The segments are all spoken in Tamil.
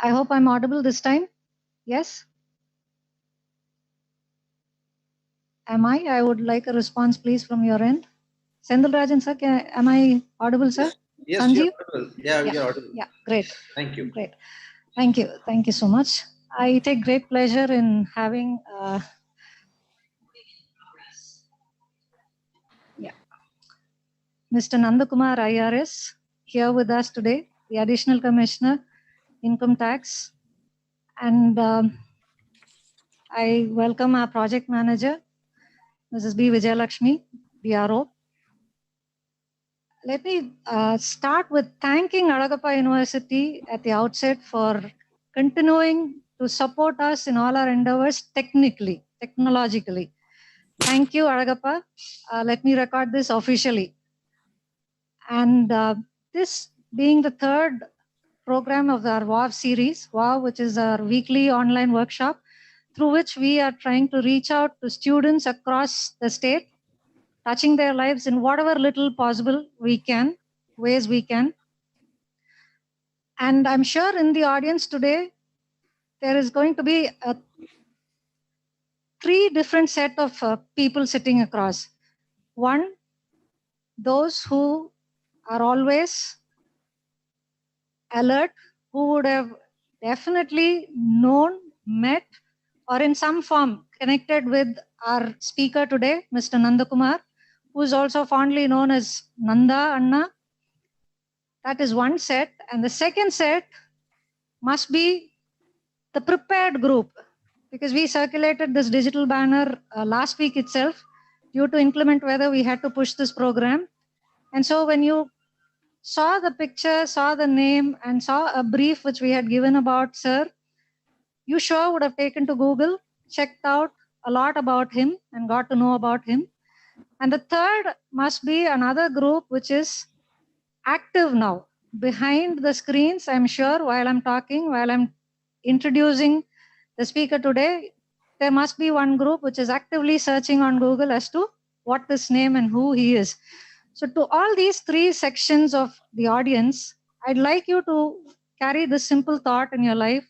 I hope I'm audible this time. Yes? Am I? I would like a response, please, from your end. Sendil Rajan, sir, am I audible, sir? Yes, Sanjeev? you're audible. Yeah, you're audible. Yeah, great. Thank you. Great. Thank you. Thank you so much. I take great pleasure in having Mr. Nandakumar IRS here with us today, the Additional Commissioner, Income Tax. And I welcome our project manager, Mrs. B. Vijayalakshmi, DRO. Let me start with thanking Alagappa University at the outset for continuing to support us in all our endeavors technologically. Thank you, Alagappa. Let me record this officially. And this being the third program of our WOW series, WOW, which is our weekly online workshop, through which we are trying to reach out to students across the state, touching their lives in whatever little possible ways we can. And I'm sure in the audience today, there is going to be three different set of people sitting across. One, those who are always alert, who would have definitely known, met, or in some form connected with our speaker today, Mr. Nandakumar, who is also fondly known as Nanda Anna. That is one set. And the second set must be the prepared group, because we circulated this digital banner last week itself. Due to inclement weather, we had to push this program. And so when you saw the picture, saw the name, and saw a brief which we had given about sir, you sure would have taken to Google, checked out a lot about him, and got to know about him. And the third must be another group which is active now. Behind the screens, I'm sure, while I'm talking, while I'm introducing the speaker today, there must be one group which is actively searching on Google as to what this name and who he is. So to all these three sections of the audience, I'd like you to carry this simple thought in your life.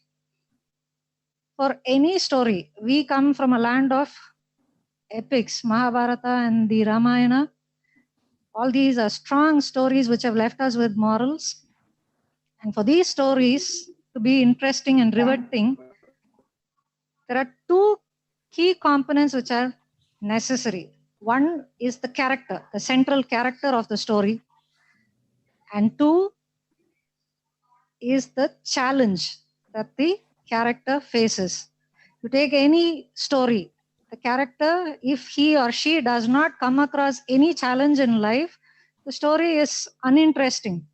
For any story, we come from a land of epics, Mahabharata and the Ramayana. All these are strong stories which have left us with morals. And for these stories to be interesting and riveting, there are two key components which are necessary. One is the character, the central character of the story. And two is the challenge that the character faces. You take any story, the character, if he or she does not come across any challenge in life, the story is uninteresting.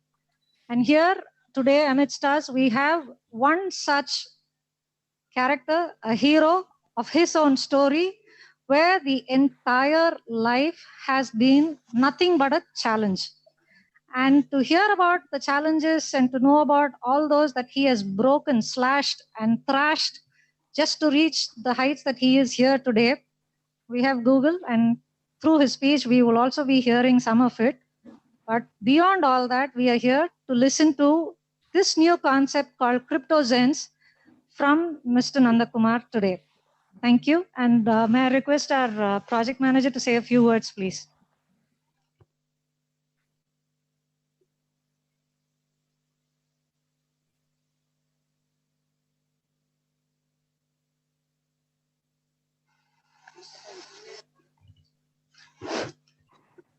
And here today amidst us, we have one such character, a hero of his own story, where the entire life has been nothing but a challenge. And to hear about the challenges and to know about all those that he has broken, slashed, and thrashed just to reach the heights that he is here today, we have Google, and through his speech, we will also be hearing some of it. But beyond all that, we are here to listen to this new concept called CryptoZens from Mr. Nandakumar today. Thank you. And may I request our project manager to say a few words, please.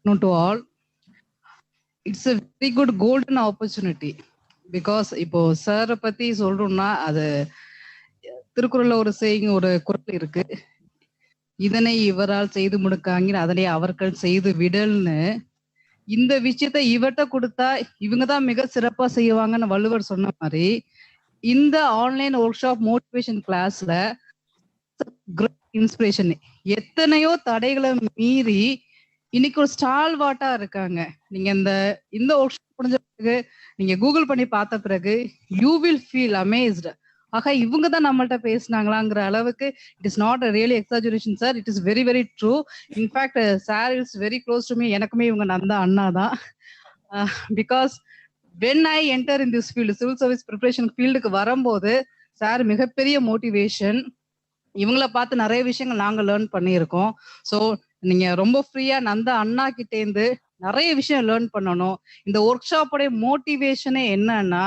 No to all. It's a very good golden opportunity because இப்போ சாரை பத்தி சொல்றோம்னா அது திருக்குறள்ல ஒரு செய்யுங்க ஒரு குறள் இருக்கு, இதனை இவரால் செய்து முடுக்காங்க அதனை அவர்கள் செய்து விடல்னு. இந்த விஷயத்த இவர்கிட்ட கொடுத்தா இவங்கதான் மிக சிறப்பா செய்வாங்கன்னு வள்ளுவர் சொன்ன மாதிரி இந்த ஆன்லைன் ஒர்க் ஷாப் மோட்டிவேஷன் கிளாஸ்ல இன்ஸ்பிரேஷன் எத்தனையோ தடைகளை மீறி இன்னைக்கு ஒரு ஸ்டால் வாட்டா இருக்காங்க. நீங்க இந்த ஒர்க் ஷாப் முடிஞ்ச பிறகு நீங்க கூகுள் பண்ணி பார்த்த பிறகு யூ வில் ஃபீல் அமேஸ்ட். ஆக இவங்க தான் நம்மள்ட்ட பேசினாங்களாங்கிற அளவுக்கு it is not a really exaggeration sir, it is very very true. In fact sir is very close to me. எனக்குமே இவங்க நந்தா அண்ணா தான். Because when I enter in this field, civil service preparation ஃபீல்டுக்கு வரும்போது சார் மிகப்பெரிய மோட்டிவேஷன். இவங்கள பார்த்து நிறைய விஷயங்கள் நாங்க லேர்ன் பண்ணியிருக்கோம். ஸோ நீங்க ரொம்ப ஃப்ரீயா நந்தா அண்ணா கிட்டேருந்து நிறைய விஷயம் லேர்ன் பண்ணணும். இந்த ஒர்க் ஷாப்போடைய மோட்டிவேஷனே என்னன்னா,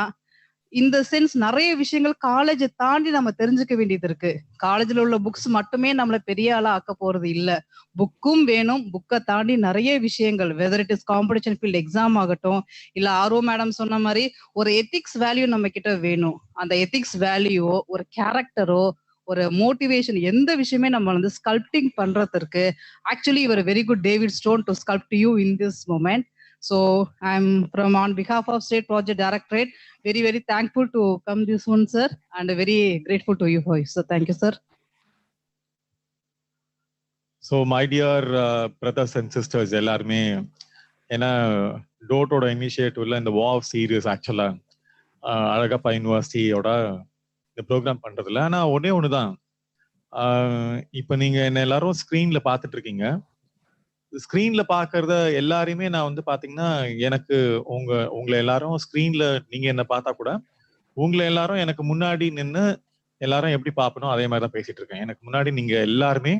இந்த சென்ஸ் நிறைய விஷயங்கள் காலேஜை தாண்டி நம்ம தெரிஞ்சுக்க வேண்டியது இருக்கு. காலேஜ்ல உள்ள புக்ஸ் மட்டுமே நம்மள பெரிய ஆளா ஆக்க போறது இல்ல. புக்கும் வேணும். புக்கை தாண்டி நிறைய விஷயங்கள், whether it is competition field exam ஆகட்டும், இல்ல ஆர்ஓ மேடம் சொன்ன மாதிரி ஒரு எத்திக்ஸ் வேல்யூ நம்ம கிட்ட வேணும். அந்த எத்திக்ஸ் வேல்யூவோ, ஒரு கேரக்டரோ, ஒரு மோட்டிவேஷன், எந்த விஷயமே நம்ம வந்து ஸ்கல்ப்டிங் பண்றதுக்கு actually you are very good David stone to sculpt you in this moment. So I'm from on behalf of State Project Directorate very thankful to come this one, sir, and very grateful to you for it. So thank you, sir. So my dear brothers and sisters, எல்லாருமே ஏன்னா டோட்டோட இனிஷியேட்டிவ்ல இந்த வாவ் சீரியஸ் ஆக்சுவலா அழகப்பா யூனிவர்சிட்டியோட இந்த ப்ரோக்ராம் பண்றதுல, ஆனா ஒன்னே ஒண்ணுதான், இப்ப நீங்க என்ன எல்லாரும் ஸ்கிரீன்ல பாத்துட்டு இருக்கீங்க. ஸ்கிரீன்ல பாக்குறத எல்லாரையுமே நான் வந்து பாத்தீங்கன்னா, எனக்கு உங்களை எல்லாரும் ஸ்கிரீன்ல நீங்க என்ன பார்த்தா கூட உங்களை எல்லாரும் எனக்கு முன்னாடி நின்று எல்லாரும் எப்படி பார்ப்பணும் அதே மாதிரிதான் பேசிட்டு இருக்கேன். எனக்கு முன்னாடி நீங்க எல்லாருமே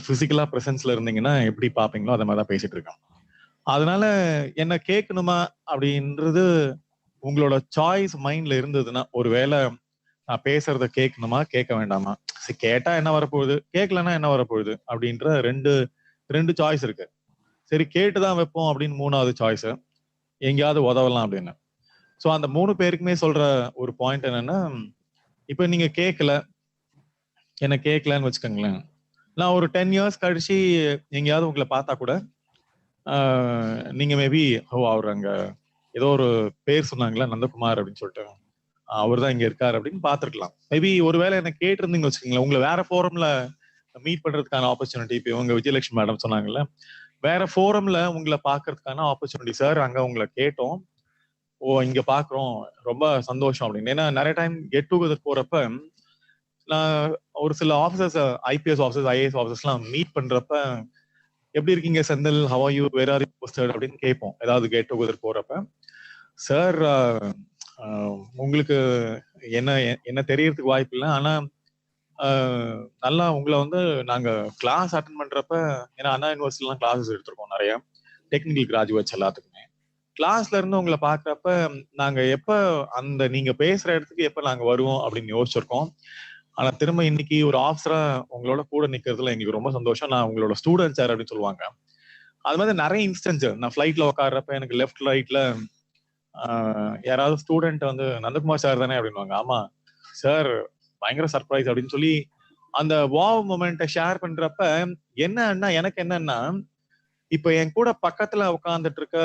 பிசிக்கலா பிரசன்ஸ்ல இருந்தீங்கன்னா எப்படி பாப்பீங்களோ அதே மாதிரிதான் பேசிட்டு இருக்கேன். அதனால என்ன கேட்கணுமா அப்படின்றது உங்களோட சாய்ஸ் மைண்ட்ல இருந்ததுன்னா, ஒருவேளை நான் பேசுறத கேட்கணுமா கேட்க வேண்டாமா, கேட்டா என்ன வரப்போகுது, கேட்கலன்னா என்ன வரப்போகுது அப்படின்ற ரெண்டு சாய்ஸ் இருக்கு. சரி கேட்டுதான் வைப்போம் அப்படின்னு மூணாவது சாய்ஸ், எங்கேயாவது உதவலாம் அப்படின்னு. ஸோ அந்த 3 பேருக்குமே சொல்ற ஒரு பாயிண்ட் என்னன்னா, இப்ப நீங்க என்ன கேட்கலன்னு வச்சுக்கோங்களேன், நான் ஒரு 10 இயர்ஸ் கழிச்சு எங்கேயாவது உங்களை பார்த்தா கூட நீங்க மேபி அவர் அங்க ஏதோ ஒரு பேர் சொன்னாங்களா நந்தகுமார் அப்படின்னு சொல்லிட்டு, அவர் தான் இங்க இருக்காரு அப்படின்னு பார்த்துருக்கலாம். மேபி ஒருவேளை என்ன கேட்டிருந்தீங்கன்னு வச்சுக்கோங்களேன், உங்களை வேற ஃபோரம்ல மீட் பண்றதுக்கான ஆப்பர்ச்சுனிட்டி, இப்போ இவங்க விஜயலட்சுமி மேடம் சொன்னாங்கல்ல, வேற ஃபோரம்ல உங்களை பாக்குறதுக்கான ஆப்பர்ச்சுனிட்டி, சார் அங்க உங்களை கேட்டோம், ஓ இங்க பாக்குறோம், ரொம்ப சந்தோஷம் அப்படின்னு. ஏன்னா நிறைய டைம் கெட் டுகெதர் போறப்ப நான் ஒரு சில officers, IPS officers, IAS officers எல்லாம் மீட் பண்றப்ப, எப்படி இருக்கீங்க Senthil, how are you, where are you posted அப்படின்னு கேட்போம் ஏதாவது கெட் டுகெதர் போறப்ப. சார் உங்களுக்கு என்ன தெரியறதுக்கு வாய்ப்பு இல்லை, ஆனா நல்லா உங்களை வந்து நாங்க கிளாஸ் அட்டன் பண்றப்ப, ஏன்னா அண்ணா யூனிவர்சிட்டிலாம் கிளாஸஸ் எடுத்திருக்கோம் நிறைய டெக்னிக்கல் கிராஜுவேட்ஸ் எல்லாத்துக்குமே, கிளாஸ்ல இருந்து உங்களை பாக்குறப்ப நாங்க எப்ப அந்த நீங்க பேசுற இடத்துக்கு எப்ப நாங்க வருவோம் அப்படின்னு யோசிச்சிருக்கோம். ஆனா திரும்ப இன்னைக்கு ஒரு ஆஃபீஸரா உங்களோட கூட நிக்கிறதுல எங்களுக்கு ரொம்ப சந்தோஷம். நான் உங்களோட ஸ்டூடெண்ட் சார் அப்படின்னு சொல்லுவாங்க. அது மாதிரி நிறைய இன்ஸ்டன்ஸ், நான் ஃபிளைட்ல உட்காடுறப்ப எனக்கு லெஃப்ட் ரைட்ல யாராவது ஸ்டூடெண்ட் வந்து நந்தகுமார் சார் தானே அப்படின்வாங்க. ஆமா சார், பயங்கர சர்ப்ரைஸ் அப்படின்னு சொல்லி அந்த வாவ் மொமெண்ட்டை ஷேர் பண்றப்ப என்னன்னா, எனக்கு என்னன்னா, இப்ப என் கூட பக்கத்துல உட்காந்துட்டு இருக்க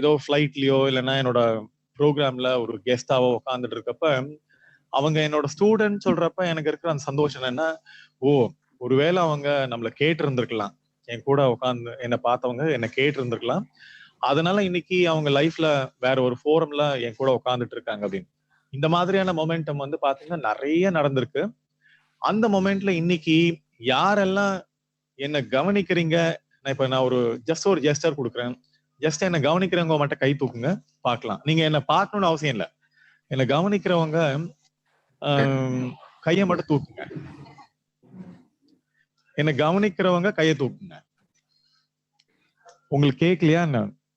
ஏதோ ஃபிளைட்லயோ இல்லைன்னா என்னோட ப்ரோக்ராம்ல ஒரு கெஸ்டாவோ உட்காந்துட்டு இருக்கப்ப அவங்க என்னோட ஸ்டூடெண்ட் சொல்றப்ப எனக்கு இருக்கிற அந்த சந்தோஷம் என்னன்னா, ஓ ஒருவேளை அவங்க நம்மள கேட்டு இருந்திருக்கலாம், என் கூட உட்காந்து என்னை பார்த்தவங்க என்ன கேட்டு இருந்திருக்கலாம், அதனால இன்னைக்கு அவங்க லைஃப்ல வேற ஒரு ஃபோரம்ல என் கூட உட்காந்துட்டு இருக்காங்க அப்படின்னு. இந்த மாதிரியான மொமெண்டம் வந்து பாத்தீங்கன்னா நிறைய நடந்திருக்கு. அந்த மொமெண்ட்ல இன்னைக்கு யாரெல்லாம் என்ன கவனிக்கிறீங்க, நான் ஒரு ஜெஸ்டர் கொடுக்குறேன், ஜஸ்ட் என்ன கவனிக்கிறவங்க மட்டும் கை தூக்குங்க பார்க்கலாம். நீங்க என்ன பார்க்கணும்னு அவசியம் இல்லை, என்ன கவனிக்கிறவங்க கையை மட்டும் தூக்குங்க, என்ன கவனிக்கிறவங்க கையை தூக்குங்க. உங்களுக்கு கேட்கலையா,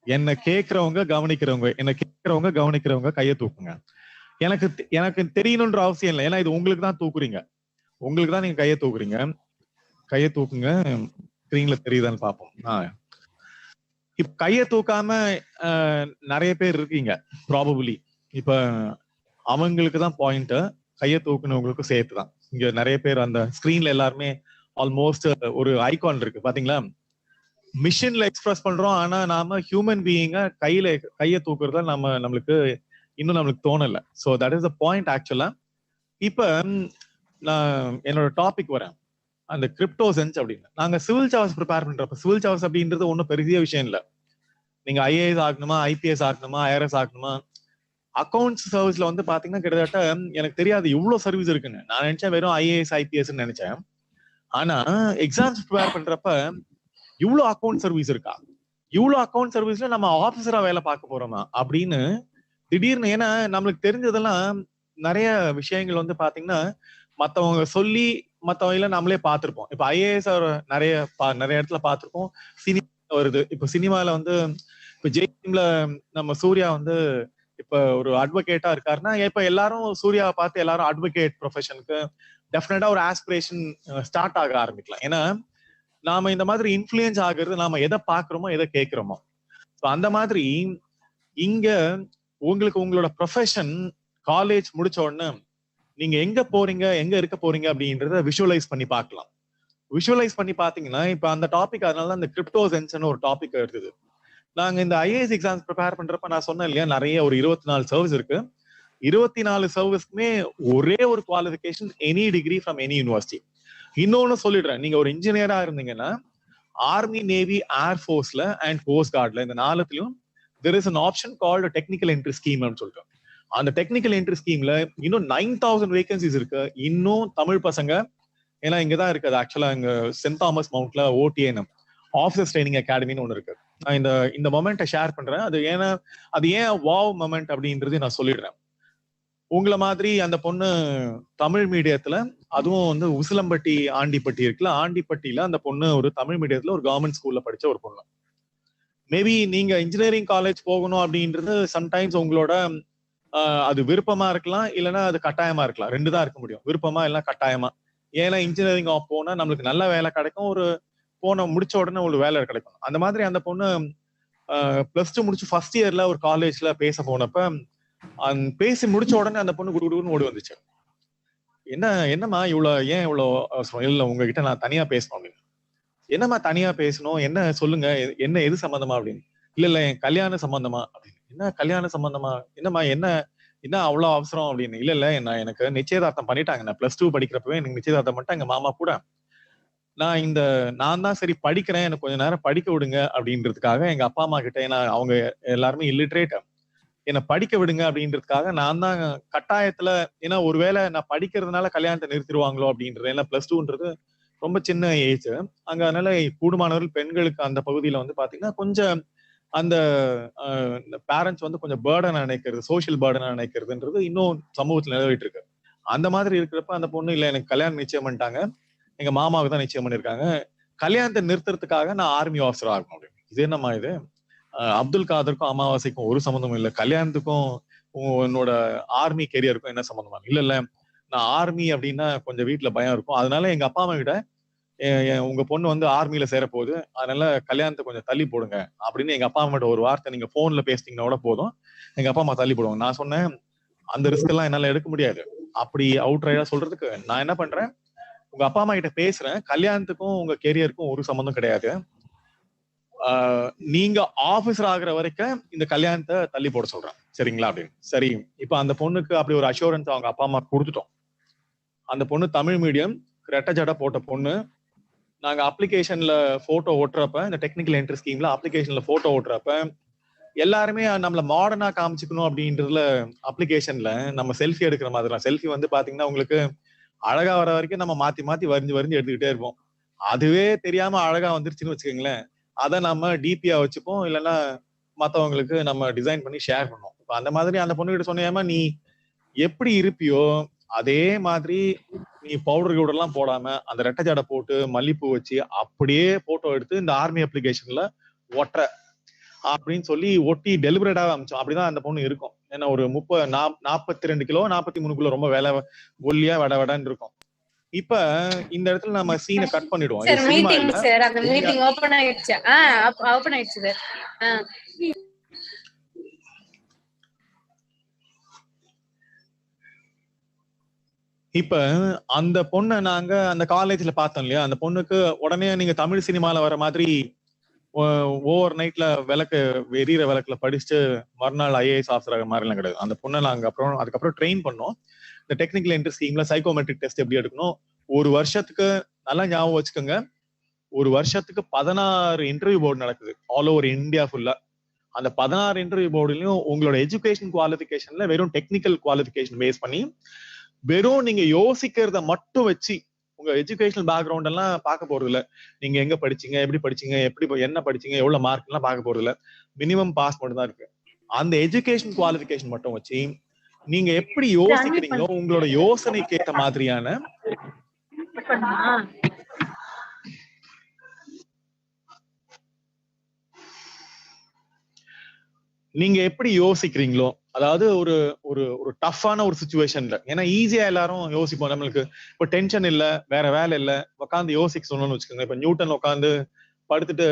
என்ன கேட்கிறவங்க கவனிக்கிறவங்க, என்ன கேட்கிறவங்க கவனிக்கிறவங்க கையை தூக்குங்க. எனக்கு தெரியணும்ன்ற அவசியம் இல்லை, ஏன்னா இது உங்களுக்கு தான் தூக்குறீங்க, உங்களுக்கு தான் நீங்க கையை தூக்குறீங்க. கையை தூக்குங்க, ஸ்கிரீன்ல தெரியுதான்னு பார்ப்போம். இப்ப கையை தூக்காம நிறைய பேர் இருக்கீங்க ப்ராபபிலி. இப்ப அவங்களுக்கு தான் பாயிண்ட், கையை தூக்குனவங்களுக்கும் சேர்த்து தான். இங்க நிறைய பேர் அந்த ஸ்கிரீன்ல எல்லாருமே ஆல்மோஸ்ட் ஒரு ஐகான் இருக்கு பாத்தீங்களா, மிஷின்ல எக்ஸ்பிரஸ் பண்றோம், ஆனா நாம ஹியூமன் பீயிங்க கையை தூக்குறதா நம்மளுக்கு தோணல. So that is the point ஆக்சுவலா. இப்ப நான் என்னோட டாபிக் வரேன், அந்த கிரிப்டோ சென்ஸ் அப்படின்னு. நாங்க சிவில் சர்வீஸ் ப்ரிப்பேர் பண்றப்ப, சிவில் சர்வீஸ் அப்படின்றது ஒன்றும் பெரிய விஷயம் இல்லை. நீங்க ஐஏஎஸ் ஆகணுமா, ஐபிஎஸ் ஆகணுமா, ஐஆர்எஸ் ஆகணுமா, அக்கௌண்ட்ஸ் சர்வீஸ்ல வந்து பாத்தீங்கன்னா கிட்டத்தட்ட எனக்கு தெரியாது இவ்வளவு சர்வீஸ் இருக்குன்னு. நான் நினைச்சேன் வெறும் ஐஏஎஸ் ஐபிஎஸ் நினைச்சேன். ஆனா எக்ஸாம்ஸ் ப்ரிப்பேர் பண்றப்ப இவ்வளவு அக்கௌண்ட் சர்வீஸ் இருக்கா, இவ்வளவு அக்கௌண்ட் சர்வீஸ்ல நம்ம ஆபீசரா வேலை பார்க்க போறோமா அப்படின்னு திடீர்னு ஏன்னா நம்மளுக்கு தெரிஞ்சதெல்லாம் நிறைய விஷயங்கள் வந்து பாத்தீங்கன்னா மத்தவங்க சொல்லி மத்தவங்க நம்மளே பார்த்திருப்போம். இப்ப ஐஏஎஸ் நிறைய நிறைய இடத்துல பார்த்திருப்போம். சினிமா வருது. இப்ப சினிமால வந்து இப்ப ஜெய்ல நம்ம சூர்யா வந்து இப்ப ஒரு அட்வொகேட்டா இருக்காருன்னா இப்ப எல்லாரும் சூர்யாவை பார்த்து எல்லாரும் அட்வொகேட் ப்ரொஃபஷனுக்கு டெஃபினட்டா ஒரு ஆஸ்பிரேஷன் ஸ்டார்ட் ஆக ஆரம்பிக்கலாம். ஏன்னா நாம இந்த மாதிரி இன்ஃபுளுயன்ஸ் ஆகுறது நாம எதை பாக்குறோமோ எதை கேட்கிறோமோ. அந்த மாதிரி இங்க உங்களுக்கு உங்களோட ப்ரொஃபஷன் காலேஜ் முடிச்ச உடனே நீங்க எங்க போறீங்க எங்க இருக்க போறீங்க அப்படின்றத விஷுவலைஸ் பண்ணி பார்க்கலாம். விஷுவலைஸ் பண்ணி பாத்தீங்கன்னா இப்ப அந்த டாபிக் அதனால அந்த கிரிப்டோ சென்ஸ்னு ஒரு டாபிக் எடுத்தது. நாங்க இந்த ஐஏஎஸ் எக்ஸாம்ஸ் ப்ரிப்பேர் பண்றப்ப நான் சொன்னேன் இல்லையா, நிறைய ஒரு 24 சர்வீஸ் இருக்கு. 24 சர்வீஸ்க்குமே ஒரே ஒரு qualification, any degree from any university. இன்னொன்னு சொல்லிடுறேன், நீங்க ஒரு இன்ஜினியரா இருந்தீங்கன்னா ஆர்மி, நேவி, ஏர்ஃபோர்ஸ்ல அண்ட் கோஸ்ட் கார்ட்ல இந்த நாலுலயும் there is an option called a technical entry scheme னு சொல்லிட்டு. அந்த டெக்னிக்கல் என்ட்ரி ஸ்கீம்ல இன்னும் 9000 வேகன்சிஸ் இருக்கு. இன்னும் தமிழ் பசங்க, ஏன்னா இங்கதான் இருக்குது ஆக்சுவலா இங்க சென்ட் தாமஸ் மவுண்ட்ல ஓடிஎன்எம் ஆஃபீஸர்ஸ் ட்ரைனிங் அகாடமின்னு ஒன்று இருக்கு. நான் இந்த மொமெண்ட்டை ஷேர் பண்றேன். அது ஏன் வாவ் மொமெண்ட் அப்படின்றது நான் சொல்லிடுறேன். உங்களை மாதிரி அந்த பொண்ணு தமிழ் மீடியத்துல, அதுவும் வந்து உசிலம்பட்டி ஆண்டிப்பட்டி இருக்குல்ல, ஆண்டிப்பட்டியில அந்த பொண்ணு ஒரு தமிழ் மீடியத்துல ஒரு கவர்மெண்ட் ஸ்கூல்ல படிச்ச ஒரு பொண்ணு. மேபி நீங்க இன்ஜினியரிங் காலேஜ் போகணும் அப்படின்றது சம்டைம்ஸ் உங்களோட அது விருப்பமா இருக்கலாம், இல்லைன்னா அது கட்டாயமா இருக்கலாம். ரெண்டு தான் இருக்க முடியும், விருப்பமா இல்லைன்னா கட்டாயமா. ஏன்னா இன்ஜினியரிங் போனா நம்மளுக்கு நல்ல வேலை கிடைக்கும், ஒரு முடிச்ச உடனே ஒரு வேலை கிடைக்கும். அந்த மாதிரி அந்த பொண்ணு +2 முடிச்சு ஃபர்ஸ்ட் இயர்ல ஒரு காலேஜ்ல பேச போனப்ப பேசி முடிச்ச உடனே அந்த பொண்ணு குடுகுடுன்னு ஓடி வந்துச்சு. என்னம்மா ஏன் இவ்வளவு இல்ல உங்ககிட்ட நான் தனியா பேசணும் அப்படின்னு. என்னம்மா தனியா பேசணும், என்ன சொல்லுங்க, என்ன எது சம்பந்தமா அப்படின்னு. இல்ல என் கல்யாண சம்பந்தமா அப்படின்னு. என்ன கல்யாண சம்பந்தமா, என்னம்மா என்ன அவ்வளவு அவசரம் அப்படின்னு. இல்ல எனக்கு நிச்சயதார்த்தம் பண்ணிட்டாங்க. நான் +2 படிக்கிறப்பவே எனக்கு நிச்சயதார்த்தம் பண்ணிட்டாங்க மாமா கூட. நான் தான் சரி படிக்கிறேன், எனக்கு கொஞ்ச நேரம் படிக்க விடுங்க அப்படின்றதுக்காக எங்க அப்பா அம்மா கிட்ட, ஏன்னா அவங்க எல்லாருமே இல்லிட்ரேட், என்னை படிக்க விடுங்க அப்படின்றதுக்காக நான் தான் கட்டாயத்துல, ஏன்னா ஒருவேளை நான் படிக்கிறதுனால கல்யாணத்தை நிறுத்திடுவாங்களோ அப்படின்றது. ஏன்னா +2ன்றது ரொம்ப சின்ன ஏஜ் அங்க. அதனால கூடுமானவர்கள் பெண்களுக்கு அந்த பகுதியில வந்து பாத்தீங்கன்னா கொஞ்சம் அந்த பேரண்ட்ஸ் வந்து கொஞ்சம் பேர்டனா நினைக்கிறது, சோசியல் பேர்டனா நினைக்கிறதுன்றது இன்னும் சமூகத்துல நிலவிட்டு இருக்கு. அந்த மாதிரி இருக்கிறப்ப அந்த பொண்ணு இல்ல எனக்கு கல்யாணம் நிச்சயம் பண்ணிட்டாங்க, எங்க மாமாவுக்கு தான் நிச்சயம் பண்ணிருக்காங்க, கல்யாணத்தை நிறுத்துறதுக்காக நான் ஆர்மி ஆஃபீஸர் ஆகணும் அப்படின்னு. இது என்னம்மா இது, அப்துல் காதருக்கும் அமாவாசைக்கும் ஒரு சம்மந்தமும் இல்லை, கல்யாணத்துக்கும் உன்னோட ஆர்மி கெரியருக்கும் என்ன சம்மந்தமா? இல்ல நான் ஆர்மி அப்படின்னா கொஞ்சம் வீட்டுல பயம் இருக்கும், அதனால எங்க அப்பா அம்மா கிட்ட உங்க பொண்ணு வந்து ஆர்மியில சேர போகுது, அதனால கல்யாணத்தை கொஞ்சம் தள்ளி போடுங்க அப்படின்னு எங்க அப்பா அம்மாட்ட ஒரு வார்த்தை நீங்க போன்ல பேசிட்டீங்கன்னா கூட போதும், எங்க அப்பா அம்மா தள்ளி போடுவாங்க. நான் சொன்னேன் அந்த ரிஸ்க் எல்லாம் என்னால எடுக்க முடியாது, அப்படி அவுட் ரைடா சொல்றதுக்கு நான் என்ன பண்றேன், உங்க அப்பா அம்மா கிட்ட பேசுறேன், கல்யாணத்துக்கும் உங்க கெரியருக்கும் ஒரு சம்மந்தம் கிடையாது, நீங்க ஆபீசர் ஆகுற வரைக்கும் இந்த கல்யாணத்தை தள்ளி போட சொல்றேன், சரிங்களா அப்படின்னு. சரி, இப்ப அந்த பொண்ணுக்கு அப்படி ஒரு அஷூரன்ஸ் அவங்க அப்பா அம்மா கொடுத்துட்டோம். அந்த பொண்ணு தமிழ் மீடியம், ரெட்டை ஜடை போட்ட பொண்ணு. நாங்க அப்ளிகேஷன்ல போட்டோ ஓட்டுறப்ப, இந்த டெக்னிக்கல் என்ட்ரி ஸ்கீம்ல அப்ளிகேஷன்ல போட்டோ ஓட்டுறப்ப எல்லாருமே நம்மள மாடர்னா காமிச்சுக்கணும் அப்படின்றதுல அப்ளிகேஷன்ல நம்ம செல்ஃபி எடுக்கிற மாதிரி. செல்ஃபி வந்து பாத்தீங்கன்னா உங்களுக்கு அழகா வர வரைக்கும் நம்ம மாத்தி மாத்தி வரிஞ்சு எடுத்துக்கிட்டே இருப்போம். அதுவே தெரியாம அழகா வந்துருச்சுன்னு வச்சுக்கோங்களேன், அதை நம்ம டிபியா வச்சுப்போம், இல்லைன்னா மத்தவங்களுக்கு நம்ம டிசைன் பண்ணி ஷேர் பண்ணுவோம். இப்ப அந்த மாதிரி அந்த பொண்ணு கிட்ட சொன்னியாமா, நீ எப்படி இருப்பியோ அதே மாதிரி நீ பவுடர் கவுடர் எல்லாம் போடாம அந்த ரெட்டை ஜடை போட்டு மல்லிப்பூ வச்சு அப்படியே போட்டோ எடுத்து இந்த ஆர்மி அப்ளிகேஷன்ல ஒட்டுற அப்படின்னு சொல்லி ஒட்டி டெலிபரேட்டாவே அமிச்சோம். அப்படிதான் அந்த பொண்ணு இருக்கும். ஏன்னா ஒரு 42 கிலோ 43 கிலோ, ரொம்ப வேலை ஒல்லியா வடன்னு இருக்கும். இப்ப இந்த இடத்துல நம்ம சீனை கட் பண்ணிடுவோம். இப்ப அந்த பொண்ணை நாங்க அந்த காலேஜ்ல பார்த்தோம் இல்லையா, அந்த பொண்ணுக்கு உடனே நீங்க தமிழ் சினிமால வர மாதிரி ஓவர் நைட்ல எரியிற விளக்குல படிச்சுட்டு மறுநாள் ஐஏஎஸ் ஆஃபீஸர் மாதிரிலாம் கிடையாது. அந்த பொண்ணை நாங்க அதுக்கப்புறம் ட்ரெயின் பண்ணோம். இந்த டெக்னிக்கல் என்ட்ரி ஸ்கீம்ல சைக்கோமெட்ரிக் டெஸ்ட் எப்படி எடுக்கணும், ஒரு வருஷத்துக்கு நல்லா ஞாபகம் வச்சுக்கோங்க, ஒரு வருஷத்துக்கு 16 இன்டர்வியூ போர்டு நடக்குது ஆல் ஓவர் இந்தியா ஃபுல்லா. அந்த 16 இன்டர்வியூ போர்டுலயும் உங்களோட எஜுகேஷன் குவாலிஃபிகேஷன்ல வெறும் டெக்னிக்கல் குவாலிஃபிகேஷன் பேஸ் பண்ணி, வெறும் நீங்க யோசிக்கிறத மட்டும் வச்சு, உங்க எஜுகேஷனல் பேக்ரவுண்ட் எல்லாம் பார்க்க போறது இல்ல, நீங்க எங்க படிச்சீங்க, எப்படி படிச்சீங்க, என்ன படிச்சீங்க, எவ்வளவு மார்க் எல்லாம் பார்க்க போறது இல்ல, மினிமம் பாஸ் மட்டும் தான் இருக்கு. அந்த எஜுகேஷன் குவாலிஃபிகேஷன் மட்டும் வச்சு நீங்க எப்படி யோசிக்கிறீங்களோ உங்களோட யோசனைக்கு ஏற்ற மாதிரியான நீங்க எப்படி யோசிக்கிறீங்களோ, அதாவது ஒரு ஒரு ஒரு டஃப்பான ஒரு சுச்சுவேஷன்ல, ஏன்னா ஈஸியா எல்லாரும் யோசிப்போம். நம்மளுக்கு இப்ப டென்ஷன் இல்ல, வேற வேலை இல்ல, உட்காந்து யோசிக்க சொன்னோம்னு வச்சுக்கோங்க. இப்ப நியூட்டன் உட்காந்து படுத்துட்டு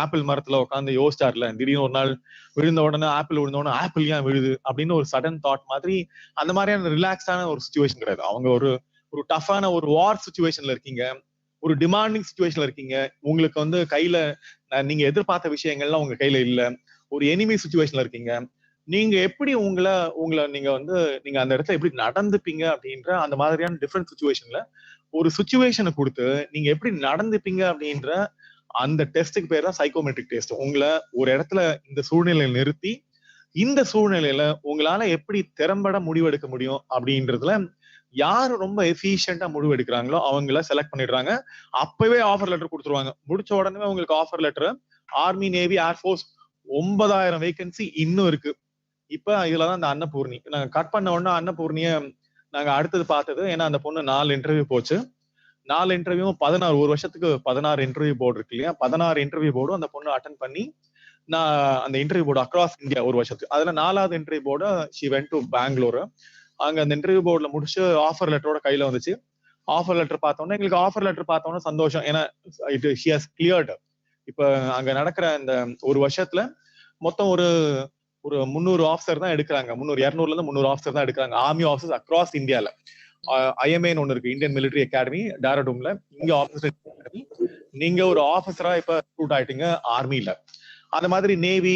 ஆப்பிள் மரத்துல உட்காந்து யோசிச்சார்ல, திடீர்னு ஒரு நாள் விழுந்த உடனே ஆப்பிள் விழுந்த உடனே ஆப்பிள் ஏன் விழுது அப்படின்னு ஒரு சடன் தாட் மாதிரி, அந்த மாதிரியான ரிலாக்ஸான ஒரு சுச்சுவேஷன் கிடையாது. அவங்க ஒரு ஒரு டஃப்பான ஒரு வார் சுச்சுவேஷன்ல இருக்கீங்க, ஒரு டிமாண்டிங் சுச்சுவேஷன்ல இருக்கீங்க. உங்களுக்கு வந்து கையில நீங்க எதிர்பார்த்த விஷயங்கள்லாம் உங்க கையில இல்ல, ஒரு எனிமி சுச்சுவேஷன்ல இருக்கீங்க. நீங்க எப்படி உங்களை நீங்க வந்து நீங்க அந்த இடத்துல எப்படி நடந்துப்பீங்க அப்படின்ற அந்த மாதிரியான டிஃப்ரெண்ட் சுச்சுவேஷன்ல ஒரு சுச்சுவேஷனை கொடுத்து நீங்க எப்படி நடந்துப்பீங்க அப்படின்ற அந்த டெஸ்ட்டுக்கு பேர் தான் சைக்கோமெட்ரிக் டெஸ்ட். உங்களை ஒரு இடத்துல இந்த சூழ்நிலையில நிறுத்தி இந்த சூழ்நிலையில உங்களால எப்படி திறம்பட முடிவெடுக்க முடியும் அப்படின்றதுல யாரு ரொம்ப எஃபிஷியன்டா முடிவு எடுக்கிறாங்களோ அவங்கள செலக்ட் பண்ணிடுறாங்க. அப்பவே ஆஃபர் லெட்டர் கொடுத்துருவாங்க. முடிச்ச உடனே உங்களுக்கு offer letter army, navy, air force 9,000 vacancy இன்னும் இருக்கு. இப்ப இதுலதான் அந்த அன்னபூர்ணி நாங்க கட் பண்ண உடனே அன்னபூர்ணிய நாங்க அடுத்தது பார்த்தது. ஏன்னா அந்த பொண்ணு 4 இன்டர்வியூ போச்சு. 4 இன்டர்வியூ 16 ஒரு வருஷத்துக்கு 16 இன்டர்வியூ போர்டு இருக்கு இல்லையா, 16 இன்டர்வியூ போர்டும் அந்த பொண்ணு அட்டன் பண்ணி நான் அந்த இன்டர்வியூ போர்டு அக்ராஸ் இந்தியா ஒரு வருஷத்துக்கு. அதுல 4வது interview board she went to Bangalore. அங்க அந்த இன்டர்வியூ போர்டுல முடிச்சு ஆஃபர் லெட்டரோட கையில வந்துச்சு. ஆஃபர் லெட்டர் பார்த்தோன்னே எங்களுக்கு ஆஃபர் லெட்டர் பார்த்தோன்னே சந்தோஷம். ஏன்னா ஷி ஹஸ் கிளியர்ட். இப்ப அங்க நடக்கிற இந்த ஒரு வருஷத்துல மொத்தம் ஒரு 300 ஆஃபீஸர் தான் எடுக்கிறாங்க. 200 இருந்து 300 ஆஃபீஸர் தான் எடுக்கிறாங்க, ஆர்மி ஆஃபீஸர்ஸ் அக்ராஸ் இந்தியால. ஐஎம்ஏன்னு ஒண்ணு இருக்கு, இந்தியன் மிலிட்டரி அகாடமி, டேராடூன்ல. இங்க ஆஃபீஸர் நீங்க ஒரு ஆஃபீஸரா இப்ப ரிக்ரூட் ஆயிட்டீங்க ஆர்மில. அந்த மாதிரி நேவி.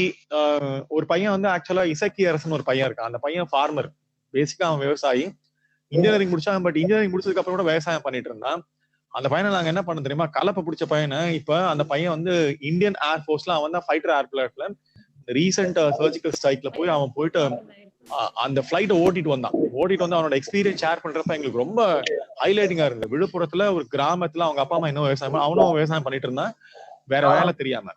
ஒரு பையன் வந்து ஆக்சுவலா இசக்கி அரசன் ஒரு பையன் இருக்கான். அந்த பையன் ஃபார்மர், பேசிக்கா அவன் விவசாயி. இன்ஜினியரிங் முடிச்சான், பட் இன்ஜினியரிங் முடிச்சதுக்கு அப்புறம் கூட விவசாயம் பண்ணிட்டு இருந்தான். அந்த பையனை நாங்க என்ன பண்ண தெரியுமா, கலப்பை பிடிச்ச பையனை இப்ப அந்த பையன் வந்து இந்தியன் ஏர்ஃபோர்ஸ்ல அவன் தான் ஃபைட்டர் ஏர்பிளாட்ல ரீசெண்ட் சர்ஜிக்கல் ஸ்ட்ரைக்ல போய் அவன் போயிட்டு அந்த பிளைட்டை ஓட்டிட்டு வந்து அவனோட எக்ஸ்பீரியன்ஸ் ஷேர் பண்றப்ப எங்களுக்கு ரொம்ப ஹைலைட்டிங்கா இருந்தது. விழுப்புரத்துல ஒரு கிராமத்துல அவங்க அப்பா அம்மா இன்னும் விவசாயம், அவனும் விவசாயம் பண்ணிட்டு இருந்தான் வேற வேலை தெரியாம.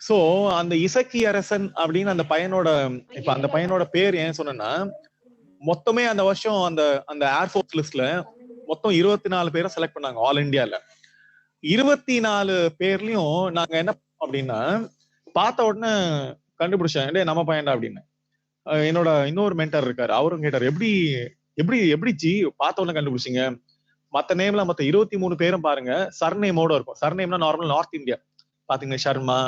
சோ அந்த இசக்கி அரசன் அப்படின்னு அந்த பையனோட, இப்ப அந்த பையனோட பேர் ஏன் சொன்னா, மொத்தமே அந்த வருஷம் அந்த அந்த ஏர்ஃபோர்ஸ் லிஸ்ட்ல மொத்தம் 24 பேரை செலக்ட் பண்ணாங்க ஆல் இந்தியால. 24 பேர்லயும் நாங்க என்ன அப்படின்னா, பார்த்த உடனே கண்டுபிடிச்சேன், டே நம்ம பையன்டா அப்படின்னு. என்னோட இன்னொரு மென்டர் இருக்காரு, அவரும் கேட்டாரு, எப்படி எப்படி எப்படி ஜி பார்த்த உடனே கண்டுபிடிச்சிங்க? மத்த நேம்ல மொத்த 23 பேரும் பாருங்க சர்நேமோட இருக்கும். சர்நேம்னா நார்மல் நார்த் இந்தியா பாத்தீங்கன்னா சர்மா,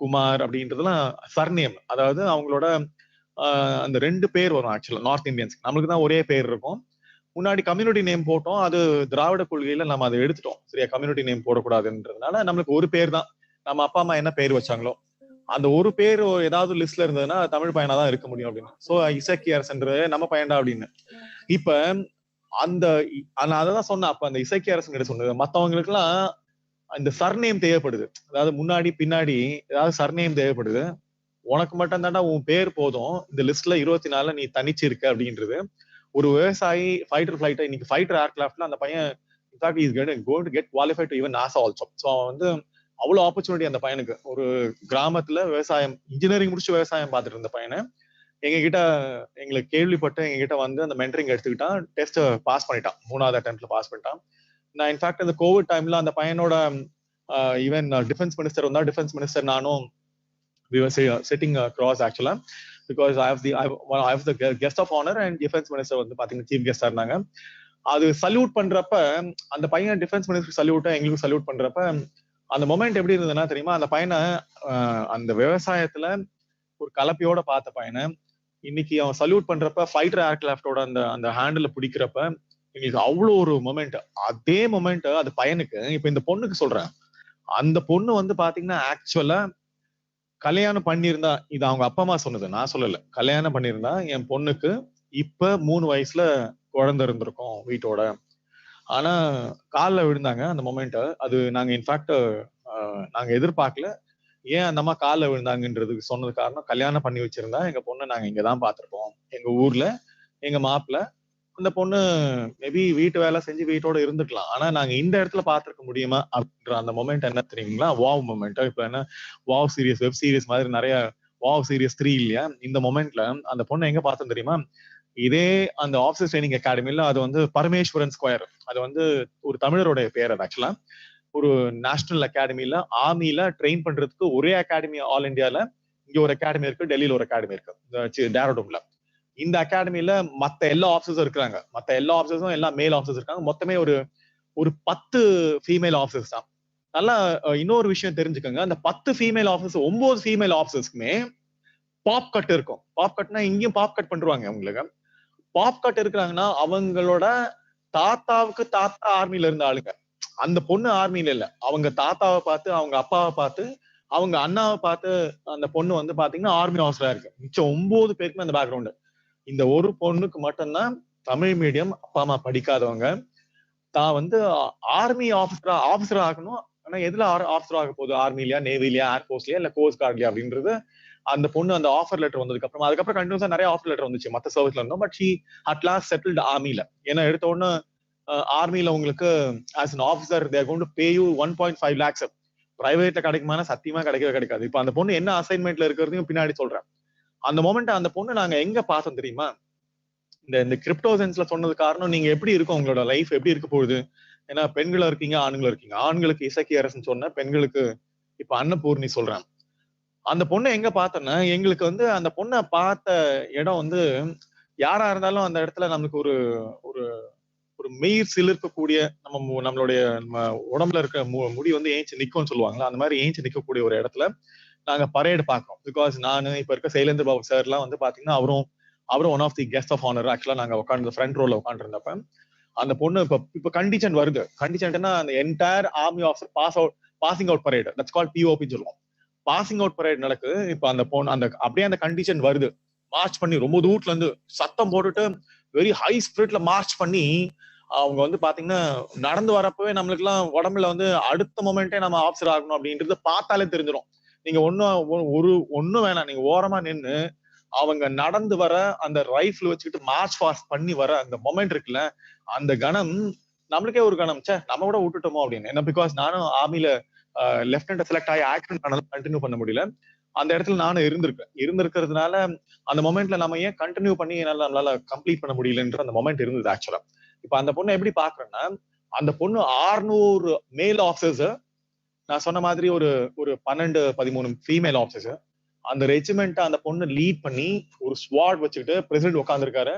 குமார் அப்படின்றதுலாம் சர்நேம். அதாவது அவங்களோட அந்த 2 பேர் வரும் ஆக்சுவலா நார்த் இந்தியன்ஸ். நம்மளுக்கு தான் ஒரே பேர் இருக்கும். முன்னாடி கம்யூனிட்டி நேம் போட்டோம், அது திராவிட கொள்கையில நம்ம அதை எடுத்துட்டோம். சரியா, கம்யூனிட்டி நேம் போடக்கூடாதுன்றதுனால நம்மளுக்கு ஒரு பேர் தான். நம்ம அப்பா அம்மா என்ன பேர் வச்சாங்களோ அந்த ஒரு பேர் ஏதாவது லிஸ்ட்ல இருந்ததுன்னா தமிழ் பையனா தான் இருக்க முடியும் அப்படின்னு. சோ இசக்கி அரசன்ற நம்ம பையன்டா அப்படின்னு. இப்ப அந்த அதான் சொன்னேன், அப்ப அந்த இசக்கி அரசன் கிட்ட சொன்னது, மத்தவங்களுக்கு எல்லாம் இந்த சர்நேம் தேவைப்படுது, அதாவது முன்னாடி பின்னாடி ஏதாவது சர்நேம் தேவைப்படுது. உனக்கு மட்டும் தாண்டா உன் பேர் போதும், இந்த லிஸ்ட்ல 24 நீ தனிச்சு இருக்க அப்படின்றது. ஒரு விவசாயி ஃபைட்டர் பிளைட், இன்னைக்கு ஃபைட்டர் ஏர்கிராஃப்ட்ல அந்த பையன் in fact is going to get qualified to even NASA also. So அவன் வந்து அவ்வளவு ஆப்பர்ச்சுனிட்டி அந்த பையனுக்கு. ஒரு கிராமத்துல விவசாயம், இன்ஜினியரிங் முடிச்சு விவசாயம் பார்த்துட்டு இருந்த பையனை எங்களுக்கு கேள்விப்பட்டு எங்ககிட்ட வந்து அந்த மென்டரிங் எடுத்துக்கிட்டான். டெஸ்ட் பாஸ் பண்ணிட்டான், 3வது அட்டெம்ப்ட்ல பாஸ் பண்ணிட்டான். நான் இன்ஃபேக்ட் இந்த கோவிட் டைம்ல அந்த பையனோட ஈவன் டிஃபென்ஸ் மினிஸ்டர் வந்தா, டிஃபென்ஸ் மினிஸ்டர் நானும் we were sitting across actually because I have the guest of honor and defense minister வந்து பாத்தீங்கன்னா சீஃப் கெஸ்டா இருந்தாங்க. அது சல்யூட் பண்றப்ப அந்த பையன் டிஃபென்ஸ் மினிஸ்டர் சல்யூட் எங்களுக்கு சல்யூட் பண்றப்ப அந்த மொமெண்ட் எப்படி இருந்ததுன்னா தெரியுமா, அந்த பையனை அந்த விவசாயத்துல ஒரு கலப்பையோட பார்த்த பையனை இன்னைக்கு அவன் சல்யூட் பண்றப்ப ஃபைட்டர் ஏர்கிராஃப்டோட அந்த அந்த ஹேண்டில் பிடிக்கிறப்ப எங்களுக்கு அவ்வளோ ஒரு மொமெண்ட். அதே மொமெண்ட் அது பையனுக்கு. இப்ப இந்த பொண்ணுக்கு சொல்றேன், அந்த பொண்ணு வந்து பாத்தீங்கன்னா ஆக்சுவலா கல்யாணம் பண்ணியிருந்தா, இது அவங்க அப்பா அம்மா சொன்னது, நான் சொல்லல, கல்யாணம் பண்ணியிருந்தா என் பொண்ணுக்கு இப்ப 3 வயசுல குழந்தை இருந்திருக்கும் வீட்டோட. ஆனா காலில் விழுந்தாங்க அந்த மொமெண்ட். அது நாங்க இன்ஃபேக்ட் நாங்க எதிர்பார்க்கல. ஏன் அந்த அம்மா காலில் விழுந்தாங்கன்றதுக்கு சொன்னது காரணம், கல்யாணம் பண்ணி வச்சிருந்தா எங்க பொண்ணை நாங்க இங்கதான் பார்த்திருப்போம், எங்க ஊர்ல எங்க மாப்பிள்ள. அந்த பொண்ணு மேபி வீட்டு வேலை செஞ்சு வீட்டோட இருந்துக்கலாம், ஆனா நாங்க இந்த இடத்துல பார்த்திருக்க முடியுமா அப்படின்ற அந்த மொமெண்ட் என்ன தெரியுங்களா, வாவ் மொமெண்ட். இப்ப என்ன வாவ் சீரியஸ், வெப் சீரிஸ் மாதிரி நிறைய வாவ் சீரியஸ் 3 இல்லையா, இந்த மொமெண்ட்ல அந்த பொண்ணை எங்க பார்த்தோம் தெரியுமா, இதே அந்த ஆஃபீஸர் ட்ரைனிங் அகாடமில. அது வந்து பரமேஸ்வரன் ஸ்கொயர், அது வந்து ஒரு தமிழருடைய பேர். அது ஆக்சுவலா ஒரு நேஷனல் அகாடமில ஆர்மில ட்ரெயின் பண்றதுக்கு ஒரே அகாடமி ஆல் இந்தியால. இங்க ஒரு அகாடமி இருக்கு, டெல்லியில ஒரு அகாடமி இருக்கு, டேராடூன்ல. இந்த அகாடமில மத்த எல்லா ஆஃபீஸர்ஸும் இருக்காங்க, மத்த எல்லா ஆஃபீஸர்ஸும் எல்லாம் மேல் ஆஃபீஸர்ஸ் இருக்காங்க. மொத்தமே ஒரு 10 ஃபீமேல் ஆஃபீஸர்ஸ் தான். நல்லா இன்னொரு விஷயம் தெரிஞ்சுக்கோங்க, அந்த 10 ஃபீமேல் ஆஃபீஸர் 9 ஃபீமேல் ஆஃபீஸர்ஸ்க்குமே பாப் கட் இருக்கும். பாப் கட்னா இங்கேயும் பாப் கட் பண்றாங்க. அவங்களுக்கு பாப் கட் இருக்கிறாங்கன்னா அவங்களோட தாத்தாவுக்கு தாத்தா ஆர்மில இருந்த ஆளுங்க. அந்த பொண்ணு ஆர்மில இல்ல, அவங்க தாத்தாவை பார்த்து, அவங்க அப்பாவை பார்த்து, அவங்க அண்ணாவை பார்த்து அந்த பொண்ணு வந்து பாத்தீங்கன்னா ஆர்மி ஆஃபீஸரா இருக்கு. மிச்சம் 9 பேருக்குமே அந்த பேக்ரவுண்டு. இந்த ஒரு பொண்ணுக்கு மட்டும்தான் தமிழ் மீடியம், அப்பா அம்மா படிக்காதவங்க. தான் வந்து ஆர்மி ஆஃபீஸரா ஆகணும். ஆனா எதுல ஆஃபீஸர் ஆக போகுது, ஆர்மிலியா, நேவிலியா, ஏர்போர்ட்லயா, இல்ல கோஸ்ட் கார்ட்லயா அப்படின்றது அந்த பொண்ணு அந்த ஆஃபர் லெட்டர் வந்ததுக்கு அப்புறம், அதுக்கப்புறம் கண்டினியூஸா நிறைய ஆஃபர் லெட்டர் வந்துச்சு மத்த சர்வீஸ்ல இருந்தோம். But she at last settled ஆர்மில. ஏன்னா எடுத்த உடனே ஆர்மில உங்களுக்கு as an officer they're going to pay you 1.5 lakhs. பிரைவேட்ல கிடைக்குமானா சத்தியமா கிடைக்கவே கிடைக்காது. இப்ப அந்த பொண்ணு என்ன அசைன்மெண்ட்ல இருக்கிறதையும் பின்னாடி சொல்றேன். அந்த மொமெண்ட் அந்த பொண்ணு நாங்க எங்க பார்த்தோம் தெரியுமா, இந்த கிரிப்டோ சென்ஸ்ல சொன்னது காரணம், நீங்க எப்படி இருக்கும், உங்களோட லைஃப் எப்படி இருக்க போகுது. ஏன்னா பெண்களா இருக்கீங்க, ஆண்களும் இருக்கீங்க. ஆண்களுக்கு இசக்கி அரசன் சொன்ன, பெண்களுக்கு இப்ப அன்னபூர்ணி சொல்றேன். அந்த பொண்ணை எங்க பார்த்தோன்னா, எங்களுக்கு வந்து அந்த பொண்ணை பார்த்த இடம் வந்து, யாரா இருந்தாலும் அந்த இடத்துல நமக்கு ஒரு ஒரு ஒரு மெய் சிலிர்க்கக்கூடிய, நம்மளுடைய உடம்புல இருக்க முடி வந்து ஏஞ்சி நிக்கும்னு சொல்லுவாங்களா, அந்த மாதிரி ஏஞ்சி நிக்கக்கூடிய ஒரு இடத்துல நாங்க பரேடு பாக்குறோம். பிகாஸ் நானு இப்ப இருக்க சைலேந்திர பாபு சார் எல்லாம் வந்து பாத்தீங்கன்னா, அவரும் one of the guest of honour. Actually நாங்க உட்காந்து ஃப்ரண்ட் ரோல உட்காந்து இருந்தப்ப அந்த பொண்ணு இப்ப கண்டிஷன் வருது. கண்டிஷன்னா அந்த entire army officer passing out parade, that's called POP சொல்லுவோம். பாசிங் அவுட் பரேட் நடக்குது. இப்ப அந்த பொண்ணு அப்படியே அந்த கண்டிஷன் வருது. மார்ச் பண்ணி ரொம்ப தூரத்துல இருந்து சத்தம் போட்டுட்டு வெரி ஹை ஸ்பிரிட்ல மார்ச் பண்ணி, அவங்க வந்து பாத்தீங்கன்னா நடந்து வரப்பவே நம்மளுக்கு எல்லாம் உடம்புல வந்து அடுத்த மொமெண்டே நம்ம ஆஃபீஸர் ஆகணும் அப்படின்றது பார்த்தாலே தெரிஞ்சிடும். நீங்க ஒன்னும் வேணாம், நீங்க ஓரமா நின்று அவங்க நடந்து வர அந்த ரைஃபிள் வச்சுக்கிட்டு மார்ச் ஃபாஸ்ட் பண்ணி வர அந்த மொமெண்ட் இருக்குல்ல, அந்த கணம் நம்மளுக்கே ஒரு கணம், நம்ம கூட விட்டுட்டோமோ அப்படின்னு. ஏன்னா பிகாஸ் நானும் ஆர்மில லெப்டினன்ட் செலக்ட் ஆகி ஆக்ஷன் கண்டினியூ பண்ண முடியல. அந்த இடத்துல நானும் இருந்திருக்கிறதுனால அந்த மொமெண்ட்ல நம்ம ஏன் கண்டினியூ பண்ணி நம்மளால கம்ப்ளீட் பண்ண முடியலன்ற அந்த மொமெண்ட் இருந்தது ஆக்சுவலா. இப்ப அந்த பொண்ணை எப்படி பாக்குறேன்னா, அந்த பொண்ணு 600 மேல் ஆஃபீஸர்ஸ், நான் சொன்ன மாதிரி ஒரு 12-13 ஃபீமேல் ஆஃபீஸர்ஸ், அந்த ரெஜிமெண்ட் அந்த பொண்ணு லீட் பண்ணி ஒரு ஸ்வாட் வச்சுக்கிட்டு பிரசிடென்ட் உட்காந்துருக்காரு.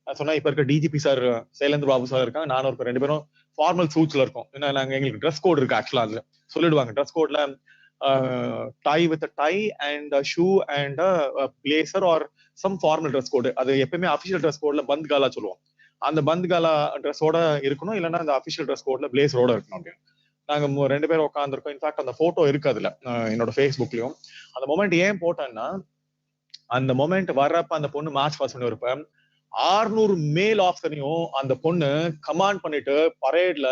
நான் சொன்னா இப்ப இருக்க DGP sir Sylendra Babu sir இருக்காங்க, நானும் இருக்க, 2 பேரும் ஃபார்மல் சூட்ஸ்ல இருக்கோம். ஏன்னா எங்களுக்கு ட்ரெஸ் கோட் இருக்கு ஆக்சுவலா. அதுல சொல்லிடுவாங்க ட்ரெஸ் கோட்ல tie with tie and shoe and blazer or some formal dress code. அது எப்பயுமே அபிஷியல் ட்ரெஸ் கோட்ல பந்த் காலா சொல்லுவோம். அந்த பந்த் காலா ட்ரெஸ்ஸோட இருக்கணும், இல்லைன்னா அந்த அபிஷியல் ட்ரெஸ் கோட்ல பிளேசரோட இருக்கணும் அப்படின்னு. நாங்க 2 பேரும் உட்காந்துருக்கோம். இன்ஃபேக்ட் அந்த போட்டோ இருக்கு அதுல, என்னோட ஃபேஸ்புக்லயும். அந்த மொமெண்ட் ஏன் போட்டேன்னா, அந்த மொமெண்ட் வர்றப்ப அந்த பொண்ணு மார்ச் பாஸ் பண்ணி வரப்ப 600 மேல் ஆஃபீஸரையும் அந்த பொண்ணு கமாண்ட் பண்ணிட்டு பரேட்ல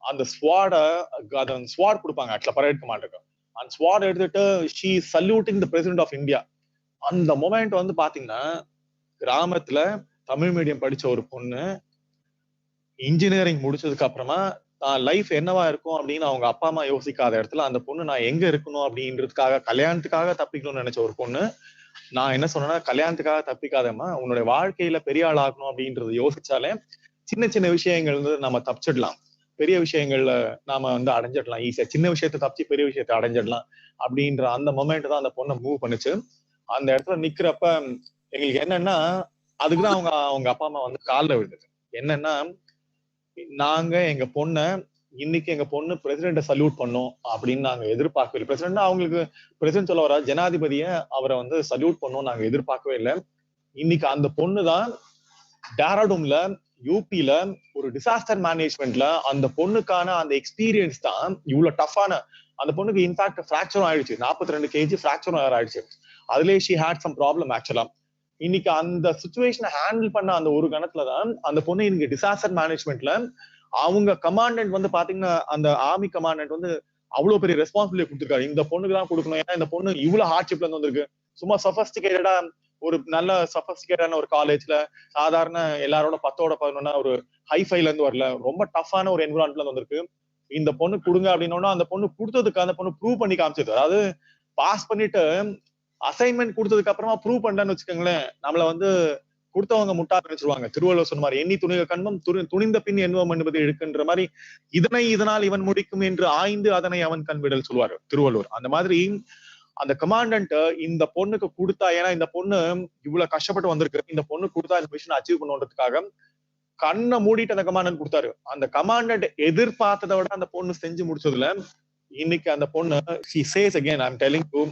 அந்த ஸ்வாட் கொடுப்பாங்க ஆக்சுவலா பரேட் கமாண்டருக்கு. அந்த ஸ்வாட் எடுத்துட்டு she saluting the president of India. அந்த மொமெண்ட் வந்து பாத்தீங்கன்னா, கிராமத்துல தமிழ் மீடியம் படிச்ச ஒரு பொண்ணு இன்ஜினியரிங் முடிச்சதுக்கு அப்புறமா தான் லைஃப் என்னவா இருக்கும் அப்படின்னு அவங்க அப்பா அம்மா யோசிக்காத இடத்துல அந்த பொண்ணு நான் எங்க இருக்கணும் அப்படின்றதுக்காக, கல்யாணத்துக்காக தப்பிக்கணும்னு நினைச்ச ஒரு பொண்ணு. நான் என்ன சொன்னேன்னா, கல்யாணத்துக்காக தப்பிக்காதம்மா, உன்னுடைய வாழ்க்கையில பெரிய ஆள் ஆகணும் அப்படின்றது யோசிச்சாலே சின்ன சின்ன விஷயங்கள் வந்து நம்ம தப்பிச்சிடலாம், பெரிய விஷயங்கள்ல நாம வந்து அடைஞ்சிடலாம் ஈஸியா. சின்ன விஷயத்த தப்பிச்சு பெரிய விஷயத்த அடைஞ்சிடலாம் அப்படின்ற அந்த மொமெண்ட் தான் அந்த பொண்ணை மூவ் பண்ணுச்சு. அந்த இடத்துல நிக்கிறப்ப எங்களுக்கு என்னன்னா, அதுக்குதான் அவங்க அப்பா அம்மா வந்து காலில் விழுந்தது. என்னன்னா, நாங்க எங்க பொண்ணு பிரசிடென்ட சல்யூட் பண்ணோம் அப்படின்னு நாங்க எதிர்பார்க்கவே இல்லை. பிரசிடென்ட் அவங்களுக்கு பிரசிடென்ட் சொல்ல வர ஜனாதிபதிய அவரை வந்து சல்யூட் பண்ணோம் நாங்க எதிர்பார்க்கவே இல்லை. இன்னைக்கு அந்த பொண்ணுதான் டேராடூன்ல யூபில ஒரு டிசாஸ்டர் மேனேஜ்மெண்ட்ல அந்த பொண்ணுக்கான அந்த எக்ஸ்பீரியன்ஸ் தான் இவ்வளவு டஃபான. அந்த பொண்ணுக்கு இன்ஃபேக்ட் ஃபிராக்சரும் ஆயிடுச்சு, 42 kg ஃபிராக்சரும் ஆயிடுச்சு. அதுலேயே ஷி ஹேட் சம் ப்ராப்ளம் ஆக்சுவலா. இன்னைக்கு அந்த சிச்சுவேஷனை ஹேண்டில் பண்ண அந்த ஒரு கணத்துலதான் அந்த பொண்ணு இன்னைக்கு டிசாஸ்டர் மேனேஜ்மெண்ட்ல அவங்க கமாண்டன்ட் வந்து பாத்தீங்கன்னா, அந்த ஆர்மி கமாண்டன்ட் வந்து அவ்வளவு பெரிய ரெஸ்பான்சிபிலிட்டி கொடுத்துருக்காரு. இந்த பொண்ணுக்கு தான் கொடுக்கணும், ஏன்னா இந்த பொண்ணு இவ்வளவு ஹார்ட்ஷிப்ல இருந்து வந்திருக்கு. சும்மா சஃபஸ்டிகேட்டடா ஒரு நல்ல சஃபஸ்டிகேட்டான ஒரு காலேஜ்ல சாதாரண எல்லாரோட 10ஓட 11 ஒரு ஹைஃபைல இருந்து வரல, ரொம்ப டஃப்பான ஒரு என்விரான்மெண்ட்ல இருந்து வந்திருக்கு. இந்த பொண்ணு கொடுங்க அப்படின்னா அந்த பொண்ணு கொடுத்ததுக்கு அந்த பொண்ணு ப்ரூவ் பண்ணி காமிச்சது. அதாவது பாஸ் பண்ணிட்டு அசைன்மெண்ட் கொடுத்ததுக்கு அப்புறமா ப்ரூவ் பண்ணலன்னு வச்சுக்கோங்களேன், நம்மள வந்து கொடுத்தவங்க முட்டா நினைச்சிருவாங்க. திருவள்ளுவர் சொன்ன மாதிரி எண்ணி துணிக கண்மம் துணிந்த பின் எண்ணுவம் என்பது எடுக்குன்ற மாதிரி, இதனால் இவன் முடிக்கும் என்று ஆய்ந்து அதனை அவன் கண்விடல் சொல்லுவாரு திருவள்ளுவர். அந்த மாதிரி அந்த கமாண்டன்ட் இந்த பொண்ணுக்கு கொடுத்தா, ஏன்னா இந்த பொண்ணு இவ்வளவு கஷ்டப்பட்டு வந்திருக்கு, இந்த பொண்ணு கொடுத்தா இந்த மிஷன் அச்சீவ் பண்ணுன்றதுக்காக கண்ணை மூடிட்டு அந்த கமாண்டன்ட் கொடுத்தாரு. அந்த கமாண்டன்ட் எதிர்பார்த்ததை விட அந்த பொண்ணு செஞ்சு முடிச்சதுல இன்னைக்கு அந்த பொண்ணு she says again I'm telling you,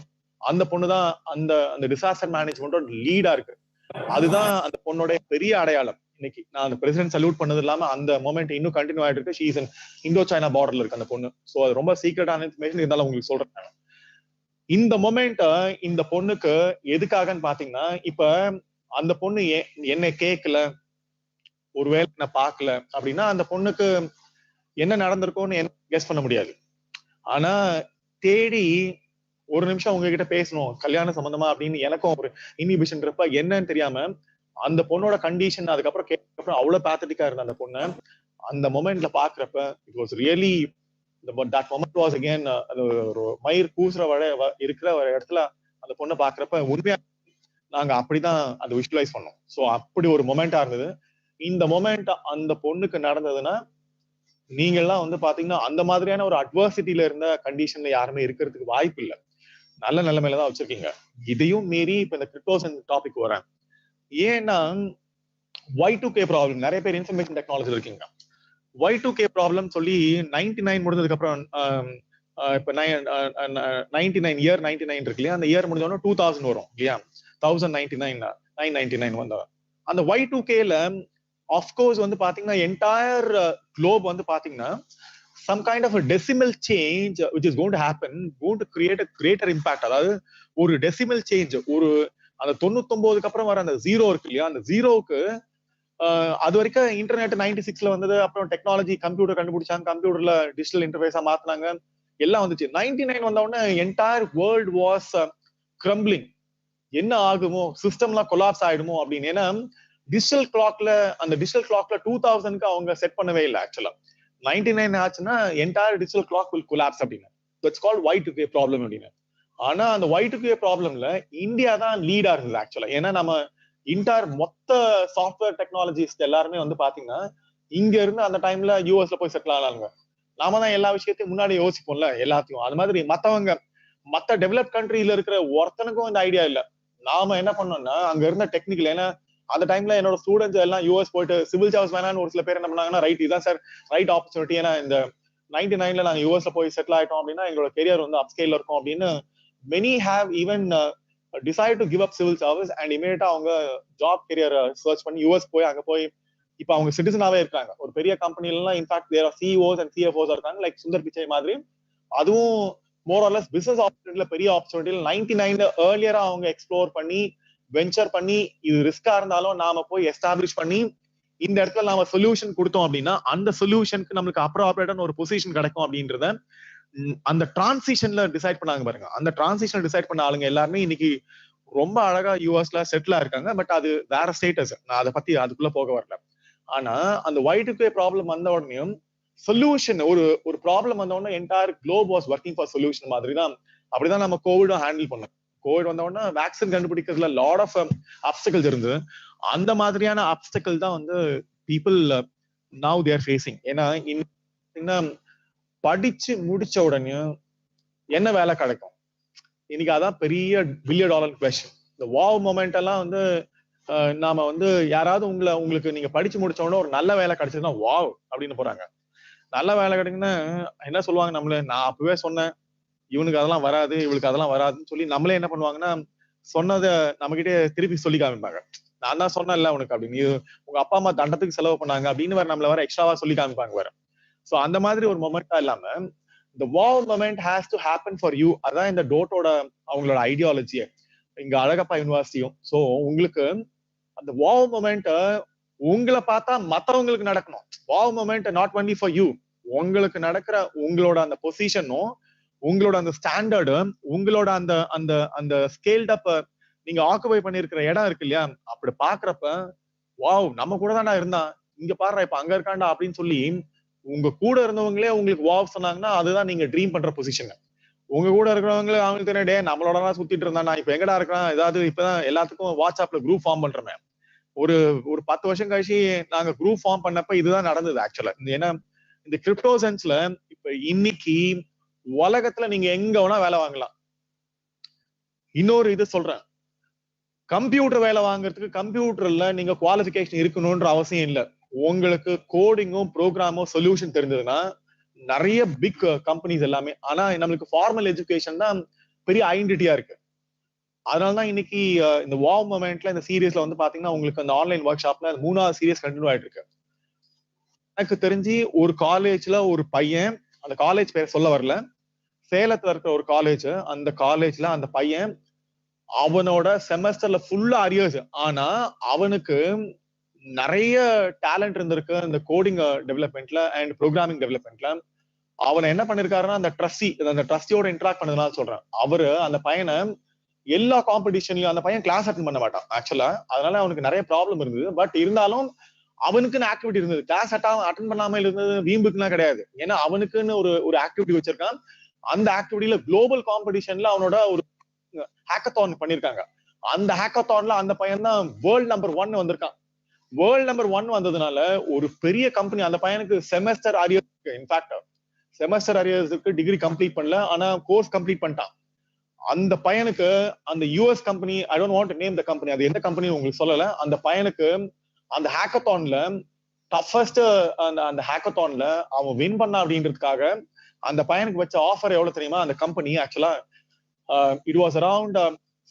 அந்த பொண்ணுதான் அந்த அந்த டிசாஸ்டர் மேனேஜ்மெண்டோட லீடா இருக்கு. அதுதான் அந்த பொண்ணோட பெரிய அடையாளம். இன்னைக்கு நான் அந்த பிரசிடென்ட் சல்யூட் பண்ணது இல்லாம அந்த மொமெண்ட் இன்னும் கண்டினியூ ஆயிட்டு இருக்கு. She is in Indo China பார்டர்ல இருக்கு அந்த பொண்ணு. சோ அது ரொம்ப சீக்ரெட்டான இன்ஃபர்மேஷன், இருந்தாலும் உங்களுக்கு சொல்றேன். இந்த மொமெண்ட் இந்த பொண்ணுக்கு எதுக்காகன்னு பாத்தீங்கன்னா, இப்ப அந்த பொண்ணு என்ன கேட்கல, ஒருவேளை என்ன பார்க்கல அப்படின்னா அந்த பொண்ணுக்கு என்ன நடந்திருக்கும்னு கெஸ் பண்ண முடியாது. ஆனா தேடி ஒரு நிமிஷம் உங்ககிட்ட பேசணும் கல்யாண சம்பந்தமா அப்படின்னு எனக்கும் ஒரு இன்ஹிபிஷன் இருப்ப, என்னன்னு தெரியாம அந்த பொண்ணோட கண்டிஷன் அதுக்கப்புறம் கேட்கறப்ப அவ்வளவு பேத்தட்டிக்கா இருந்த அந்த பொண்ணு அந்த மொமெண்ட்ல பாக்குறப்ப it was really that moment was again அது ஒரு மயிர் கூசுற இருக்கிற ஒரு இடத்துல அந்த பொண்ணை பாக்குறப்ப உண்மையா நாங்க அப்படிதான் அதை விஷுவலைஸ் பண்ணோம். சோ அப்படி ஒரு மொமெண்டா இருந்தது. இந்த மொமெண்ட் அந்த பொண்ணுக்கு நடந்ததுன்னா நீங்க எல்லாம் வந்து பாத்தீங்கன்னா அந்த மாதிரியான ஒரு அட்வர்சிட்டியில இருந்த கண்டிஷன்ல யாருமே இருக்கிறதுக்கு வாய்ப்பு இல்லை. நல்ல நிலைமையில தான் வச்சிருக்கீங்க. இதையும் மீறி இப்ப இந்த கிரிப்டோஸ் டாபிக் வரேன். ஏன்னா Y2K ப்ராப்ளம், நிறைய பேர் இன்ஃபர்மேஷன் டெக்னாலஜி இருக்கீங்க. Y2K ப்ராப்ளம் சொல்லி 99 முடிஞ்சதுக்கு அப்புறம் இப்ப 99 இயர் 99 இருக்கு இல்லையா, அந்த இயர் முடிஞ்சோன்னா 2000 வரும் இல்லையா, 999 வந்தா அந்த Y2Kல ஆஃப்கோர்ஸ் வந்து பாத்தீங்கன்னா என்டையர் குளோப் வந்து பாத்தீங்கன்னா some kind of a decimal change which is going to happen, going to create a greater impact. அதாவது ஒரு டெசிமல் சேஞ்ச், ஒரு அந்த 99க்கு அப்புறம் வர அந்த ஜீரோ இருக்கு இல்லையா, அந்த ஜீரோவுக்கு அது வரைக்கும் இன்டர்நெட் 96ல வந்தது, அப்புறம் டெக்னாலஜி கம்ப்யூட்டர் கண்டுபிடிச்சாங்க, கம்ப்யூட்டர்ல டிஜிட்டல் இன்டர்ஃபேஸா மாத்தினாங்க, எல்லாம் வந்துச்சு. 99 வந்த உடனே என்டையர் வேர்ல்ட் வாஸ் கிரம்பிளிங். என்ன ஆகுமோ, சிஸ்டம்லாம் கொலாப்ஸ் ஆயிடுமோ அப்படின்னு. ஏன்னா டிஜிட்டல் கிளாக்ல 2000க்கு அவங்க செட் பண்ணவே இல்லை. ஆக்சுவலா 99 ஆச்சுன்னா entire digital clock will collapse அப்படின்னு. தட்ஸ் கால்ட் Y2K ப்ராப்ளம் அப்படின்னு. ஆனா அந்த Y2K ப்ராப்ளம்ல இந்தியா தான் லீடா இருந்தது ஆக்சுவலா. ஏன்னா நம்ம இன்டையர் மொத்த சாஃப்ட்வேர் டெக்னாலஜிஸ்ட் எல்லாருமே வந்து பாத்தீங்கன்னா இங்க இருந்து அந்த டைம்ல யூஎஸ்ல போய் செட்டில் ஆனாங்க. நாம தான் எல்லா விஷயத்தையும் முன்னாடி யோசிப்போம்ல எல்லாத்தையும். அது மாதிரி மத்த டெவலப் கண்ட்ரில இருக்கிற ஒருத்தனுக்கும் இந்த ஐடியா இல்ல. நாம என்ன பண்ணோம்னா அங்க இருந்த டெக்னிக்கல், ஏன்னா அந்த டைம்ல என்னோட ஸ்டூடெண்ட்ஸ் எல்லாம் யூஎஸ் போயிட்டு சிவில் சர்வீஸ் வேணான்னு ஒரு சில பேர் என்ன பண்ணாங்கன்னா, ரைட் இதான் சார் ரைட் ஆப்பர்ச்சுனிட்டி, ஏன்னா இந்த 99ல நாங்க யூஎஸ்ல போய் செட்டில் ஆயிட்டோம் அப்படின்னா எங்களோட கெரியர் வந்து அப்ஸ்கேல்ல இருக்கும் அப்படின்னு many have even decided to give up civil service and immediately அவங்க ஜாப் கெரியர் சர்ச் பண்ணி யூஎஸ் போய் அங்க போய் இப்ப அவங்க சிட்டிசனாவே இருக்காங்க. ஒரு பெரிய கம்பெனில எல்லாம் in fact there are CEOs and CFOs இருக்காங்க, லைக் சுந்தர் பிச்சை மாதிரி. அதுவும் மோர் ஆர் லெஸ் பிசினஸ் ஆப்பர்ச்சுனிட்டில பெரிய ஆப்பர்ச்சுனிட்டில 99ல ஏர்லியரா அவங்க எக்ஸ்ப்ளோர் பண்ணி வெஞ்சர் பண்ணி இது ரிஸ்கா இருந்தாலும் நாம போய் எஸ்டாப்ளிஷ் பண்ணி இந்த இடத்துல நாம சொல்யூஷன் கொடுத்தோம் அப்படின்னா அந்த சொல்யூஷனுக்கு நம்மளுக்கு அப்ராப்ரியேட்டான ஒரு பொசிஷன் கிடைக்கும் அப்படின்றத அந்த டிரான்சிஷன்ல டிசைட் பண்ணாங்க பாருங்க. அந்த டிரான்சிஷன் டிசைட் பண்ண ஆளுங்க எல்லாருமே இன்னைக்கு ரொம்ப அழகா யூஎஸ்ல செட்டில் ஆயிருக்காங்க. பட் அது வேற ஸ்டேட்டஸ், நான் அதை பத்தி அதுக்குள்ள போக வரல. ஆனா அந்த Y2K ப்ராப்ளம் வந்த உடனேயும் சொல்யூஷன், ஒரு ப்ராப்ளம் வந்த உடனே entire Globe was working for solution மாதிரி தான். அப்படிதான் நம்ம கோவிடும் ஹேண்டில் பண்ணோம். கோவிட் வந்த உடனே வேக்சின் கண்டுபிடிக்கிறதுல லாட் ஆஃப் அப்டக்கிள்ஸ் இருந்தது. அந்த மாதிரியான அப்டக்கிள் தான் வந்து people now they are facing. ஏன்னா படிச்சு முடிச்ச உடனே என்ன வேலை கிடைக்கும் இன்னைக்கு, அதான் பெரிய $1 billion கொஸ்டின். இந்த வாவ் மொமெண்ட் எல்லாம் வந்து நாம வந்து யாராவது உங்களுக்கு நீங்க படிச்சு முடிச்ச உடனே ஒரு நல்ல வேலை கிடைச்சதுன்னா வாவ் அப்படின்னு போறாங்க. நல்ல வேலை கிடைக்குன்னா என்ன சொல்லுவாங்க, நம்மள நான் அப்பவே சொன்னேன் இவனுக்கு அதெல்லாம் வராது இவளுக்கு அதெல்லாம் வராதுன்னு சொல்லி நம்மளே என்ன பண்ணுவாங்கன்னா சொன்னதை நம்ம கிட்டே திருப்பி சொல்லி காமிப்பாங்க. நான் தான் சொன்னேன்ல உனக்கு அப்படின்னு, உங்க அப்பா அம்மா தண்டத்துக்கு செலவு பண்ணாங்க அப்படின்னு வேற நம்மள வேற எக்ஸ்ட்ராவா சொல்லி காமிப்பாங்க வேற. சோ அந்த மாதிரி ஒரு மொமெண்டா இல்லாம the wow moment has to happen for you. அதான் இந்த டோட்டோட அவங்களோட ஐடியாலஜியை இங்க அழகப்பா யூனிவர்சிட்டியும். சோ உங்களுக்கு அந்த wow moment உங்களை பார்த்தா மத்தவங்களுக்கு நடக்கணும். wow moment not only for you, உங்களுக்கு நடக்கிற உங்களோட அந்த பொசிஷனும் உங்களோட அந்த ஸ்டாண்டர்டு, உங்களோட அந்த அந்த அந்த ஸ்கேல்ட் அப் நீங்க ஆக்குபை பண்ணிருக்கிற இடம் இருக்கு இல்லையா, அப்படி பாக்குறப்ப வாவ் நம்ம கூட தான்டா இருந்தான், இங்க பாருடா இப்ப அங்க இருக்காண்டா அப்படின்னு சொல்லி உங்க கூட இருந்தவங்களே உங்களுக்கு வாவ் சொன்னாங்கன்னா அதுதான் நீங்க ட்ரீம் பண்ற பொசிஷன். உங்க கூட இருக்கிறவங்க அவங்களுக்கு தெரியும், டே நம்மளோட தான் சுத்திட்டு இருந்தா, நான் இப்ப எங்கடா இருக்கிறேன், ஏதாவது இப்பதான் எல்லாத்துக்கும் வாட்ஸ்அப்ல குரூப் ஃபார்ம் பண்றேன். ஒரு ஒரு 10 வருஷம் கழிச்சு நாங்க குரூப் ஃபார்ம் பண்ணப்ப இதுதான் நடந்தது ஆக்சுவலா. ஏன்னா இந்த கிரிப்டோ சென்ஸ்ல இப்ப இன்னைக்கு உலகத்துல நீங்க எங்க வேணா வேலை வாங்கலாம். இன்னொரு இது சொல்றேன், கம்ப்யூட்டர் வேலை வாங்குறதுக்கு கம்ப்யூட்டர்ல நீங்க குவாலிஃபிகேஷன் இருக்கணும்ன்ற அவசியம் இல்லை. உங்களுக்கு கோடிங்கும் ப்ரோக்ராமும் சொல்யூஷன் தெரிஞ்சதுன்னா நிறைய பிக் கம்பெனிஸ் எல்லாமே, ஆனா நம்மளுக்கு ஃபார்மல் எஜுகேஷன் தான் பெரிய ஐடென்டிட்டியா இருக்கு. அதனாலதான் இன்னைக்கு இந்த வாவ் மொமெண்ட்ல இந்த சீரீஸ்ல வந்து பாத்தீங்கன்னா உங்களுக்கு அந்த ஆன்லைன் ஒர்க் ஷாப்ல 3வது சீரீஸ் கண்டினியூ ஆயிட்டு இருக்கு. எனக்கு தெரிஞ்சு ஒரு காலேஜ்ல ஒரு பையன், அந்த காலேஜ் பேர் சொல்ல வரல, சேலத்துல இருக்கிற ஒரு காலேஜ், அந்த காலேஜ்ல அந்த பையன் அவனோட செமஸ்டர்ல ஃபுல்லா அரியர்ஸ், ஆனா அவனுக்கு நிறைய டேலண்ட் இருந்திருக்கு இந்த கோடிங் டெவலப்மெண்ட்ல அண்ட் ப்ரோக்ராமிங் டெவலப்மெண்ட்ல. அவனை என்ன பண்ணிருக்காருன்னா அந்த ட்ரஸ்டியோட இன்டராக்ட் பண்ணதுனால சொல்றேன், அவரு அந்த பையனை எல்லா காம்படிஷன்லயும், அந்த பையன் கிளாஸ் அட்டன் பண்ண மாட்டான் ஆக்சுவலா, அதனால அவனுக்கு நிறைய ப்ராப்ளம் இருந்தது. பட் இருந்தாலும் அவனுக்குன்னு ஆக்டிவிட்டி இருந்தது, கிளாஸ் அட்டன் பண்ணாம இருந்தது வீம்புக்குன்னா கிடையாது. ஏன்னா அவனுக்குன்னு ஒரு ஆக்டிவிட்டி வச்சிருக்கான். அந்த ஆக்டிவிட்டியில குளோபல் காம்படிஷன்ல அவனோட ஒரு ஹேக்கத்தான் பண்ணிருக்காங்க. அந்த ஹேக்கத்தான்ல அந்த பையன் தான் வேர்ல்ட் நம்பர் 1 வந்திருக்கான். வேர்ல்ட் நம்பர் 1 வந்ததுனால ஒரு பெரிய கம்பெனி, அந்த பையனுக்கு செமஸ்டர் அரியர்ஸ் இருக்கு. இன்ஃபேக்ட் செமஸ்டர் அரியர்ஸ்க்கு டிகிரி கம்ப்ளீட் பண்ணல, ஆனா கோர்ஸ் கம்ப்ளீட் பண்ணிட்டான். அந்த பையனுக்கு அந்த US company, I don't want to name the company, அது எந்த கம்பெனி உங்களுக்கு சொல்லல, அந்த பையனுக்கு அந்த ஹேக்கத்தான்ல டஃபஸ்ட் அந்த ஹேக்கத்தான்ல அவன் வின் பண்ணா அப்படின்றதுக்காக அந்த பையனுக்கு வச்ச ஆஃபர் எவ்வளவு தெரியுமா? அந்த கம்பெனி ஆக்சுவலா it was around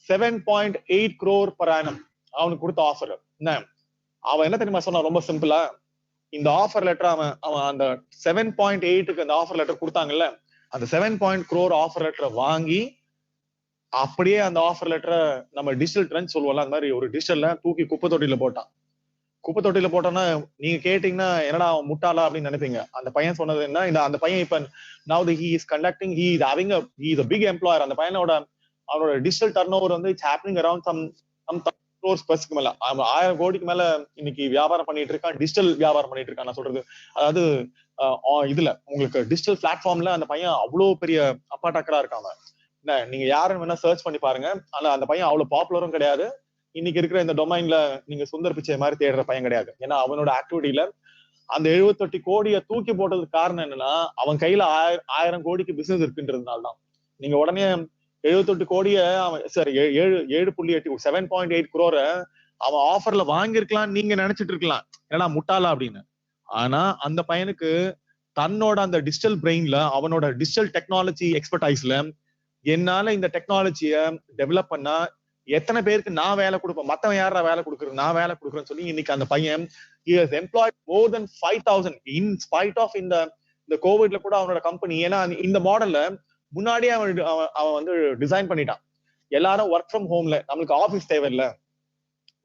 7.8 crore per annum அவனுக்கு கொடுத்த ஆஃபர். என்ன அவன் என்ன தெரியுமா சொன்னா? ரொம்ப சிம்பிளா, இந்த ஆஃபர் லெட்டர் அவன் அந்த 7.8க்கு அந்த ஆஃபர் லெட்டர் கொடுத்தாங்கல்ல, அந்த 7 crore ஆஃபர் லெட்டரை வாங்கி அப்படியே அந்த ஆஃபர் லெட்டரை நம்ம டிஜிட்டல் ட்ரெண்ட் சொல்லுவோம்ல, அந்த மாதிரி ஒரு டிஜிட்டல்ல தூக்கி குப்பை தொட்டியில போட்டான். குப்பை தொட்டியில போட்டோன்னா நீங்க கேட்டீங்கன்னா என்னடா அவன் முட்டாளா அப்படின்னு நினைப்பீங்க. அந்த பையன் சொன்னது என்ன, இந்த அந்த பையன் இப்ப now he is conducting, he is a big employer. அந்த பையனோட அவனோட டிஜிட்டல் டர்ன் ஓவர் வந்து it's happening around some crores பஸ்க்கு மேல, 1000 கோடிக்கு மேல இன்னைக்கு வியாபாரம் பண்ணிட்டு இருக்கான், டிஜிட்டல் வியாபாரம் பண்ணிட்டு இருக்கான். நான் சொல்றது அதாவது இதுல உங்களுக்கு டிஜிட்டல் பிளாட்ஃபார்ம்ல அந்த பையன் அவ்வளவு பெரிய அப்பா டக்கரா இருக்காங்க. என்ன நீங்க யாரும் வேணா சர்ச் பண்ணி பாருங்க. ஆனா அந்த பையன் அவ்வளவு பாப்புலரும் கிடையாது. இன்னைக்கு இருக்கிற இந்த டொமைன்ல நீங்க சுந்தர் பிச்சை மாதிரி தேடுற பையன் கிடையாது. ஏன்னா அவனோட ஆக்டிவிட்டியில அந்த 78 கோடியை தூக்கி போட்டதுக்கு காரணம் என்னன்னா, அவன் கையில 1000 கோடிக்கு பிசினஸ் இருக்குன்றதுனால்தான். நீங்க உடனே 78 கோடியை அவன் சாரி 7.8 7.8 crore அவன் ஆஃபர்ல வாங்கியிருக்கலாம் நீங்க நினைச்சிட்டு இருக்கலாம், ஏன்னா முட்டாளா அப்படின்னு. ஆனா அந்த பையனுக்கு தன்னோட அந்த டிஜிட்டல் பிரெயின்ல, அவனோட டிஜிட்டல் டெக்னாலஜி எக்ஸ்பர்டைஸ்ல, என்னால இந்த டெக்னாலஜியை டெவலப் பண்ணா எத்தனை பேருக்கு நான் வேலை கொடுப்பேன், மத்தவன் யாரா வேலை கொடுக்குறது, நான் வேலை கொடுக்குறேன்னு சொல்லி இன்னைக்கு அந்த பையன் he has employed more than 5,000 in spite of இந்த கோவிட்ல கூட அவனோட கம்பெனி. ஏன்னா இந்த மாடல்ல முன்னாடியே அவன் வந்து டிசைன் பண்ணிட்டான். எல்லாரும் ஒர்க் ஃப்ரம் ஹோம்ல, நம்மளுக்கு ஆபீஸ் தேவையில்லை,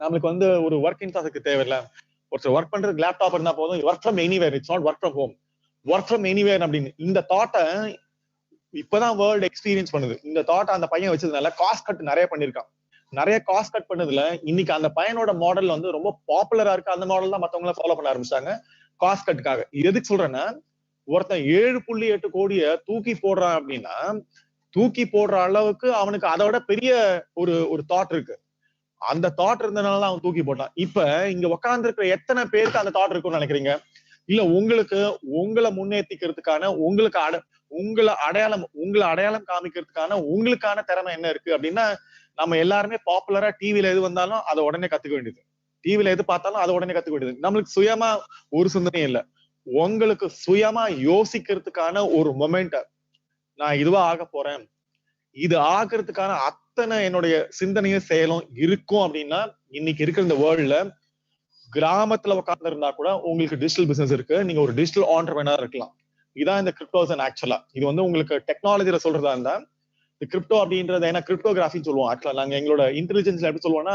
நம்மளுக்கு வந்து ஒரு ஒர்க் இன்ஃப்ராஸ்ட்ரக்சர் தேவையில்லை, ஒருத்தர் ஒர்க் பண்றதுக்கு லேப்டாப் இருந்தா போதும், work from anywhere, it's not work from home, work from anywhere அப்படின்னு. இந்த தாட்டை இப்பதான் வேர்ல்டு எக்ஸ்பீரியன்ஸ் பண்ணுது. இந்த தாட்டை அந்த பையன் வச்சதுனால காஸ்ட் கட் நிறைய பண்ணிருக்கான். நிறைய காஸ்ட் கட் பண்ணதுல இன்னைக்கு அந்த பையனோட மாடல் வந்து ரொம்ப பாப்புலரா இருக்கு. அந்த மாடல் தான் மத்தவங்க ஃபாலோ பண்ண ஆரம்பிச்சாங்க காஸ்ட் கட்டுக்காக. எதுக்கு சொல்றேன்னா, ஒருத்தன் 7.8 கோடியை தூக்கி போடுறான் அப்படின்னா, தூக்கி போடுற அளவுக்கு அவனுக்கு அதோட பெரிய ஒரு தாட் இருக்கு. அந்த தாட் இருந்ததுனால அவன் தூக்கி போட்டான். இப்ப இங்க உட்கார்ந்து இருக்கிற எத்தனை பேருக்கு அந்த தாட் இருக்கும்னு நினைக்கிறீங்க? இல்ல உங்களுக்கு உங்களை முன்னேற்றிக்கிறதுக்கான, உங்களை அடையாளம் காமிக்கிறதுக்கான உங்களுக்கான திறமை என்ன இருக்கு அப்படின்னா, நம்ம எல்லாருமே பாப்புலரா டிவில எது வந்தாலும் அதை உடனே கத்துக்க வேண்டியது, டிவில எது பார்த்தாலும் அதை உடனே கத்துக்க வேண்டியது. நம்மளுக்கு சுயமா ஒரு சிந்தனையும் இல்லை. உங்களுக்கு சுயமா யோசிக்கிறதுக்கான ஒரு மொமெண்ட், நான் இதுவா ஆக போறேன், இது ஆகிறதுக்கான அத்தனை என்னுடைய சிந்தனையும் செயலும் இருக்கும் அப்படின்னா, இன்னைக்கு இருக்கிற இந்த வேர்ல்ட்ல கிராமத்துல உட்கார்ந்து இருந்தா கூட உங்களுக்கு டிஜிட்டல் பிசினஸ் இருக்கு, நீங்க ஒரு டிஜிட்டல் ஆண்டர்பிரனர் இருக்கலாம். இதான் இந்த கிரிப்டோசன் ஆக்சுவலா. இது வந்து உங்களுக்கு டெக்னாலஜில சொல்றதா இருந்தா இந்த கிரிப்டோ அப்படின்றது, ஏன்னா கிரிப்டோகிராஃபின்னு சொல்லுவோம் ஆக்சுவலா. நாங்க எங்களோட இன்டெலிஜென்ஸ்ல எப்படி சொல்லுவோம்னா,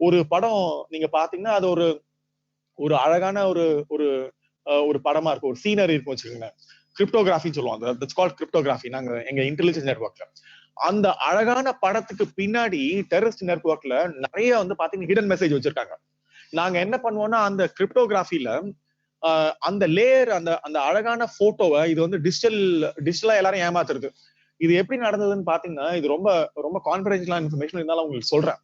ஒரு படம் நீங்க பாத்தீங்கன்னா அது ஒரு அழகான ஒரு படமா இருக்கும், ஒரு சீனரி இருக்கும் வச்சுக்கோங்க. கிரிப்டோகிராஃபின்னு சொல்லுவோம். That's called cryptography. நாங்க எங்க இன்டெலிஜென்ஸ் நெட்வொர்க்ல அந்த அழகான படத்துக்கு பின்னாடி டெரரிஸ்ட் நெட்வொர்க்ல நிறைய வந்து பாத்தீங்கன்னா ஹிடன் மெசேஜ் வச்சிருக்காங்க. நாங்க என்ன பண்ணுவோம்னா அந்த கிரிப்டோகிராஃபில அந்த லேயர் அந்த அந்த அழகான போட்டோவை இது வந்து டிஜிட்டலா எல்லாரும் ஏமாத்துறது. இது எப்படி நடந்ததுன்னு பாத்தீங்கன்னா இது ரொம்ப ரொம்ப கான்ஃபிடென்ஷியலான இன்ஃபர்மேஷன் இருந்தாலும் உங்களுக்கு சொல்றேன்.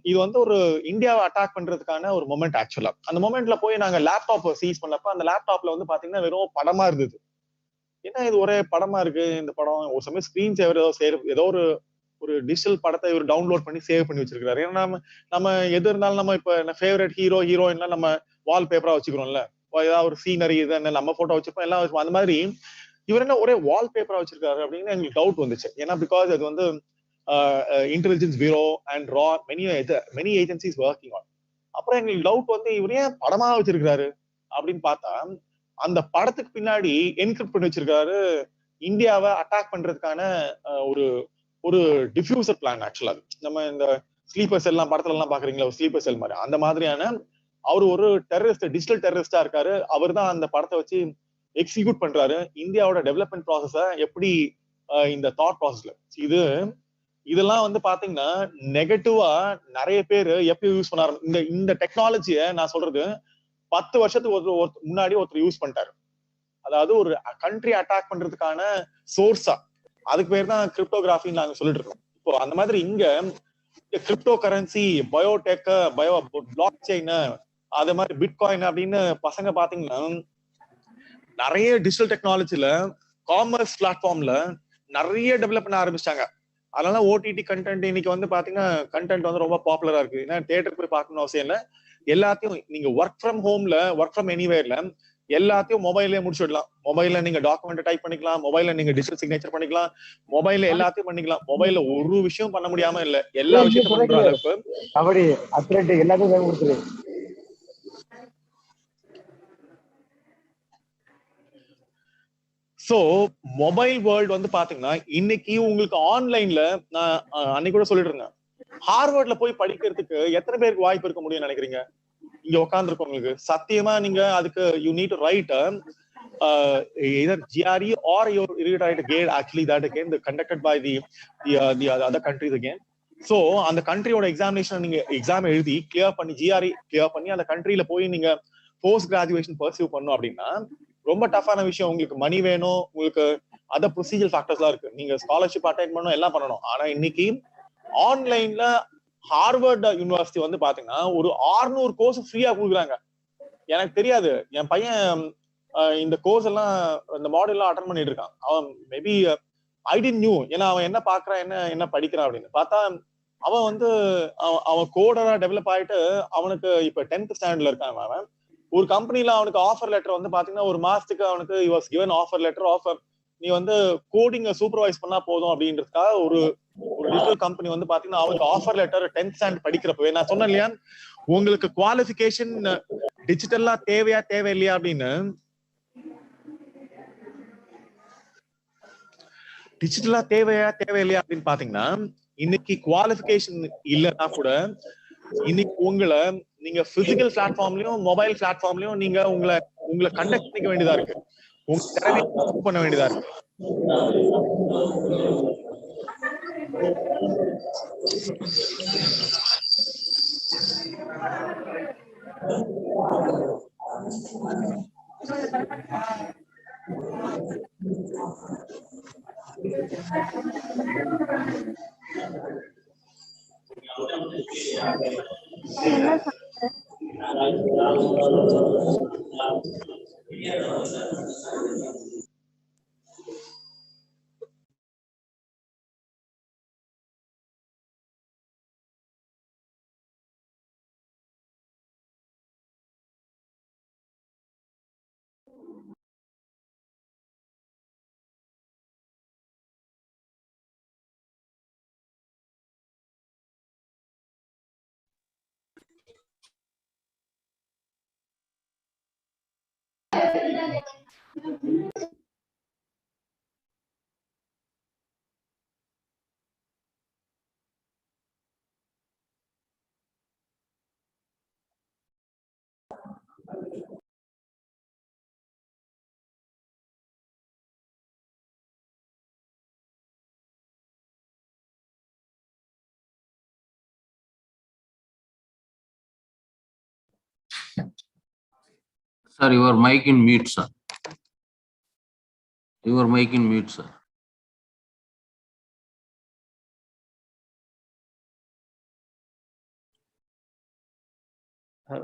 இது வந்து ஒரு இந்தியாவை அட்டாக் பண்றதுக்கான ஒரு மொமெண்ட். ஆக்சுவலா அந்த மொமெண்ட்ல போய் நாங்க லேப்டாப் சீஸ் பண்ணப்ப அந்த லேப்டாப்ல வந்து பாத்தீங்கன்னா வெறும் படமா இருந்தது. என்ன இது ஒரே படமா இருக்கு இந்த படம். ஒரு சமயம் ஸ்கிரீன் சேவர் ஏதோ ஒரு ஒரு டிஜிட்டல் படத்தை இவர் டவுன்லோட் பண்ணி சேவ் பண்ணி வச்சிருக்காரு. ஏன்னா நம்ம எது இருந்தாலும் நம்ம இப்ப ஃபேவரட் ஹீரோயின்லாம் நம்ம வால் பேப்பரா வச்சுக்கிறோம்ல. ஏதாவது ஒரு சீனரி இது என்ன நம்ம போட்டோ வச்சிருப்போம் எல்லாம் வச்சிருப்போம். அந்த மாதிரி இவர் என்ன ஒரே வால் பேப்பரா வச்சிருக்காரு அப்படின்னு எங்களுக்கு டவுட் வந்துச்சு. ஏன்னா பிகாஸ் அது வந்து இன்டெலிஜென்ஸ் பியூரோ அண்ட் ரா மெனி ஏஜென்சிஸ் ஒர்க்கிங் ஆன். அப்புறம் எங்களுக்கு டவுட் வந்து இவர் ஏன் படமா வச்சிருக்காரு அப்படின்னு பார்த்தா அந்த படத்துக்கு பின்னாடி என்கிரிப்ட் பண்ணி வச்சிருக்காரு இந்தியாவை அட்டாக் பண்றதுக்கான ஒரு ஒரு டிஃப்யூசர் பிளான். ஆக்சுவலா நம்ம இந்த ஸ்லீப்பர் செல் எல்லாம் படத்துல எல்லாம் பாக்குறீங்களா, ஒரு ஸ்லீப்பர் செல் மாதிரி அந்த மாதிரியான அவர் ஒரு டெரரிஸ்ட், டிஜிட்டல் டெரரிஸ்டா இருக்காரு. அவர் தான் அந்த படத்தை வச்சு எக்ஸிக்யூட் பண்றாரு. இந்தியாவோட டெவலப்மெண்ட் ப்ராசஸ எப்படி இந்த தாட் ப்ராசஸ்ல இதெல்லாம் வந்து பாத்தீங்கன்னா நெகட்டிவா நிறைய பேர் எப்படி யூஸ் பண்ண இந்த டெக்னாலஜியை நான் சொல்றது 10 வருஷத்துக்கு முன்னாடி ஒருத்தர் யூஸ் பண்ணிட்டாரு. அதாவது ஒரு கண்ட்ரி அட்டாக் பண்றதுக்கான சோர்ஸா. அதுக்கு பேர் தான் கிரிப்டோகிராஃபின்னு நாங்க சொல்லிட்டு இருக்கோம். இப்போ அந்த மாதிரி இங்க crypto currency, Biotech, block chain, அது மாதிரி பிட்காயின் அப்படின்னு பசங்க பாத்தீங்கன்னா நிறைய டிஜிட்டல் டெக்னாலஜில காமர்ஸ் பிளாட்ஃபார்ம்ல நிறைய டெவலப் பண்ண ஆரம்பிச்சிட்டாங்க. அதனால ஓடிடி கண்டென்ட் இன்னைக்கு வந்து பாத்தீங்கன்னா கண்டென்ட் வந்து ரொம்ப பாப்புலரா இருக்கு. ஏன்னா தியேட்டருக்கு போய் பார்க்கணும் அவசியம் இல்லை. எல்லாத்தையும் நீங்க ஒர்க் ஃப்ரம் ஹோம்ல, ஒர்க் ஃப்ரம் எனிவேர்ல எல்லாத்தையும் மொபைல்லே முடிச்சுடலாம். மொபைல்ல நீங்க டாக்குமெண்ட் டைப் பண்ணிக்கலாம், மொபைல்ல நீங்க டிஜிட்டல் சிக்னேச்சர் பண்ணிக்கலாம், மொபைல்ல எல்லாத்தையும் பண்ணிக்கலாம். மொபைல்ல ஒரு விஷயம் பண்ண முடியாம இல்ல, எல்லா விஷயத்தையும் பண்ற அளவுக்கு கபடி அத்லெட் எல்லாத்தையும் கொடுத்துரு. சோ மொபைல் வேர்ல்டு வந்து பாத்தீங்கன்னா இன்னைக்கு உங்களுக்கு ஆன்லைன்ல நான் அன்னைக்கு கூட சொல்லிட்டு இருந்தேன், ஹார்வர்ட்ல போய் படிக்கிறதுக்கு எத்தனை பேருக்கு வாய்ப்பு இருக்க முடியும்னு நினைக்கிறீங்க? இங்க உட்காந்துருக்கவங்களுக்கு சத்தியமா நீங்க அதுக்கு you need to right either GRE or you write a GATE actually that again the conducted by the other countries again. So அந்த கண்ட்ரியோட எக்ஸாமினேஷன் நீங்க எக்ஸாம் எழுதி கிளியர் பண்ணி GRE கிளியர் பண்ணி அந்த கண்ட்ரியில போய் நீங்க போஸ்ட் கிராஜுவேஷன் பர்சியூ பண்ணும் அப்படின்னா ரொம்ப டஃப்பான விஷயம். உங்களுக்கு மணி வேணும், உங்களுக்கு அதர் ப்ரொசீஜர் ஃபேக்டர்ஸ்லாம் இருக்கு. நீங்க ஸ்காலர்ஷிப் அட்டைன் பண்ணணும், எல்லாம் பண்ணணும். ஆனா இன்னைக்கு ஆன்லைன்ல ஹார்வர்ட் யூனிவர்சிட்டி வந்து பாத்தீங்கன்னா ஒரு 600 கோர்ஸ் ஃப்ரீயா கொடுக்குறாங்க. எனக்கு தெரியாது, என் பையன் இந்த கோர்ஸ் எல்லாம் இந்த மாடல் எல்லாம் அட்டன் பண்ணிட்டு இருக்கான். அவன் மேபி ஐ டிட் நியூ, ஏன்னா அவன் என்ன பாக்குறான் என்ன படிக்கிறான் அப்படின்னு பார்த்தா அவன் வந்து அவன் கோடரா டெவலப் ஆயிட்டு அவனுக்கு இப்ப 10th ஸ்டாண்டர்ட்ல இருக்கான். அவன் ஒரு கம்பெனில அவனுக்கு ஆஃபர் லெட்டர் வந்து பாத்தீங்கன்னா ஒரு மாசத்துக்கு அவனுக்கு was given offer letter offer நீ வந்து கோடிங் சூப்பர்வைஸ் பண்ணா போதும் அப்படின்றதுக்காக ஒரு டிஜிட்டல் கம்பெனி வந்து பாத்தீங்கன்னா அவனுக்கு ஆஃபர் லெட்டர் 10th ஸ்டாண்டர்ட் படிக்கிறப்பவே. நான் சொன்னேன் இல்லையா உங்களுக்கு குவாலிஃபிகேஷன் டிஜிட்டல்லா தேவையா தேவையில்லையா அப்படின்னு. டிஜிட்டலா தேவையா தேவையில்லையா அப்படின்னு பாத்தீங்கன்னா இன்னைக்கு குவாலிஃபிகேஷன் இல்லைன்னா கூட இன்னைக்கு உங்களை நீங்க பிசிக்கல் பிளாட்ஃபார்ம்லயும் மொபைல் பிளாட்ஃபார்ம்லயும் நீங்க உங்களை கண்டக்ட் பண்ணிக்க வேண்டியதா இருக்கு, உங்க திறமையை பண்ண வேண்டியதா இருக்கு. Sir, your mic in mute, sir. Your mic in mute, sir.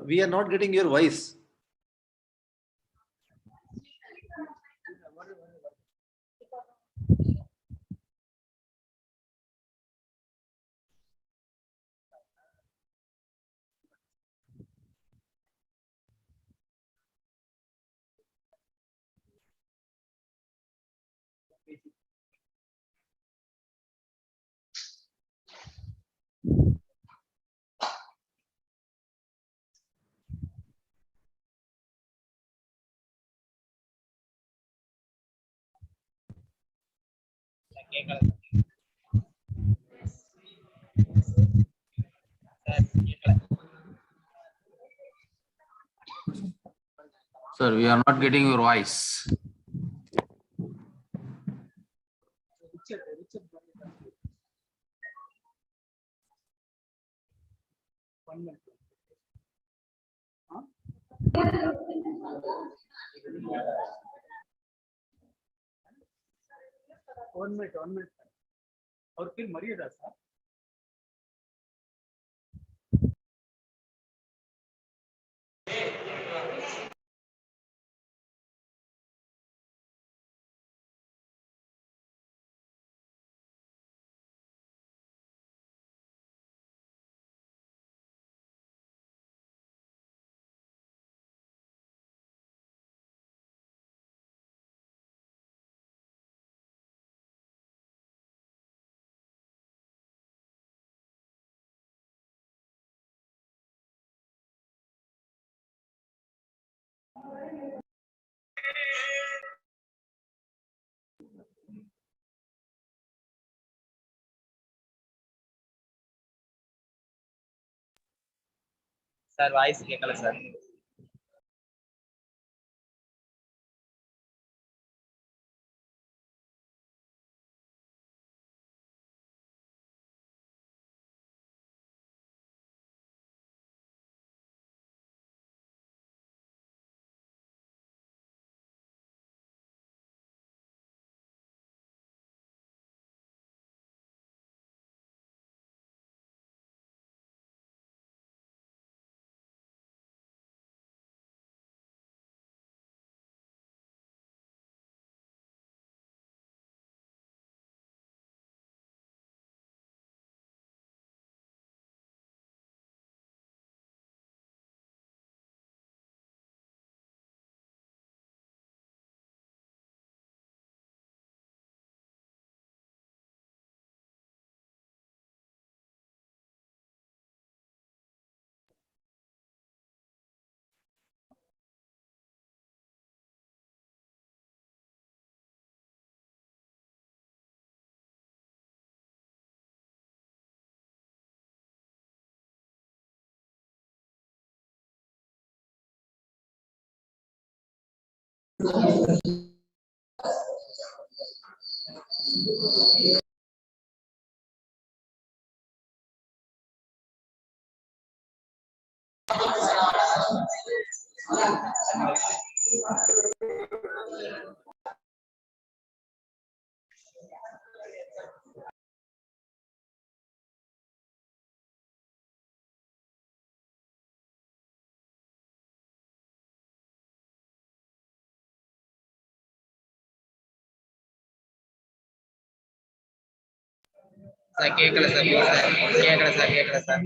We are not getting your voice. Sir, we are not getting your voice. One minute. और फिर मरिएगा सर. సార్ వాయిస్ కేకల సార్. సార్ కేకల సార్. కేకల సార్.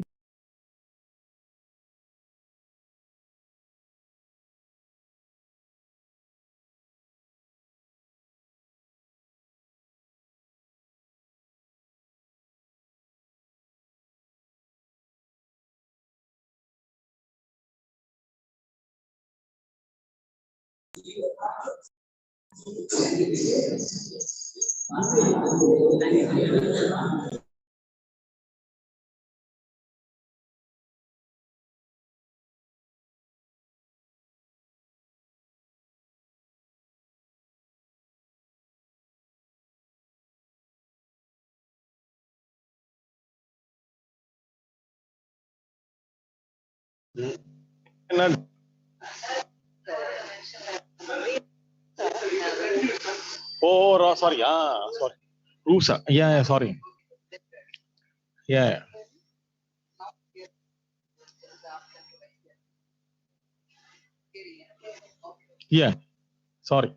என்ன Oh, sorry. Sorry. Rusa. Yeah, sorry. Yeah. Yeah. Sorry.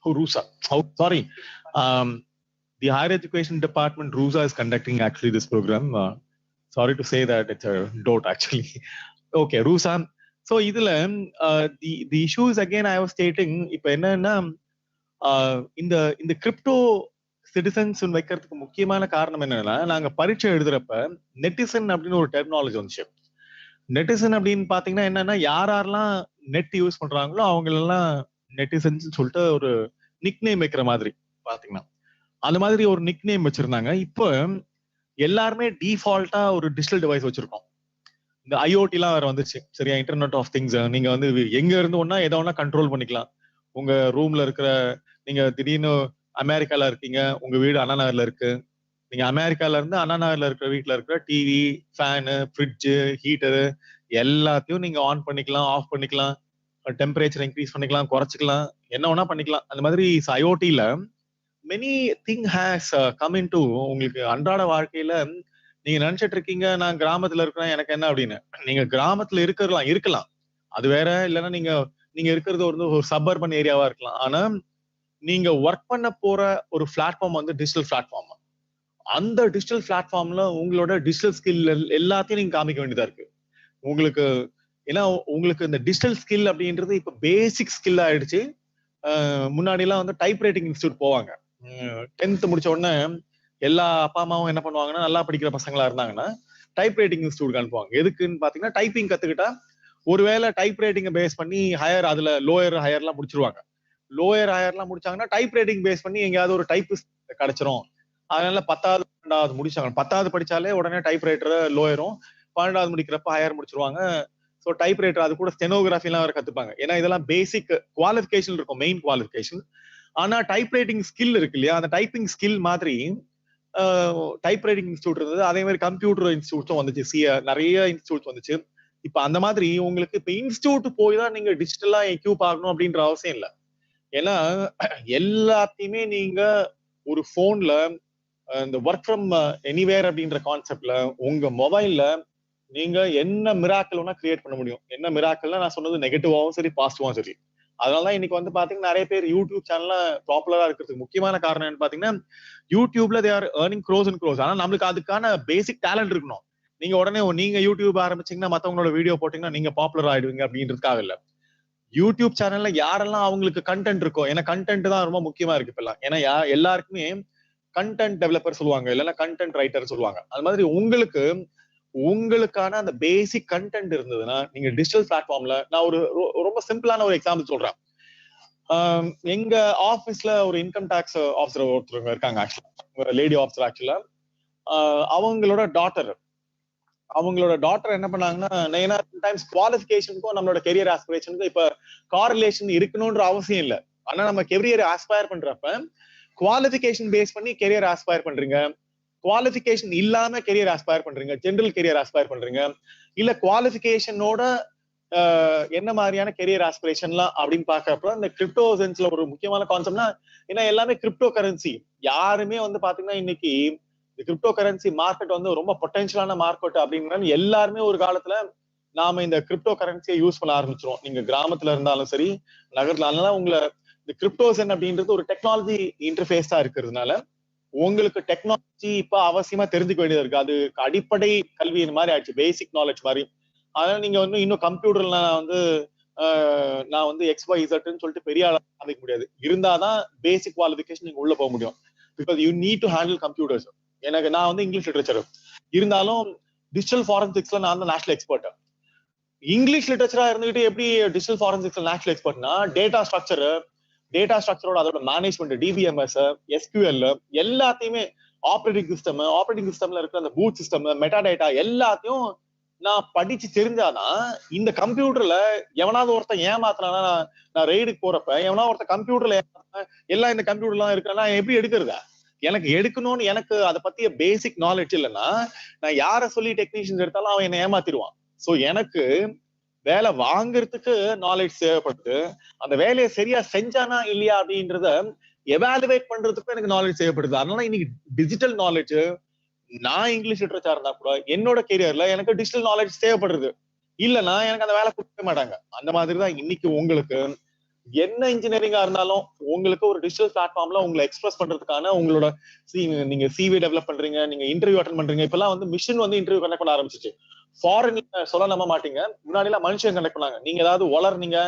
Oh, Rusa. Oh, sorry. The higher education department, RUSA, is conducting actually this program. Sorry to say that it's a dot actually. Okay, RUSA. So, the issue is again I was stating, இந்த கிரிப்டோ சிட்டிசன்ஸ் வைக்கிறதுக்கு முக்கியமான காரணம் என்னன்னா, நாங்க பரீட்சை எழுதுறப்ப நெட்டிசன் அப்படின்னு ஒரு டெர்மினாலஜி வந்துச்சு. நெட்டிசன் அப்படின்னு பாத்தீங்கன்னா என்னன்னா, யாரெல்லாம் நெட் யூஸ் பண்றாங்களோ அவங்களெல்லாம் நெட்டிசன்ஸ் சொல்லிட்டு ஒரு நிக் நேம் வைக்கிற மாதிரி பாத்தீங்கன்னா, அந்த மாதிரி ஒரு நிக் நேம் வச்சிருந்தாங்க. இப்போ எல்லாருமே டிஃபால்ட்டா ஒரு டிஜிட்டல் டிவைஸ் வச்சிருக்கோம். இந்த IoT எல்லாம் வேற வந்துச்சு, சரியா? Internet of things. நீங்க வந்து எங்க இருந்து ஒன்னா எதை ஒன்னா கண்ட்ரோல் பண்ணிக்கலாம். உங்க ரூம்ல இருக்கிற, நீங்க திடீர்னு அமெரிக்கால இருக்கீங்க, உங்க வீடு அண்ணா நகர்ல இருக்கு, நீங்க அமெரிக்கால இருந்து அண்ணா நகர்ல இருக்கிற வீட்டுல இருக்கிற டிவி, ஃபேனு, ஃப்ரிட்ஜு, ஹீட்டரு எல்லாத்தையும் நீங்க ஆன் பண்ணிக்கலாம், ஆஃப் பண்ணிக்கலாம், டெம்பரேச்சர் இன்க்ரீஸ் பண்ணிக்கலாம், குறைச்சிக்கலாம், என்ன வேணா பண்ணிக்கலாம். அந்த மாதிரி IoT-ல many thing has come in to உங்களுக்கு அன்றாட வாழ்க்கையில. நீங்க நினைச்சிட்டு இருக்கீங்க நான் கிராமத்துல இருக்கிறேன் எனக்கு என்ன அப்படின்னு. நீங்க கிராமத்துல இருக்கலாம், அது வேற. இல்லைன்னா நீங்க இருக்கிறது ஒரு சபர்பன் ஏரியாவா இருக்கலாம். ஆனா நீங்க ஒர்க் பண்ண போற ஒரு பிளாட்ஃபார்ம் வந்து டிஜிட்டல் பிளாட்ஃபார்ம். அந்த டிஜிட்டல் பிளாட்ஃபார்ம்ல உங்களோட டிஜிட்டல் ஸ்கில் எல்லாத்தையும் நீங்க காமிக்க வேண்டியதா இருக்கு உங்களுக்கு. ஏன்னா உங்களுக்கு இந்த டிஜிட்டல் ஸ்கில் அப்படின்றது இப்ப பேசிக் ஸ்கில் ஆயிடுச்சு. முன்னாடி எல்லாம் வந்து டைப் ரைட்டிங் இன்ஸ்டியூட் போவாங்க. 10th முடிச்ச உடனே எல்லா அப்பா அம்மாவும் என்ன பண்ணுவாங்கன்னா, நல்லா படிக்கிற பசங்களா இருந்தாங்கன்னா டைப் ரைட்டிங் இன்ஸ்டியூட் அனுப்புவாங்க. எதுக்குன்னு பாத்தீங்கன்னா, டைப்பிங் கத்துக்கிட்டா ஒருவேளை டைப் ரைட்டிங்கை பேஸ் பண்ணி ஹையர், அதுல லோயர் ஹையர்லாம் முடிச்சிருவாங்க. லோயர் ஹையர்லாம் முடிச்சாங்கன்னா டைப் ரைட்டிங் பேஸ் பண்ணி எங்கேயாவது ஒரு டைப்பிஸ்ட் கிடைச்சிரும். அதனால 10வது 12வது முடிச்சாங்க. 10வது படிச்சாலே உடனே டைப் ரைட்டர் லோயரும், 12வது முடிக்கிறப்ப ஹையர் முடிச்சிருவாங்க. ஸோ டைப் ரைட்டர் அது கூட ஸ்டெனோகிராஃபி எல்லாம் வேற கத்துப்பாங்க. ஏன்னா இதெல்லாம் பேசிக் குவாலிஃபிகேஷன் இருக்கும், மெயின் குவாலிஃபிகேஷன். ஆனா டைப் ரைட்டிங் ஸ்கில் இருக்கு இல்லையா, அந்த டைப்பிங் ஸ்கில் மாதிரி டைப் ரைட்டிங் இன்ஸ்டியூட் இருந்தது. அதே மாதிரி கம்ப்யூட்டர் இன்ஸ்டியூட்டும் வந்துச்சு, நிறைய இன்ஸ்டியூட் வந்துச்சு. இப்ப அந்த மாதிரி உங்களுக்கு இப்ப இன்ஸ்டியூட் போய் தான் நீங்க டிஜிட்டலா எக்யூப் ஆகணும் அப்படின்ற அவசியம் இல்லை. ஏன்னா எல்லாத்தையுமே நீங்க ஒரு போன்ல, இந்த ஒர்க் ஃப்ரம் எனிவேர் அப்படின்ற கான்செப்ட்ல உங்க மொபைல்ல நீங்க என்ன மிராக்கிள் வேணா கிரியேட் பண்ண முடியும். என்ன மிராக்கிள்னா நான் சொன்னது நெகட்டிவாவும் சரி, பாசிட்டிவாவும் சரி. அதனாலதான் இன்னைக்கு வந்து பாத்தீங்கன்னா நிறைய பேர் யூடியூப் சேனல்ல பாப்புலரா இருக்கிறதுக்கு முக்கியமான காரணம் என்ன பாத்தீங்கன்னா, யூடியூப்ல they are earning crores and crores. ஆனா நம்மளுக்கு அதுக்கான பேசிக் டேலண்ட் இருக்கணும். நீங்க உடனே நீங்க யூடியூப் ஆரம்பிச்சீங்கன்னா மத்தவங்களோட வீடியோ போட்டீங்கன்னா நீங்க பாப்புலர் ஆயிடுவீங்க அப்படின்றதுக்காக இல்ல. யூடியூப் சேனல்ல யாரெல்லாம் அவங்களுக்கு கண்டென்ட் இருக்கோ, ஏன்னா கண்டென்ட் தான் ரொம்ப முக்கியமா இருக்கு இப்பெல்லாம். ஏன்னா எல்லாருக்குமே கண்டென்ட் டெவலப்பர் சொல்லுவாங்க, இல்லைன்னா கண்டென்ட் ரைட்டர் சொல்லுவாங்க. அது மாதிரி உங்களுக்கான அந்த பேசிக் கண்டென்ட் இருந்ததுன்னா நீங்க டிஜிட்டல் பிளாட்ஃபார்ம்ல, நான் ஒரு ரொம்ப சிம்பிளான ஒரு எக்ஸாம்பிள் சொல்றேன். எங்க ஆபீஸ்ல ஒரு இன்கம் டாக்ஸ் ஆஃபீஸர் ஒருத்தர் இருக்காங்க, ஆக்சுவலா லேடி ஆஃபீஸர். ஆக்சுவலா அவங்களோட டாட்டர் என்ன பண்ணாங்கன்னா, சம்டைம்ஸ் குவாலிஃபிகேஷனுக்கும் நம்மளோட கெரியர் ஆஸ்பிரேஷனுக்கும் இப்ப காரிலேஷன் இருக்கணும்ன்ற அவசியம் இல்லை. ஆனா நம்ம கெரியர் ஆஸ்பயர் பண்றப்ப குவாலிஃபிகேஷன் பேஸ் பண்ணி கெரியர் ஆஸ்பயர் பண்றீங்க, குவாலிஃபிகேஷன் இல்லாம கெரியர் ஆஸ்பயர் பண்றீங்க, ஜெனரல் கெரியர் ஆஸ்பயர் பண்றீங்க, இல்ல குவாலிஃபிகேஷனோட என்ன மாதிரியான கெரியர் ஆஸ்பிரேஷன்லாம் அப்படின்னு பாக்குறப்ப இந்த கிரிப்டோ சென்ஸ்ல ஒரு முக்கியமான கான்செப்ட்னா, ஏன்னா எல்லாமே கிரிப்டோ கரன்சி. யாருமே வந்து பாத்தீங்கன்னா இன்னைக்கு கிரிப்டோ கரன்சி மார்க்கெட் வந்து ரொம்ப பொட்டன்ஷியலான மார்க்கெட் அப்படிங்கிறது எல்லாருமே ஒரு காலத்துல நாம இந்த கிரிப்டோ கரன்சியை யூஸ் பண்ண ஆரம்பிச்சிரும். நீங்க கிராமத்துல இருந்தாலும் சரி, நகரத்துல. அதனால உங்களை இந்த கிரிப்டோசன் அப்படின்றது ஒரு டெக்னாலஜி இன்டர்ஃபேஸா இருக்கிறதுனால உங்களுக்கு டெக்னாலஜி இப்ப அவசியமா தெரிஞ்சுக்க வேண்டியது இருக்கு. அது அடிப்படை கல்வி மாதிரி ஆயிடுச்சு, பேசிக் நாலேஜ் மாதிரி. அதனால நீங்க வந்து இன்னும் கம்ப்யூட்டர்ல நான் வந்து XYZன்னு சொல்லிட்டு பெரிய ஆளா அமைக்க முடியாது. இருந்தாதான் பேசிக் குவாலிஃபிகேஷன் நீங்க உள்ள போக முடியும். Because you need to handle computers. நான் வந்து இங்கிலீஷ் லிட்டரேச்சர், இருந்தாலும் டிஜிட்டல் ஃபாரன்சிக்ஸ்ல நான் வந்து நேஷனல் எக்ஸ்பர்ட். இங்கிலீஷ் லிட்டரேச்சரா இருந்துகிட்டு எப்படி டிஜிட்டல் ஃபாரன்சிக்ஸ்ல நேஷனல் எக்ஸ்பர்ட்னா, டேட்டா ஸ்ட்ரக்சரோட அதோட மேனேஜ்மெண்ட், DBMS, SQL எல்லாத்தையுமே, ஆப்ரேட்டிங் சிஸ்டம்ல இருக்கிற அந்த பூட் சிஸ்டம், மெட்டாடேட்டா எல்லாத்தையும் நான் படிச்சு தெரிஞ்சாதான் இந்த கம்ப்யூட்டர்ல எவனாவது ஒருத்தன் ஏமாத்தினா, நான் ரெய்டுக்கு போறப்ப எவனா ஒருத்தன் கம்ப்யூட்டர்ல எல்லாம் இந்த கம்ப்யூட்டர்லாம் இருக்கிறேன்னா எப்படி எடுக்கிறதா? எனக்கு எடுக்கணும்னு எனக்கு அதை பத்திய பேசிக் நாலேஜ் இல்லைன்னா நான் யார சொல்லி டெக்னீஷியன்ஸ் எடுத்தாலும் அவன் என்னை ஏமாத்திடுவான். சோ எனக்கு வேலை வாங்குறதுக்கு நாலேஜ் தேவைப்படுது. அந்த வேலையை சரியா செஞ்சானா இல்லையா அப்படின்றத எவாலுவேட் பண்றதுக்கும் எனக்கு நாலேஜ் தேவைப்படுது. அதனால இன்னைக்கு டிஜிட்டல் நாலேஜ், நான் இங்கிலீஷ் லிட்டரேச்சர் இருந்தா கூட என்னோட கெரியர்ல எனக்கு டிஜிட்டல் நாலேஜ் தேவைப்படுறது. இல்லைன்னா எனக்கு அந்த வேலை கொடுக்க மாட்டாங்க. அந்த மாதிரிதான் இன்னைக்கு உங்களுக்கு என்ன இன்ஜினியரிங்கா இருந்தாலும் உங்களுக்கு ஒரு டிஜிட்டல் பிளாட்ஃபார்ம்ல உங்களை எக்ஸ்பிரஸ் பண்றதுக்கான உங்களோட நீங்க சிவி டெவலப் பண்றீங்க, நீங்க இன்டர்வியூ அட்டன் பண்றீங்க. இப்பெல்லாம் வந்து மிஷின் வந்து இன்டர்வியூ கண்டக்ட் பண்ண ஆரம்பிச்சிச்சு. ஃபாரின்ல சொல்ல நம்ப மாட்டீங்க, முன்னாடி எல்லாம் மனுஷன் கண்டக்ட் பண்ணாங்க. நீங்க ஏதாவது வளர்னீங்க,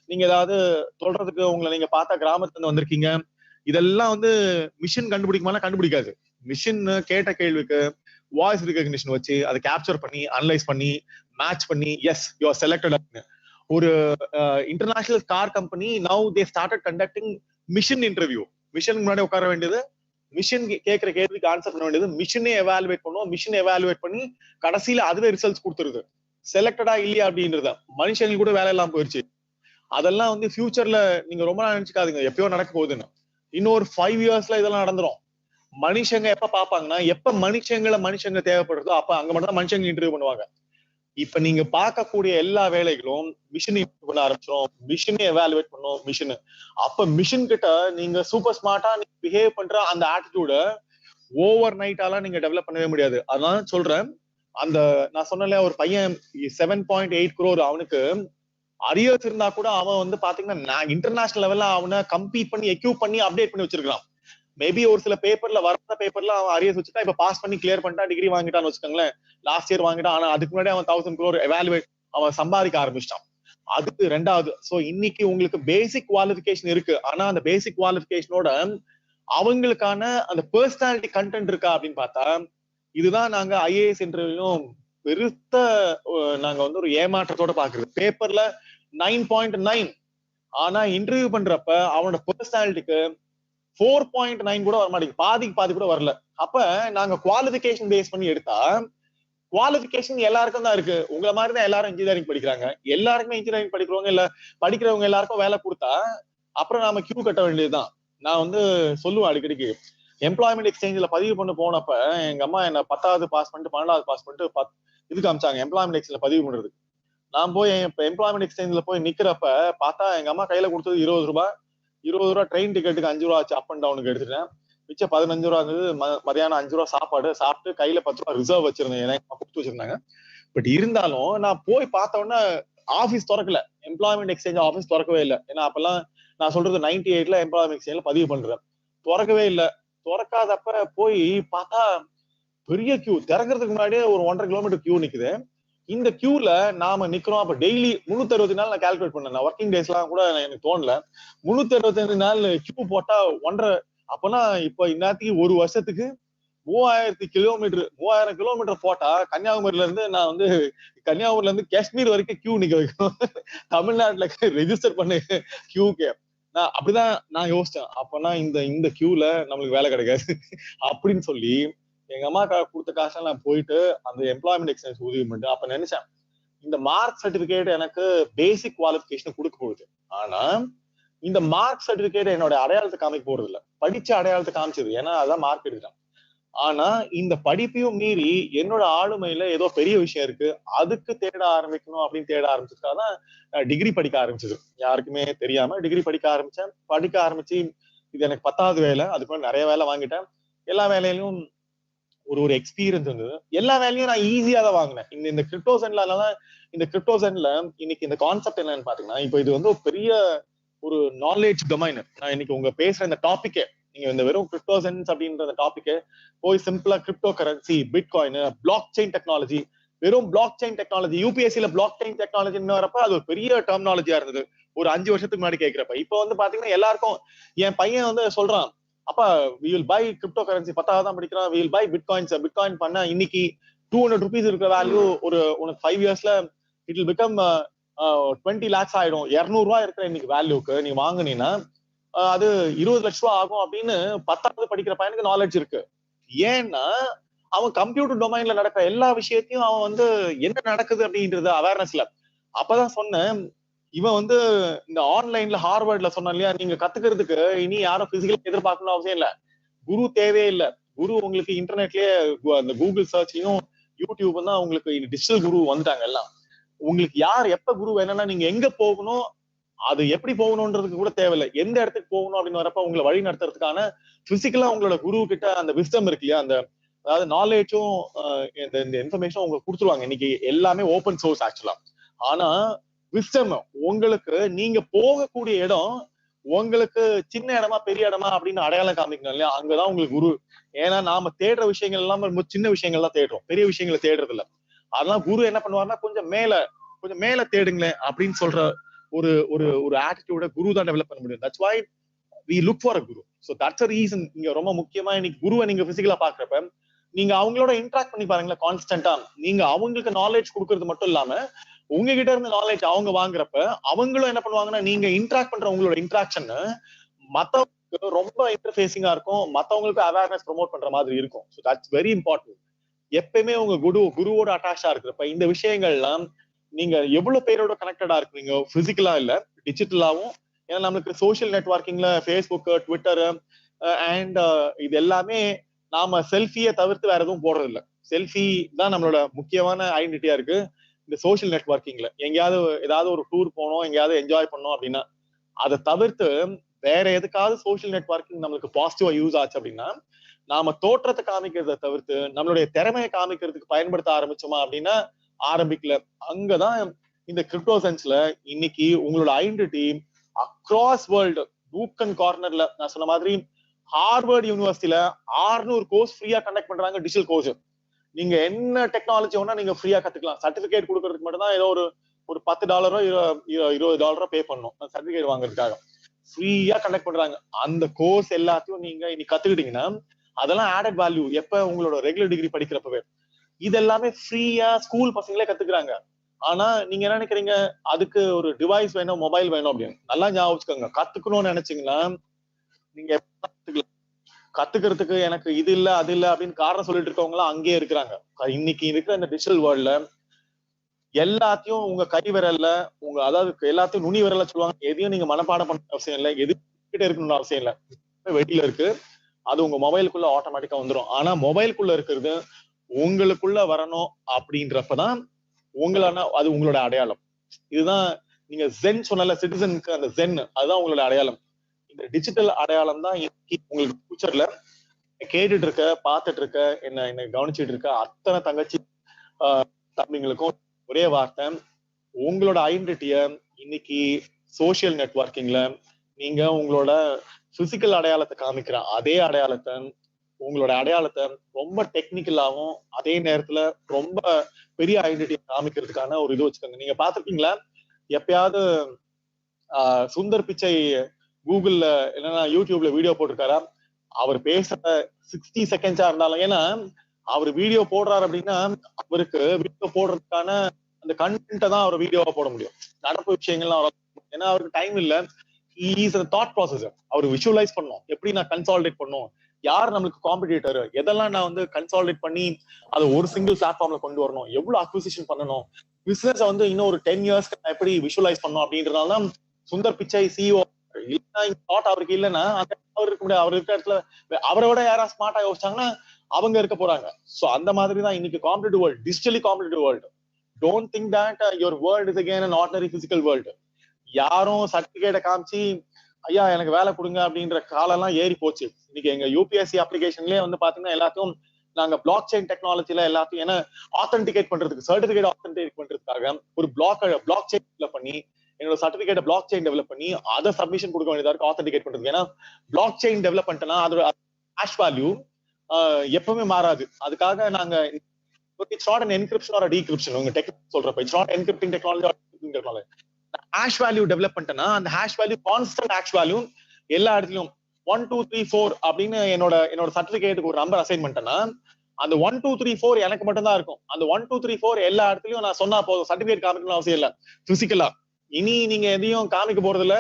நீங்க ஏதாவது சொல்றதுக்கு உங்களை நீங்க பார்த்தா கிராமத்துல இருந்து வந்திருக்கீங்க, இதெல்லாம் வந்து மிஷின் கண்டுபிடிக்குமானா கண்டுபிடிக்காது. மிஷின் கேட்ட கேள்விக்கு வாய்ஸ் ரெகக்னிஷன் வச்சு அதை கேப்சர் பண்ணி அனலைஸ் பண்ணி மேட்ச் பண்ணி எஸ் யூ ஆர் செலக்டட் அப்படின்னு. ஒரு international car company now they started conducting machine interview. Machine முன்னாடி உட்கார வேண்டியது, மிஷின் கேட்கிற கேள்விக்கு ஆன்சர் பண்ண வேண்டியது, மிஷினே எவாலுவேட் பண்ணுவோம். மிஷின் எவாலுவேட் பண்ணி கடைசியில அதுவே ரிசல்ட்ஸ் கொடுத்துருது. செலக்டடா இல்லையா அப்படின்றத மனுஷங்களுக்கு கூட வேலை எல்லாம் போயிடுச்சு. அதெல்லாம் வந்து ஃபியூச்சர்ல நீங்க ரொம்ப நாள் நினைச்சுக்காதீங்க எப்பயோ நடக்க போகுதுன்னு. இன்னொரு 5 yearsல இதெல்லாம் நடந்துரும். மனுஷங்க எப்ப பாப்பாங்கன்னா, எப்ப மனுஷங்க தேவைப்படுறதோ அப்ப அங்க மட்டும் தான் மனுஷங்க இன்டர்வியூ பண்ணுவாங்க. இப்ப நீங்க பார்க்கக்கூடிய எல்லா வேலைகளும் மிஷின் பண்ண ஆரம்பிச்சிடும். மிஷினே எவாலுவேட் பண்ணும் மிஷின். அப்ப மிஷின் கிட்ட நீங்க சூப்பர் ஸ்மார்ட்டா நீங்க பிஹேவ் பண்ற அந்த ஆட்டிடியூட ஓவர் நைட்டால நீங்க டெவலப் பண்ணவே முடியாது. அதனால சொல்றேன், அந்த நான் சொன்னல ஒரு பையன் 7.8 crore அவனுக்கு அரியர்ஸ் இருந்தா கூட அவன் வந்து பாத்தீங்கன்னா இன்டர்நேஷனல் லெவல்ல அவனை கம்பீட் பண்ணி எக்யூப் பண்ணி அப்டேட் பண்ணி வச்சிருக்கான். மேபி ஒரு சில பேப்பர்ல வர பேப்பர்ல அவன் அரியர்ஸ் வச்சுட்டா இப்ப பாஸ் பண்ணி கிளியர் பண்ணிட்டா டிகிரி வாங்கிட்டான்னு வச்சுக்கோங்களேன். லாஸ்ட் இயர் வாங்கிட்டான். ஆனா அதுக்கு முன்னாடி அவன் 1000 crore எவாலுவேட் அவன் சம்பாதிக்க ஆரம்பிச்சிட்டான். அதுக்கு ரெண்டாவது. சோ இன்னைக்கு உங்களுக்கு பேசிக் குவாலிஃபிகேஷன் இருக்கு. ஆனா அந்த பேசிக் குவாலிஃபிகேஷனோட அவங்களுக்கான அந்த பர்சனாலிட்டி கண்டென்ட் இருக்கா அப்படின்னு பார்த்தா, இதுதான் நாங்க ஐஏஎஸ் இன்டர்வியூலும் பெருத்த நாங்க வந்து ஒரு ஏமாற்றத்தோட பாக்குறது. பேப்பர்ல 9.9, ஆனா இன்டர்வியூ பண்றப்ப அவனோட பர்சனாலிட்டிக்கு 4.9 கூட வர மாட்டேங்குது. பாதிக்கு பாதி கூட வரல. அப்ப நாங்க குவாலிஃபிகேஷன் பேஸ் பண்ணி எடுத்தா, குவாலிஃபிகேஷன் எல்லாருக்கும் தான் இருக்கு. உங்களை மாதிரி தான் எல்லாரும் இன்ஜினியரிங் படிக்கிறாங்க. எல்லாருக்குமே இன்ஜினியரிங் படிக்கிறவங்க இல்ல படிக்கிறவங்க எல்லாருக்கும் வேலை கொடுத்தா அப்புறம் நாம கியூ கட்ட வேண்டியதுதான். நான் வந்து சொல்லுவேன் அடிக்கடிக்கு, எம்ப்ளாய்மெண்ட் எக்ஸ்சேஞ்சில் பதிவு பண்ண போனப்ப எங்க அம்மா என்ன 10வது பாஸ் பண்ணிட்டு 12வது பாஸ் பண்ணிட்டு இதுக்கு அமிச்சாங்க எம்ப்ளாய்மெண்ட் எக்ஸ்சேஞ்சில் பதிவு பண்றதுக்கு. நான் போய் எம்ப்ளாய்மெண்ட் எக்ஸ்சேஞ்சில் போய் நிக்கிறப்ப பார்த்தா எங்க அம்மா கையில கொடுத்தது 20 ரூபாய். 20 ரூபாய் ட்ரெயின் டிக்கெட்டுக்கு 5 ரூபா ஆச்சு, அப் அண்ட் டவுனுக்கு எடுத்துட்டேன். மிச்சம் 15 ரூபா இருந்தது. மதியானம் 5 ரூபா சாப்பாடு சாப்பிட்டு கையில 10 ரூபா ரிசர்வ் வச்சிருந்தேன், எனக்கு கொடுத்து வச்சிருந்தாங்க. பட் இருந்தாலும் நான் போய் பார்த்த உடனே ஆபீஸ் திறக்கல, எம்ப்ளாய்மெண்ட் எக்ஸ்சேஞ்ச் ஆபீஸ் திறக்கவே இல்லை. ஏன்னா அப்பெல்லாம் நான் சொல்றது 98ல எம்ப்ளாய்மெண்ட் எக்ஸ்சேஞ்சில் பதிவு பண்றேன். திறக்கவே இல்லை. திறக்காதப்ப போய் பார்த்தா பெரிய கியூ. திறக்கிறதுக்கு முன்னாடியே ஒரு 1.5 கிலோமீட்டர் கியூ நிக்குது. இந்த கியூல நாம நிக்கிறோம். அப்ப டெய்லி 360 நாள் நான் கால்குலேட் பண்ணேன். நான் ஒர்க்கிங் டேஸ் எல்லாம் கூட எனக்கு தோணல. 365 நாள் கியூ போட்டா 1.5. அப்பனா இப்ப இந்நேரத்துக்கு ஒரு வருஷத்துக்கு 3000 கிலோமீட்டர் போட்டா கன்னியாகுமரியில இருந்து நான் வந்து கன்னியாகுமரியில இருந்து காஷ்மீர் வரைக்கும் கியூ நிக்க வைக்கணும். தமிழ்நாட்டுல ரெஜிஸ்டர் பண்ண கியூக்கு நான் அப்படிதான் நான் யோசிச்சேன். அப்பனா இந்த கியூல நம்மளுக்கு வேலை கிடைக்காது அப்படின்னு சொல்லி எங்க அம்மா கொடுத்த காசை நான் போயிட்டு அந்த எம்ப்ளாய்மெண்ட் எக்ஸ்சேஞ்ச் உதவி பண்ணிட்டு அப்ப நினைச்சேன், இந்த மார்க் சர்டிபிகேட் எனக்கு பேசிக் குவாலிஃபிகேஷன் கொடுக்க போகுது. ஆனா இந்த மார்க் சர்டிபிகேட் என்னோட அடையாளத்தை காமிக்க போறது இல்ல, படிச்ச அடையாளத்தை காமிச்சது. ஏன்னா அதான் மார்க் எடுத்துட்டான். ஆனா இந்த படிப்பையும் மீறி என்னோட ஆளுமையில ஏதோ பெரிய விஷயம் இருக்கு, அதுக்கு தேட ஆரம்பிக்கணும் அப்படின்னு தேட ஆரம்பிச்சதுக்காக டிகிரி படிக்க ஆரம்பிச்சது. யாருக்குமே தெரியாம டிகிரி படிக்க ஆரம்பிச்சு இது எனக்கு 10வது வேலை. அதுக்கு நிறைய வேலை வாங்கிட்டேன். எல்லா வேலையிலும் ஒரு எக்ஸ்பீரியன்ஸ் இருந்தது. எல்லா வேலையும் நான் ஈஸியா தான் வாங்கினேன். இந்த கிரிப்டோ சென்ல இன்னைக்கு இந்த கான்செப்ட் என்னன்னு பாத்தீங்கன்னா, இப்போ இது வந்து ஒரு பெரிய ஒரு நாலேஜ் டொமைன். நான் இன்னைக்கு உங்க பேசுற இந்த டாபிக்கே, நீங்க இந்த வெறும் கிரிப்டோ சென்ஸ் அப்படின்ற டாபிக்கே போய் சிம்பிளா crypto currency, bitcoin, block chain technology, வெறும் பிளாக் செயின் டெக்னாலஜி, யூபிஎஸ்சில பிளாக் செயின் டெக்னாலஜின்னு வரப்ப அது ஒரு பெரிய டெர்மினாலஜியா இருந்தது ஒரு 5 வருஷத்துக்கு முன்னாடி கேட்கிறப்ப. இப்போ வந்து பாத்தீங்கன்னா எல்லாருக்கும், என் பையன் வந்து சொல்றான், அப்பா we will buy crypto currency, 10வது தான் படிக்கிறான், we will buy பிட்காயின்ஸ். பிட்காயின் பண்ண இன்னைக்கு 200 rupees இருக்கிற வேல்யூ ஒரு உனக்கு 5 yearsல இட் வில் பிகம் 20 lakhs ஆயிடும். 200 ரூபாய் இருக்கிற இன்னைக்கு வேல்யூக்கு நீ வாங்குனீங்கன்னா அது 20 லட்சம் ரூபாய் ஆகும் அப்படின்னு 10வது படிக்கிற பையனுக்கு நாலேஜ் இருக்கு. ஏன்னா அவன் கம்ப்யூட்டர் டொமைன்ல நடக்கிற எல்லா விஷயத்தையும் அவன் வந்து என்ன நடக்குது அப்படின்றது அவேர்னஸ்ல. அப்பதான் சொன்னேன், இவன் வந்து இந்த ஆன்லைன்ல ஹார்வர்ட்ல சொன்னான் இல்லையா, நீங்க கத்துக்கிறதுக்கு இனி யாரும் பிசிக்கலா எதிர்பார்க்கணும் அவசியம் இல்ல. குரு தேவையே இல்லை. குரு உங்களுக்கு இன்டர்நெட்லயே அந்த கூகுள் சர்ச்லயும் யூடியூப் தான் உங்களுக்கு டிஜிட்டல் குரு வந்துட்டாங்க எல்லாம். உங்களுக்கு யார் எப்ப குரு வேணும்னா நீங்க எங்க போகணும், அது எப்படி போகணும்ன்றதுக்கு கூட தேவையில்லை. எந்த இடத்துக்கு போகணும் அப்படின்னு வரப்ப உங்களை வழி நடத்துறதுக்கான பிசிக்கலா உங்களோட குரு கிட்ட அந்த விஸ்டம் இருக்கு இல்லையா, அந்த அதாவது நாலேஜும் இந்த இன்ஃபர்மேஷன் உங்களுக்கு கொடுத்துருவாங்க. இன்னைக்கு எல்லாமே ஓப்பன் சோர்ஸ் ஆக்சுவலா. ஆனா விஸ்டம் உங்களுக்கு நீங்க போகக்கூடிய இடம் உங்களுக்கு சின்ன இடமா பெரிய இடமா அப்படின்னு அடையாளம் காமிக்கணும் இல்லையா, அங்கதான் உங்களுக்கு குரு. ஏன்னா நாம தேடுற விஷயங்கள் எல்லாம் ரொம்ப சின்ன விஷயங்கள் தான் தேடுறோம், பெரிய விஷயங்களை தேடுறது இல்ல. அதெல்லாம் குரு என்ன பண்ணுவாருன்னா கொஞ்சம் மேல தேடுங்களேன் அப்படின்னு சொல்ற ஒரு ஒரு ஒரு ஆட்டிடியூட குரு தான் டெவலப் பண்ண முடியும். That's why we look for a guru. So that's a reason நீங்க ரொம்ப முக்கியமா இன்னைக்கு குருவை நீங்க பிசிக்கலா பாக்குறப்ப நீங்க அவங்களோட இன்டராக்ட் பண்ணி பாருங்களேன். கான்ஸ்டன்டா நீங்க அவங்களுக்கு நாலேஜ் கொடுக்கறது மட்டும் இல்லாம உங்ககிட்ட இருந்து நாலேஜ் அவங்க வாங்குறப்ப அவங்களும் என்ன பண்ணுவாங்கன்னா நீங்க இன்டராக்ட் பண்ற உங்களோட இன்டராக்ஷன் மத்தவங்களுக்கு ரொம்ப இன்டர்ஃபேசிங்கா இருக்கும், மத்தவங்களுக்கு அவேர்னஸ் ப்ரொமோட் பண்ற மாதிரி இருக்கும். So that's very important. எப்பயுமே உங்க குருவோட அட்டாச்சா இருக்கிறப்ப இந்த விஷயங்கள்லாம் நீங்க எவ்வளவு பேரோட கனெக்டடா இருக்கீங்க, பிசிக்கலா இல்ல டிஜிட்டலாவும். ஏன்னா நம்மளுக்கு சோசியல் நெட்வொர்க்கிங்ல ஃபேஸ்புக், ட்விட்டர் அண்ட் இது எல்லாமே நாம செல்ஃபியை தவிர்த்து வேற எதுவும் போடுறது இல்லை. செல்ஃபி தான் நம்மளோட முக்கியமான ஐடென்டிட்டியா இருக்கு இந்த சோசியல் நெட்வொர்க்கிங்ல. எங்கேயாவது ஏதாவது ஒரு டூர் போனோம், எங்கேயாவது என்ஜாய் பண்ணோம் அப்படின்னா அதை தவிர்த்து வேற எதுக்காவது சோசியல் நெட்வொர்க்கிங் நம்மளுக்கு பாசிட்டிவா யூஸ் ஆச்சு அப்படின்னா நாம தோற்றத்தை காமிக்கிறத தவிர்த்து நம்மளுடைய திறமையை காமிக்கிறதுக்கு பயன்படுத்த ஆரம்பிச்சோமா அப்படின்னா ஆரம்பிக்கல. அங்கதான் இந்த கிரிப்டோ சென்ஸ்ல இன்னைக்கு உங்களோட identity across world nook and கார்னர்ல நான் சொன்ன மாதிரி ஹார்வர்ட் யூனிவர்சிட்டியில 600 கோர்ஸ் ஃப்ரீயா கண்டக்ட் பண்றாங்க, டிஜிட்டல் கோர்ஸ். நீங்க என்ன டெக்னாலஜி வேணா நீங்க ஃப்ரீயா கத்துக்கலாம். சர்டிபிகேட் கொடுக்கறதுக்கு மட்டும் தான் ஏதோ ஒரு $10 $20 பே பண்ணணும் சர்டிபிகேட் வாங்குறதுக்காக. ஃப்ரீயா கண்டக்ட் பண்றாங்க. அந்த கோர்ஸ் எல்லாத்தையும் நீங்க இன்னைக்கு கத்துக்கிட்டீங்கன்னா அதெல்லாம் ஆடட் வேல்யூ எப்ப உங்களோட ரெகுலர் டிகிரி படிக்கிறப்பவே. இது எல்லாமே ஃப்ரீயா ஸ்கூல் பசங்களே கத்துக்கிறாங்க. ஆனா நீங்க என்ன நினைக்கிறீங்க, அதுக்கு ஒரு டிவைஸ் வேணும், மொபைல் வேணும் அப்படின்னு. நல்லா ஞாபகம் வச்சுக்கோங்க, கத்துக்கணும்னு நினைச்சீங்கன்னா நீங்க கத்துக்கிறதுக்கு எனக்கு இது இல்ல அது இல்ல அப்படின்னு காரணம் சொல்லிட்டு இருக்கவங்க எல்லாம் அங்கேயே இருக்கிறாங்க. இன்னைக்கு இருக்கிற இந்த டிஜிட்டல் வேர்ல்ட்ல எல்லாத்தையும் உங்க கை விரல்ல அதாவது எல்லாத்தையும் நுனி விரல்ல சொல்லுவாங்க. எதையும் நீங்க மனப்பாடம் பண்ண அவசியம் இல்லை, எது கிட்ட இருக்கணும்னு அவசியம் இல்லை. வெளியில இருக்கு, அது உங்க மொபைலுக்குள்ள ஆட்டோமேட்டிக்கா வந்துடும். ஆனா மொபைலுக்குள்ள இருக்கிறது உங்களுக்குள்ள வரணும் அப்படின்றப்பதான் அது உங்களோட அடையாளம். இதுதான் நீங்க ஜென் சொன்னல, சிட்டிசனுக்கு அந்த ஜென் அதுதான் உங்களோட அடையாளம். இந்த டிஜிட்டல் அடையாளம் தான் உங்களுக்கு ஃபியூச்சர்ல கேட்டுட்டு இருக்க, பார்த்துட்டு இருக்க, என்ன கவனிச்சுட்டு இருக்க அத்தனை தங்கச்சி தம்பிங்களுக்கும் ஒரே வார்த்தை, உங்களோட ஐடென்டிட்டிய இன்னைக்கு சோசியல் நெட்வொர்க்கிங்ல நீங்க உங்களோட பிசிக்கல் அடையாளத்தை காமிக்கிற அதே அடையாளத்தை உங்களோட அடையாளத்தை ரொம்ப டெக்னிக்கலாவும் அதே நேரத்துல ரொம்ப பெரிய ஐடென்டிட்டி காமிக்கிறதுக்கான ஒரு இது வச்சுக்கோங்க. நீங்க பாத்துருக்கீங்களா எப்பயாவது சுந்தர் பிச்சை கூகுள்ல என்னன்னா யூடியூப்ல வீடியோ போட்டிருக்காரா? அவர் பேசுற 60 செகண்ட்ஸா இருந்தாலும், ஏன்னா அவர் வீடியோ போடுறாரு அப்படின்னா அவருக்கு வீடியோ போடுறதுக்கான அந்த கண்டென்ட்டை தான் அவர் வீடியோவா போட முடியும். நடப்பு விஷயங்கள்லாம் ஏன்னா அவருக்கு டைம் இல்ல. Is a thought processor. அவர் விஷுவலைஸ் பண்ணும், எப்படி நான் கன்சாலிடேட் பண்ணும், யார் நம்மளுக்கு காம்படிட்டர், எதெல்லாம் நான் வந்து கன்சாலிடேட் பண்ணி அதை ஒரு சிங்கிள் பிளாட்ஃபார்ம்ல கொண்டு வரணும், எவ்வளவு அக்விசிஷன் பண்ணணும், பிசினஸ் வந்து இன்னும் ஒரு 10 இயர்ஸ்க்கு நான் எப்படி விஷுவலைஸ் பண்ணும் அப்படின்றதால தான் சுந்தர் பிச்சை சிஇஓ. தாட் அவருக்கு இல்லைன்னா அவர் இருக்க முடியாது. அவர் இருக்க இடத்துல அவரை விட யாராவது ஸ்மார்ட்டா யோசிச்சாங்கன்னா அவங்க இருக்க போறாங்க. சோ அந்த மாதிரி தான் இன்னைக்கு competitive world, digitally competitive world. Don't think that your world is again an ordinary physical world. யாரும் சர்டிபிகேட்டை காமிச்சு ஐயா எனக்கு வேலை கொடுங்க அப்படின்ற காலம் எல்லாம் ஏறி போச்சு. இன்னைக்கு எங்க யூபிஎஸ்சி அப்ளிகேஷன்லயே வந்து பாத்தீங்கன்னா எல்லாத்தையும் நாங்க பிளாக் செயின் டெக்னாலஜில எல்லாத்தையும் ஏன்னா ஆத்தென்டிகேட் பண்றதுக்கு, சர்டிபிகேட் ஆத்தென்டிகேட் பண்றதுக்காக ஒரு பிளாக் செயின் டெவலப் பண்ணி என்னோட சர்டிபிகேட் பிளாக் செயின் டெவலப் பண்ணி அதை சப்மிஷன் கொடுக்க வேண்டியதா இருக்கு ஆத்தென்டிகேட் பண்றதுக்கு. ஏன்னா பிளாக் செயின் டெவலப் பண்ணிட்டேன்னா அதோட ஹேஷ் வேல்யூ எப்பவுமே மாறாது. அதுக்காக நாங்க it's not an encryption or a decryption. உங்க டெக்னிக் சொல்றப்ப it's not encrypting technology or decrypting technology. Hash value develop பண்ணிட்டேன்னா அந்த hash value constant hash value எல்லா இடத்துலயும் 1 2 3 4 அப்படின்னு என்னோட சர்டிபிகேட்டுக்கு ஒரு நம்பர் அசைன் பண்ணிட்டேன்னா அந்த 1 2 3 4 எனக்கு மட்டும் தான் இருக்கும். அந்த 1 2 3 4 எல்லா இடத்துலயும் நான் சொன்னா போதும், சர்டிபிகேட் காமிக்கணும் அவசியம் இல்ல பிசிக்கலா. இனி நீங்க எதையும் காமிக்க போறது இல்ல.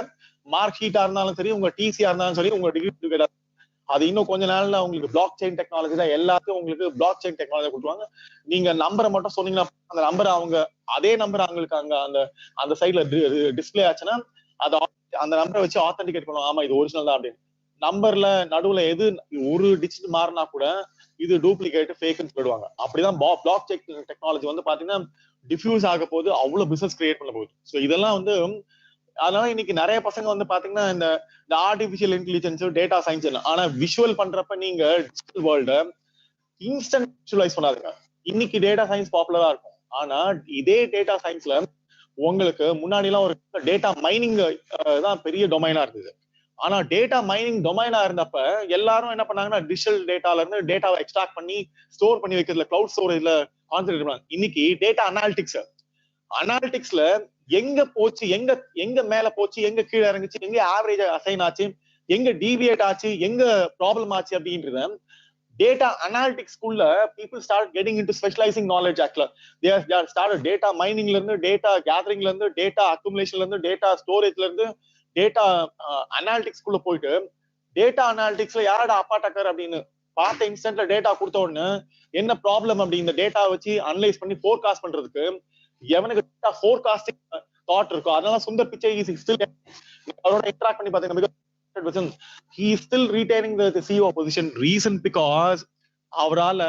மார்க் ஷீட்டா இருந்தாலும் சரி, உங்க டிசியா இருந்தாலும் சரி, உங்க டிகிரி அது இன்னும் கொஞ்ச நாள்ல உங்களுக்கு பிளாக் செயின் டெக்னாலஜி தான் எல்லாத்தையும் உங்களுக்கு பிளாக் செயின் டெக்னாலஜி கொடுத்துருவாங்க. நீங்க நம்பரை மட்டும் சொன்னீங்கன்னா அந்த நம்பர் அதே நம்பர் அவங்களுக்கு அங்க அந்த சைட்ல டிஸ்பிளே ஆச்சுன்னா அந்த நம்பரை வச்சு ஆத்தென்டிகேட் பண்ணுவாங்க, ஆமா இது ஒரிஜினல் தான் அப்படின்னு. நம்பர்ல நடுவுல எது ஒரு டிஜிட் மாறினா கூட இது டூப்ளிகேட் ஃபேக்னு சொல்லிடுவாங்க. அப்படிதான் பிளாக் செக் டெக்னாலஜி வந்து பாத்தீங்கன்னா டிஃப்யூஸ் ஆக போது, அவ்வளவு பிசினஸ் கிரியேட் பண்ண போகுது. ஸோ இதெல்லாம் வந்து அதனால இன்னைக்கு நிறைய பசங்க வந்து பாத்தீங்கன்னா இந்த ஆர்டிபிஷியல் இன்டெலிஜென்ஸ், டேட்டா சயின்ஸ், ஆனா விஷுவல் பண்றப்ப நீங்க டிஜிட்டல் வேர்ல்ட இன்ஸ்டன்ட் விஷுவலைஸ் பண்ணாதுங்க. இன்னைக்கு டேட்டா சயின்ஸ் பாப்புலரா இருக்கும். ஆனா இதே டேட்டா சயின்ஸ்ல உங்களுக்கு முன்னாடி எல்லாம் ஒரு டேட்டா மைனிங் தான் பெரிய டொமைனா இருந்தது. ஆனா டேட்டா மைனிங் டொமைனா இருந்தப்ப எல்லாரும் என்ன பண்ணாங்கன்னா டிஜிட்டல் டேட்டால இருந்து டேட்டாவை எக்ஸ்ட்ராக்ட் பண்ணி ஸ்டோர் பண்ணி வைக்கிறதுல, கிளவுட் ஸ்டோரேஜ்ல கான்சென்ட்ரேட் பண்ணாங்க. இன்னைக்கு டேட்டா அனாலிட்டிக்ஸ்ல எங்க போச்சு, எங்க மேல போச்சு, எங்க கீழே இறங்குச்சு, எங்க ஆவரேஜ் அசைன் ஆச்சு, எங்க டீவியேட் ஆச்சு, எங்க ப்ராப்ளம் ஆச்சு அப்படின்றத டேட்டா அனாலிட்டிக்ஸ்குள்ள people start getting into specialising knowledge. ஆக்சுவலா they are started டேட்டா மைனிங்ல இருந்து, டேட்டா கேதரிங்ல இருந்து, டேட்டா அக்குமுலேஷன்ல இருந்து, டேட்டா ஸ்டோரேஜ்ல இருந்து, டேட்டா அனாலிட்டிக்ஸ்குள்ள போயிட்டு டேட்டா அனாலிட்டிக்ஸ்ல யாரோட அப்பா டக்கர் அப்படின்னு பார்த்த இன்ஸ்டன்ட்ல டேட்டா கொடுத்த உடனே என்ன ப்ராப்ளம் அப்படி இந்த டேட்டா வச்சு அனலைஸ் பண்ணி ஃபோர்காஸ்ட் பண்றதுக்கு எவனுக்கு டேட்டா ஃபோர்காஸ்டிங் தாட் இருக்கும். அதனால சுந்தர் பிச்சை அவரோட இன்டராக்ட் பண்ணி பாத்தீங்கன்னா he is still retaining the CEO position. Reason because அவரால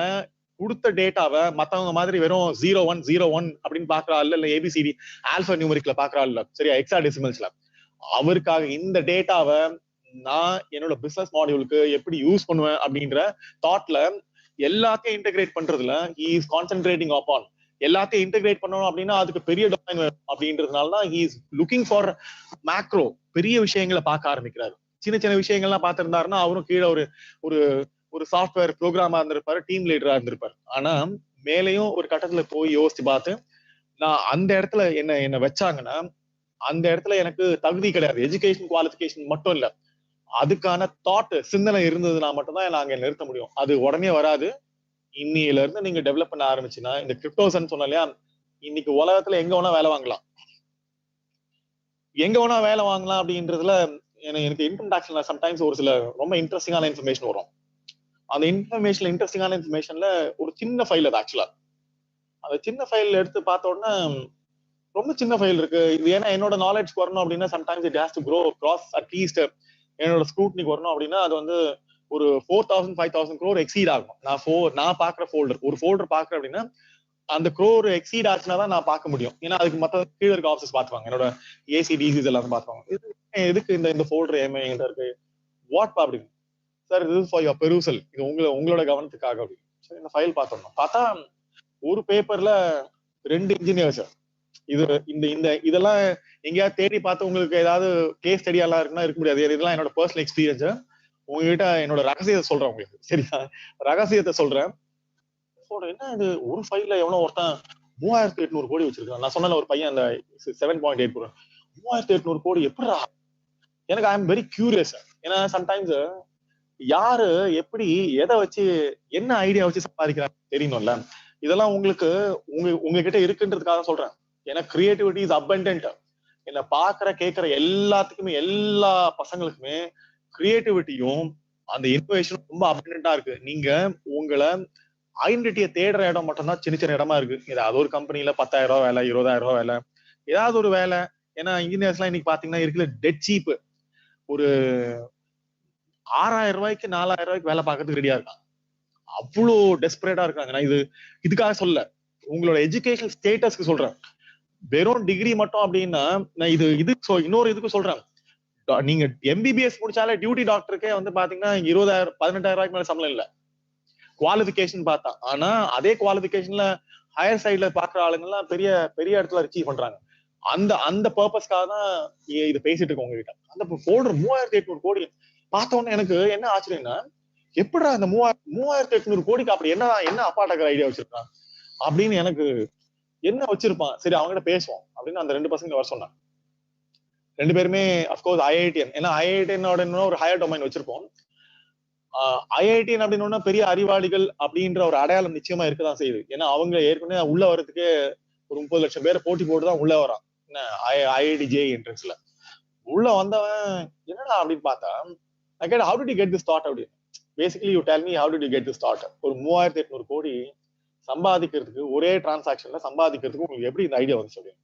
கொடுத்த டேட்டாவை மத்தவங்க மாதிரி வெறும் 0101 அப்படின்னு பாக்குறா இல்ல ஏபிசிடி ஆல்பா நியூமரிக்ல பாக்குறா இல்ல, சரியா, ஹெக்ஸாடெசிமல்ஸ்ல. அவருக்காக இந்த டேட்டாவை நான் என்னோட பிசினஸ் மாடியூலுக்கு எப்படி யூஸ் பண்ணுவேன் அப்படின்ற தாட்ல எல்லாத்தையும் இன்டெகிரேட் பண்றதுல he is concentrating upon. எல்லாத்தையும் இன்டெகிரேட் பண்ணணும் அப்படின்னா அதுக்கு பெரிய டொமைன் அப்படின்றதுனாலதான் he is looking for macro, பெரிய விஷயங்களை பார்க்க ஆரம்பிக்கிறாரு. சின்ன சின்ன விஷயங்கள்லாம் பார்த்திருந்தாருன்னா அவரும் கீழே ஒரு ஒரு ஒரு சாஃப்ட்வேர் ப்ரோக்ராமா இருந்திருப்பாரு, டீம் லீடரா இருந்திருப்பாரு. ஆனா மேலையும் ஒரு கட்டத்துல போய் யோசிச்சு பார்த்து நான் அந்த இடத்துல என்ன வச்சாங்கன்னா அந்த இடத்துல எனக்கு தகுதி கிடையாது. எஜுகேஷன் குவாலிஃபிகேஷன் மட்டும் இல்ல, அதுக்கான தாட் சிந்தனை இருந்ததுன்னா மட்டும்தான் நாங்க நிறுத்த முடியும். அது உடனே வராது. இன்னில இருந்து நீங்க டெவலப் பண்ண ஆரம்பிச்சுன்னா இந்த கிரிப்டோஸ்ன்னு சொன்ன இல்லையா, இன்னைக்கு உலகத்துல எங்க வேணா வேலை வாங்கலாம், எங்க வேணா வேலை வாங்கலாம் அப்படின்றதுல எனக்கு இன்கம் டாக்ஸ்ல சம்டைம்ஸ் ஒரு சில ரொம்ப இன்ட்ரெஸ்டிங்கான இன்ஃபர்மேஷன் வரும். அந்த இன்ட்ரெஸ்டிங்கான இன்ஃபர்மேஷன்ல ஒரு சின்ன ஃபைல் அது ஆக்சுவலா. அந்த சின்ன ஃபைல் எடுத்து பார்த்த உடனே ரொம்ப சின்ன ஃபைல் இருக்கு இது, ஏன்னா என்னோட நாலேஜ் வரணும் அப்படின்னா sometimes it has to grow cross at least என்னோட ஸ்க்ரூட்னிக்கு வரணும் அப்படின்னா அது வந்து ஒரு 4000 5000 crore எக்ஸீட் ஆகும். நான் பாக்குற ஒரு ஃபோல்டர் பாக்குறேன் அப்படின்னா அந்த crore எக்ஸீட் ஆச்சுன்னா தான் நான் பார்க்க முடியும். ஏன்னா அதுக்கு மத்த கீழே இருக்க ஆஃபீஸ் பாத்துவாங்க, என்னோட ஏசி டிசிஸ் எல்லாரும் பாத்துவாங்க. எதுக்கு இந்த ஃபோல்டர் என்கிட்ட இருக்கு, வாட் அப்படின்னு. சார் இது ஃபார் யுவர் பெருசல், இது உங்களோட கவனத்துக்காக அப்படின்னு. சரி, இந்த ஃபைல் பார்த்தா ஒரு பேப்பர்ல 2 இன்ஜினியர்ஸ். இதெல்லாம் எங்கேயாவது தேடி பார்த்து உங்களுக்கு ஏதாவது கேஸ் ஸ்டடி எல்லாம் இருக்குன்னா இருக்க முடியாது. இதெல்லாம் என்னோட பர்சனல் எக்ஸ்பீரியன்ஸ். உங்ககிட்ட என்னோட ரகசியத்தை சொல்றேன் உங்களுக்கு, சரியா? ரகசியத்தை சொல்றேன். என்ன இது ஒரு ஃபைல்ல எவ்வளவு ஒருத்தன் 3800 கோடி வச்சிருக்கான். நான் சொன்ன ஒரு பையன் அந்த 7.8 crore 3800 கோடி எப்படிடா? எனக்கு ஐ எம் வெரி கியூரியஸ். ஏன்னா சம்டைம்ஸ் யாரு எப்படி எதை வச்சு என்ன ஐடியா வச்சு சம்பாதிக்கிறாங்க தெரியணும்ல. இதெல்லாம் உங்ககிட்ட இருக்குன்றதுக்காக சொல்றேன். ஏன்னா கிரியேட்டிவிட்டி இஸ் அபண்டன்ட். என்ன பாக்குற கேட்கிற எல்லாத்துக்குமே, எல்லா பசங்களுக்குமே கிரியேட்டிவிட்டியும் அந்த இன்ஃபர்மேஷனும் ரொம்ப அபண்டன்டா இருக்கு. நீங்க உங்களை ஐடென்டிட்டியை தேடுற இடம் மட்டும்தான் சின்ன சின்ன இடமா இருக்கு. ஏதாவது ஒரு கம்பெனில 10,000 ரூபாய் வேலை, 20,000 ரூபாய் வேலை, ஏதாவது ஒரு வேலை. ஏன்னா இன்ஜினியர்ஸ் எல்லாம் இன்னைக்கு பாத்தீங்கன்னா இருக்குல்ல டெட் சீப். ஒரு 6000 ரூபாய்க்கு 4000 ரூபாய்க்கு வேலை பார்க்கறதுக்கு ரெடியா இருக்காங்க. அவ்வளோ டெஸ்பரேட்டா இருக்காங்க. நான் இதுக்காக சொல்ல, உங்களோட எஜுகேஷன் ஸ்டேட்டஸ்க்கு சொல்றேன். வெறும் டிகிரி மட்டும் அப்படின்னா நான் இன்னொரு இதுக்கு சொல்றேன். நீங்க எம்பிபிஎஸ் முடிச்சாலே டியூட்டி டாக்டருக்கே வந்து பாத்தீங்கன்னா 20,000 18,000 ரூபாய்க்கு மேல சம்பளம் இல்ல குவாலிபிகேஷன் பார்த்தா. ஆனா அதே குவாலிபிகேஷன்ல ஹையர் சைட்ல பாக்குற ஆளுங்க எல்லாம் பெரிய பெரிய இடத்துல அச்சீவ் பண்றாங்க. அந்த பர்பஸ்க்காக தான் இது பேசிட்டு இருக்கோம் உங்ககிட்ட. அந்த ஃபோல்டர் 3800 கோடி பார்த்த உடனே எனக்கு என்ன ஆச்சரியம்னா, எப்படிடா அந்த 3800 கோடிக்கு அப்படி என்ன அப்பாட்டக்கிற ஐடியா வச்சிருக்கான் அப்படின்னு எனக்கு என்ன வச்சிருப்பான். சரி அவங்ககிட்ட பேசுவோம் அப்படின்னு அந்த 2 பசங்க வர சொன்னாங்க. 2 பேருமே அப்கோர்ஸ் ஐஐடிஎன். ஏன்னா ஐஐடிஎனோட ஒரு ஹையர் டொமைன் வச்சிருப்போம். ஐஐடிஎன் அப்படின்னு பெரிய அறிவாளிகள் அப்படின்ற ஒரு அடையாளம் நிச்சயமா இருக்கதான் செய்யுது. ஏன்னா அவங்க ஏற்கனவே உள்ள வர்றதுக்கு ஒரு 30 லட்சம் பேரை போட்டி போட்டுதான் உள்ள வரான். ஐஐடி ஜே என்ட்ரன்ஸ்ல உள்ள வந்தவன் என்னடா அப்படின்னு பார்த்தா, I get how did you get this thought அப்படின்னு. Basically you tell me how did you get this thought. ஒரு 3800 கோடி சம்பாதிக்கிறதுக்கு ஒரே டிரான்சாக்ஷன்ல சம்பாதிக்கிறதுக்கு உங்களுக்கு எப்படி இந்த ஐடியா வந்துச்சு அப்படின்னு.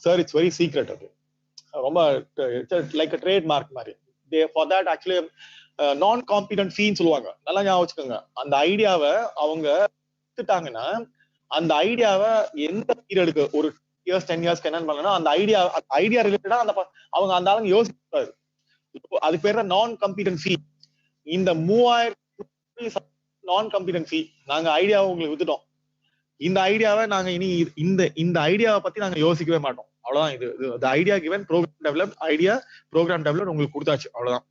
Sir it's very secret. அது ரொம்ப லைக் ட்ரேட் மார்க் மாதிரி. ஃபார் தட் ஆக்சுவலி நான் காம்பிடன்ட் ஃபீன்னு சொல்லுவாங்க. நல்லா ஞாபகம் வச்சுக்கோங்க. அந்த ஐடியாவை அவங்க எடுத்துட்டாங்கன்னா அந்த ஐடியாவை எந்த பீரியடுக்கு ஒரு இயர்ஸ் 10 இயர்ஸ்க்கு என்னன்னு பண்ணலாம், அந்த ஐடியா ரிலேட்டடா அவங்க அந்த ஆளுங்க யோசிக்கூடாது. அதுக்கு பேர் தான் நான் காம்பிடன்ட் ஃபீ. இந்த 3000 நான் காம்பிடன்ட் ஃபீ நாங்க ஐடியாவை உங்களுக்கு வித்துட்டோம். இந்த ஐடியாவை நாங்க இனி இந்த ஐடியாவை பத்தி நாங்க யோசிக்கவே மாட்டோம். அவ்வளவுதான். இது idea given program develop idea program develop உங்களுக்கு கொடுத்தாச்சு. அவ்வளவுதான்.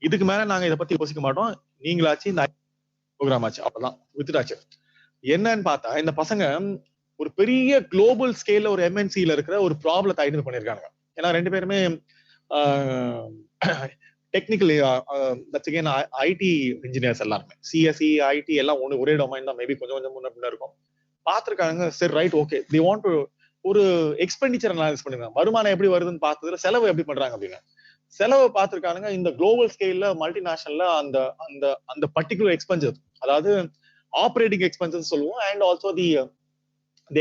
இதுக்கு மேல நாங்க இதை பத்தி யோசிக்க மாட்டோம். நீங்களாச்சு இந்த ப்ரோக்ராம் ஆச்சு, அவ்வளவுதான், வித்துட்டாச்சு. என்னன்னு பார்த்தா இந்த பசங்க ஒரு பெரிய குளோபல் ஸ்கேல்ல ஒரு எம்என்சில இருக்கிற ஒரு ப்ராப்ளத்தை ஐடென்டிஃபை பண்ணிருக்காங்க. ஏன்னா ரெண்டு பேருமே டெக்னிக்கல் ஐடி இன்ஜினியர்ஸ் எல்லாருமே, சிஎஸ்சி ஐடி எல்லாம் ஒரே டொமைன் தான். மேபி கொஞ்சம் முன்ன இருக்கும். பார்த்துருக்காங்க. சரி, right, okay, the want to ஒரு எக்ஸ்பெண்டிச்சர் அனாலிசிஸ் பண்ணிருக்காங்க. வருமானம் எப்படி வருதுன்னு பார்த்ததுல செலவு எப்படி பண்றாங்க அப்படின்னு செலவு பார்த்துருக்காங்க. இந்த குளோபல் ஸ்கேல்ல மல்டிநேஷனல்ல அந்த அந்த அந்த பர்டிகுலர் எக்ஸ்பென்சஸ், அதாவது ஆப்ரேட்டிங் எக்ஸ்பென்சஸ் சொல்லுவோம், and also the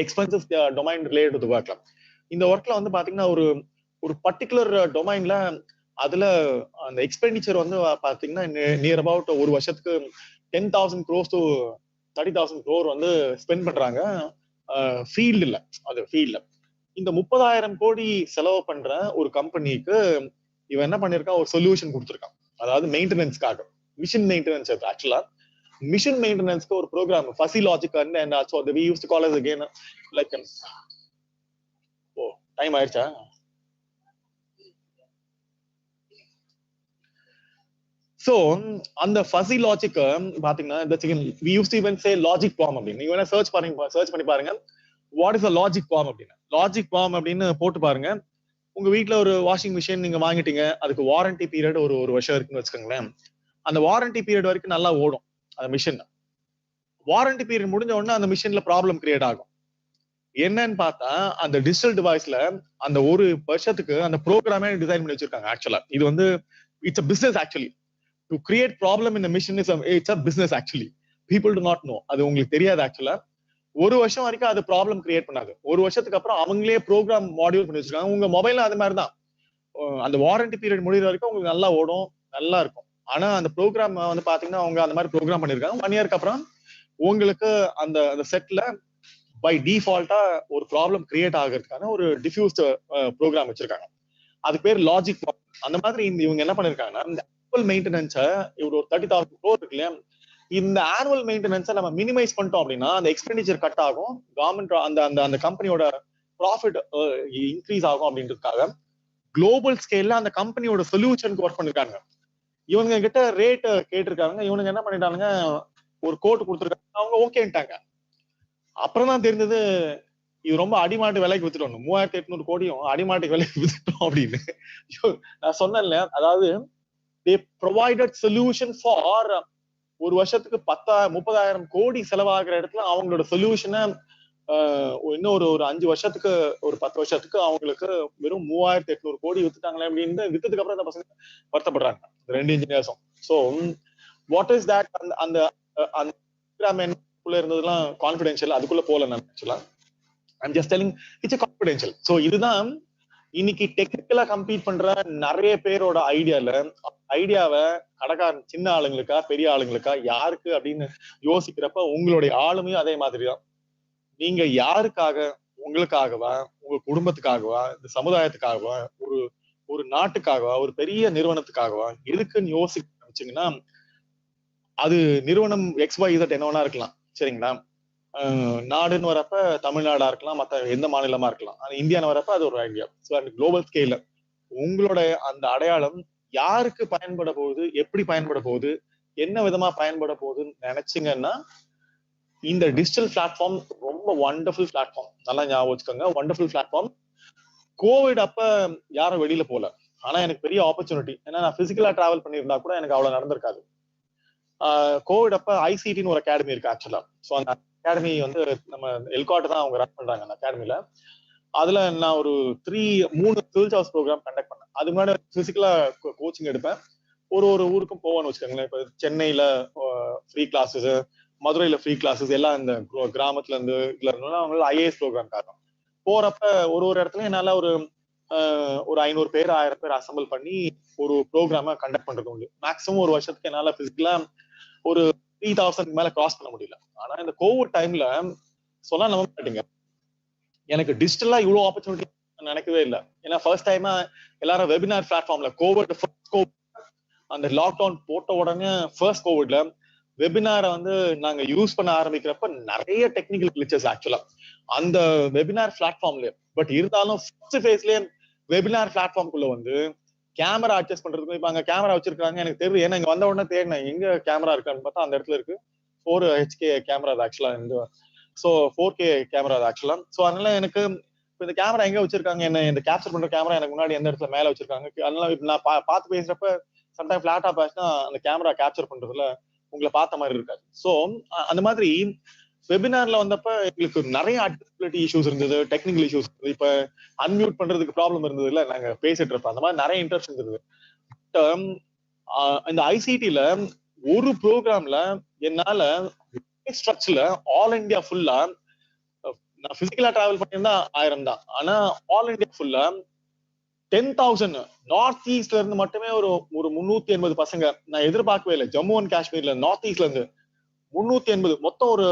expenses domain related to ஒர்க்ல. இந்த ஒர்க்ல வந்து பாத்தீங்கன்னா ஒரு பர்டிகுலர் டொமைன்ல அதுல அந்த எக்ஸ்பெண்டிச்சர் வந்து பாத்தீங்கன்னா நியர் அபவுட் ஒரு வருஷத்துக்கு 10,000 crores to 30,000 crore வந்து ஸ்பெண்ட் பண்றாங்க ஃபீல்டுல. அது ஃபீல்ட்ல இந்த 30,000 கோடி செலவு பண்ற ஒரு கம்பெனிக்கு இவன் என்ன பண்ணிருக்கான், ஒரு சொல்யூஷன் கொடுத்துருக்கான். அதாவது மெயின்டெனன்ஸ்க்காக, மிஷின் மெயின்டெனன்ஸ். ஆக்சுவலா மிஷின் மெயின்டெனன்ஸ்க்கு ஒரு program fuzzy logic and also we used to call as again like time ஆயிடுச்சா? சோ அந்த ஃபசி லாஜிக் பாத்தீங்கன்னா we used to even say logic form அப்படின்னு. நீங்க வேணா சர்ச் பண்ணி பாருங்க what is a logic form அப்படின்னு. லாஜிக் ஃபார்ம் அப்படின்னு போட்டு பாருங்க. உங்க வீட்டுல ஒரு வாஷிங் மிஷின் நீங்க வாங்கிட்டீங்க, அதுக்கு வாரண்டி பீரியட் ஒரு வருஷம் இருக்குன்னு வச்சுக்கோங்களேன். அந்த வாரண்டி பீரியட் வரைக்கும் நல்லா ஓடும் அந்த மிஷின். வாரண்டி பீரியட் முடிஞ்ச உடனே அந்த மிஷின்ல ப்ராப்ளம் கிரியேட் ஆகும். என்னன்னு பார்த்தா அந்த டிஜிட்டல் டிவைஸ்ல அந்த ஒரு வருஷத்துக்கு அந்த ப்ரோக்ராமே டிசைன் பண்ணி வச்சிருக்காங்க. ஆக்சுவலா இது வந்து it's a business actually. To create problem in the mission it's a business actually. People do not know. அது உங்களுக்கு தெரியாது. ஆக்சுவலா ஒரு வருஷம் வரைக்கும் அது ப்ராப்ளம் கிரியேட் பண்ணாது. ஒரு வருஷத்துக்கு அப்புறம் அவங்களே ப்ரோக்ராம் மாடியூல் பண்ணி வச்சிருக்காங்க. உங்க மொபைல்ல அது மாதிரி தான். அந்த வாரண்டி பீரியட் முடிகிற வரைக்கும் உங்களுக்கு நல்லா ஓடும், நல்லா இருக்கும். ஆனா அந்த ப்ரோக்ராம் வந்து பாத்தீங்கன்னா அவங்க அந்த மாதிரி ப்ரோக்ராம் பண்ணிருக்காங்க. 1 இயர்க்கு அப்புறம் உங்களுக்கு அந்த செட்ல பை டிஃபால்ட்டா ஒரு ப்ராப்ளம் கிரியேட் ஆகிறதுக்கான ஒரு டிஃப்யூஸ்ட் ப்ரோக்ராம் வச்சிருக்காங்க. அது பேர் லாஜிக். அந்த மாதிரி இவங்க என்ன பண்ணிருக்காங்கன்னா இந்த ஆனுவல் மெயின்டெனன்ஸை இவ்வளவு ஒரு 30,000 crore இருக்கு இல்லையா, இந்த ஆனுவல் மெயின்டெனன்ஸை நம்ம மினிமைஸ் பண்ணிட்டோம் அப்படின்னா அந்த எக்ஸ்பெண்டிச்சர் கட் ஆகும், கவர்மெண்ட் அந்த கம்பெனியோட ப்ராஃபிட் இன்க்ரீஸ் ஆகும் அப்படின்றதுக்காக குளோபல் ஸ்கேல்ல அந்த கம்பெனியோட சொல்யூஷனுக்கு ஒர்க் பண்ணிருக்காங்க. இவங்க கிட்ட ரேட் கேட்டிருக்காங்க. இவனுங்க என்ன பண்ணிட்டானுங்க, ஒரு கோட் கொடுத்துருக்காங்க. அவங்க ஓகேன்ட்டாங்க. அப்புறம் தான் தெரிஞ்சது இது ரொம்ப அடிமாட்டு விலைக்கு வித்துட்டோம். 3,800 கோடியும் அடிமாட்டு விலைக்கு வித்துட்டோம் அப்படின்னு. நான் சொன்னேன்ல, அதாவது they provided solution for ஒரு வருஷத்துக்கு 30,000 கோடி செலவாகிற இடத்துல அவங்களோட சொல்யூஷனை இன்னும் ஒரு 5 வருஷத்துக்கு ஒரு 10 வருஷத்துக்கு அவங்களுக்கு வெறும் 3,800 கோடி வித்துட்டாங்களே அப்படின்னு வித்ததுக்கு அப்புறம் இந்த பசங்க வருத்தப்படுறாங்க, ரெண்டு இன்ஜினியர்ஸும். ஸோ வாட் இஸ் தட், அந்த இருந்ததுலாம் கான்பிடென்ஷியல், அதுக்குள்ள போல நான் ஆக்சுவலா I'm just telling it's confidential. So இதுதான் இன்னைக்கு டெக்னிக்கலா கம்பீட் பண்ற நிறைய பேரோட ஐடியாவை கடைக்காரன் சின்ன ஆளுங்களுக்கா பெரிய ஆளுங்களுக்கா யாருக்கு அப்படின்னு யோசிக்கிறப்ப உங்களுடைய ஆளுமையும் அதே மாதிரிதான். நீங்க யாருக்காக, உங்களுக்காகவா, உங்க குடும்பத்துக்காகவா, இந்த சமுதாயத்துக்காகவா, ஒரு நாட்டுக்காகவா, ஒரு பெரிய நிறுவனத்துக்காகவா, எதுக்குன்னு யோசிக்க ஆரம்பிச்சீங்கன்னா அது நிறுவனம் XYZ என்னவனா இருக்கலாம், சரிங்களா? நாடுன்னு வரப்ப தமிழ்நாடா இருக்கலாம், மற்ற எந்த மாநிலமா இருக்கலாம். ஆனா இந்தியான்னு வரப்ப அது ஒரு ஐடியா. ஸோ அந்த குளோபல் ஸ்கேல்ல உங்களோட அந்த அடையாளம் யாருக்கு பயன்பட போகுது, எப்படி பயன்பட போகுது, என்ன விதமா பயன்பட போகுதுன்னு நினைச்சீங்கன்னா இந்த டிஜிட்டல் பிளாட்ஃபார்ம் ரொம்ப வண்டர்ஃபுல் பிளாட்ஃபார்ம். நல்லா ஞாபகம் வச்சுக்கோங்க, வண்டர்ஃபுல் பிளாட்ஃபார்ம். கோவிட் அப்ப யாரும் வெளியில போல, ஆனா எனக்கு பெரிய ஆப்பர்ச்சுனிட்டி. ஏன்னா நான் பிசிக்கலா டிராவல் பண்ணியிருந்தா கூட எனக்கு அவ்வளவு நடந்திருக்காது. கோவிட் அப்ப ஐசிடின்னு ஒரு அகாடமி இருக்கு ஆக்சுவலா. ஸோ அந்த அகாடமி வந்து நம்ம எல்காட் தான் அவங்க ரன் பண்றாங்க அந்த அகாடமில. அதுல நான் ஒரு 3 சிவில் சர்வீஸ் ப்ரோக்ராம் கண்டக்ட் பண்ணேன். அது முன்னாடி பிசிக்கலா கோச்சிங் எடுப்பேன். ஒரு ஊருக்கும் போவேன்னு வச்சுக்கோங்களேன். இப்ப சென்னையில ஃப்ரீ கிளாஸஸ், மதுரையில ஃப்ரீ கிளாஸஸ், எல்லாம் இந்த கிராமத்துல இருந்து இதுல இருந்தாலும் அவங்க IAS ப்ரோக்ராம் காரணம் போறப்ப ஒரு இடத்துல என்னால ஒரு ஒரு 500 பேர் 1000 பேர் அசம்பிள் பண்ணி ஒரு ப்ரோக்ராம கண்டக்ட் பண்றது உண்டு. மேக்ஸிமம் ஒரு வருஷத்துக்கு என்னால பிசிக்கலா ஒரு 3000 மேல கிராஸ் பண்ண முடியல. ஆனா இந்த கோவிட் டைம்ல சொன்னா நம்ப மாட்டீங்க, எனக்கு டிஜிட்டலா இவ்வளவு ஆப்பர்ச்சுனிட்டி நினைக்கவே இல்லை. ஏன்னா ஃபர்ஸ்ட் டைமா எல்லாரும் வெபினார் பிளாட்ஃபார்ம்ல கோவிட் அந்த லாக்டவுன் போட்ட உடனே ஃபர்ஸ்ட் கோவிட்ல வெபினாரை வந்து நாங்க யூஸ் பண்ண ஆரம்பிக்கிறப்ப நிறைய டெக்னிக்கல் கிளிச்சஸ் ஆக்சுவலா அந்த வெபினார் பிளாட்ஃபார்ம்ல. பட் இருந்தாலும் ஃபர்ஸ்ட் ஃபேஸ்லயே வெபினார் பிளாட்ஃபார்ம்குள்ள வந்து கேமரா அட்ஜஸ்ட் பண்றதுக்கு இப்ப அங்க கேமரா வச்சிருக்காங்க எனக்கு தெரியும். ஏன்னா இங்க வந்த உடனே தேடினேன் எங்க கேமரா இருக்கான்னு பார்த்தா அந்த இடத்துல இருக்கு. 4HK கேமரா ஆக்சுவலா இந்த ஸோ 4K கேமரா ஆக்சுவலா. ஸோ அதனால எனக்கு இந்த கேமரா எங்க வச்சிருக்காங்க, என்ன இந்த கேப்சர் பண்ற கேமரா எனக்கு முன்னாடி எந்த இடத்துல மேல வச்சிருக்காங்க. அதனால இப்ப நான் பார்த்து பேசுறப்ப சம்டைம் பிளாட்டா பேசினா அந்த கேமரா கேப்சர் பண்றதுல உங்களை பார்த்த மாதிரி இருக்காது. ஸோ அந்த மாதிரி வெபினார்ல வந்தப்ப எங்களுக்கு நிறைய அக்சசிபிலிட்டி இஷ்யூஸ் இருந்தது, டெக்னிக்கல் இஷ்யூஸ் இருந்தது. இப்ப அன்மியூட் பண்றதுக்கு ப்ராப்ளம் இருந்தது இல்ல, நாங்க பேசிட்டு இருப்போம். அந்த மாதிரி நிறைய இன்ட்ரெஸ்ட் இருந்தது. இந்த ஐசிடில ஒரு ப்ரோக்ராம்ல என்னால ஸ்ட்ரக்சர்ல ஆல் இந்தியா ஃபுல்லா நான் பிசிக்கலா டிராவல் பண்ணியிருந்தா 1000 தான். ஆனா ஆல் இந்தியா ஃபுல்லா 10,000 நார்த் ஈஸ்ட்ல இருந்து மட்டுமே ஒரு 380 பசங்க நான் எதிர்பார்க்கவே இல்லை. ஜம்மு அண்ட் காஷ்மீர்ல நார்த் ஈஸ்ட்ல இருந்து 380 மொத்தம் ஒரு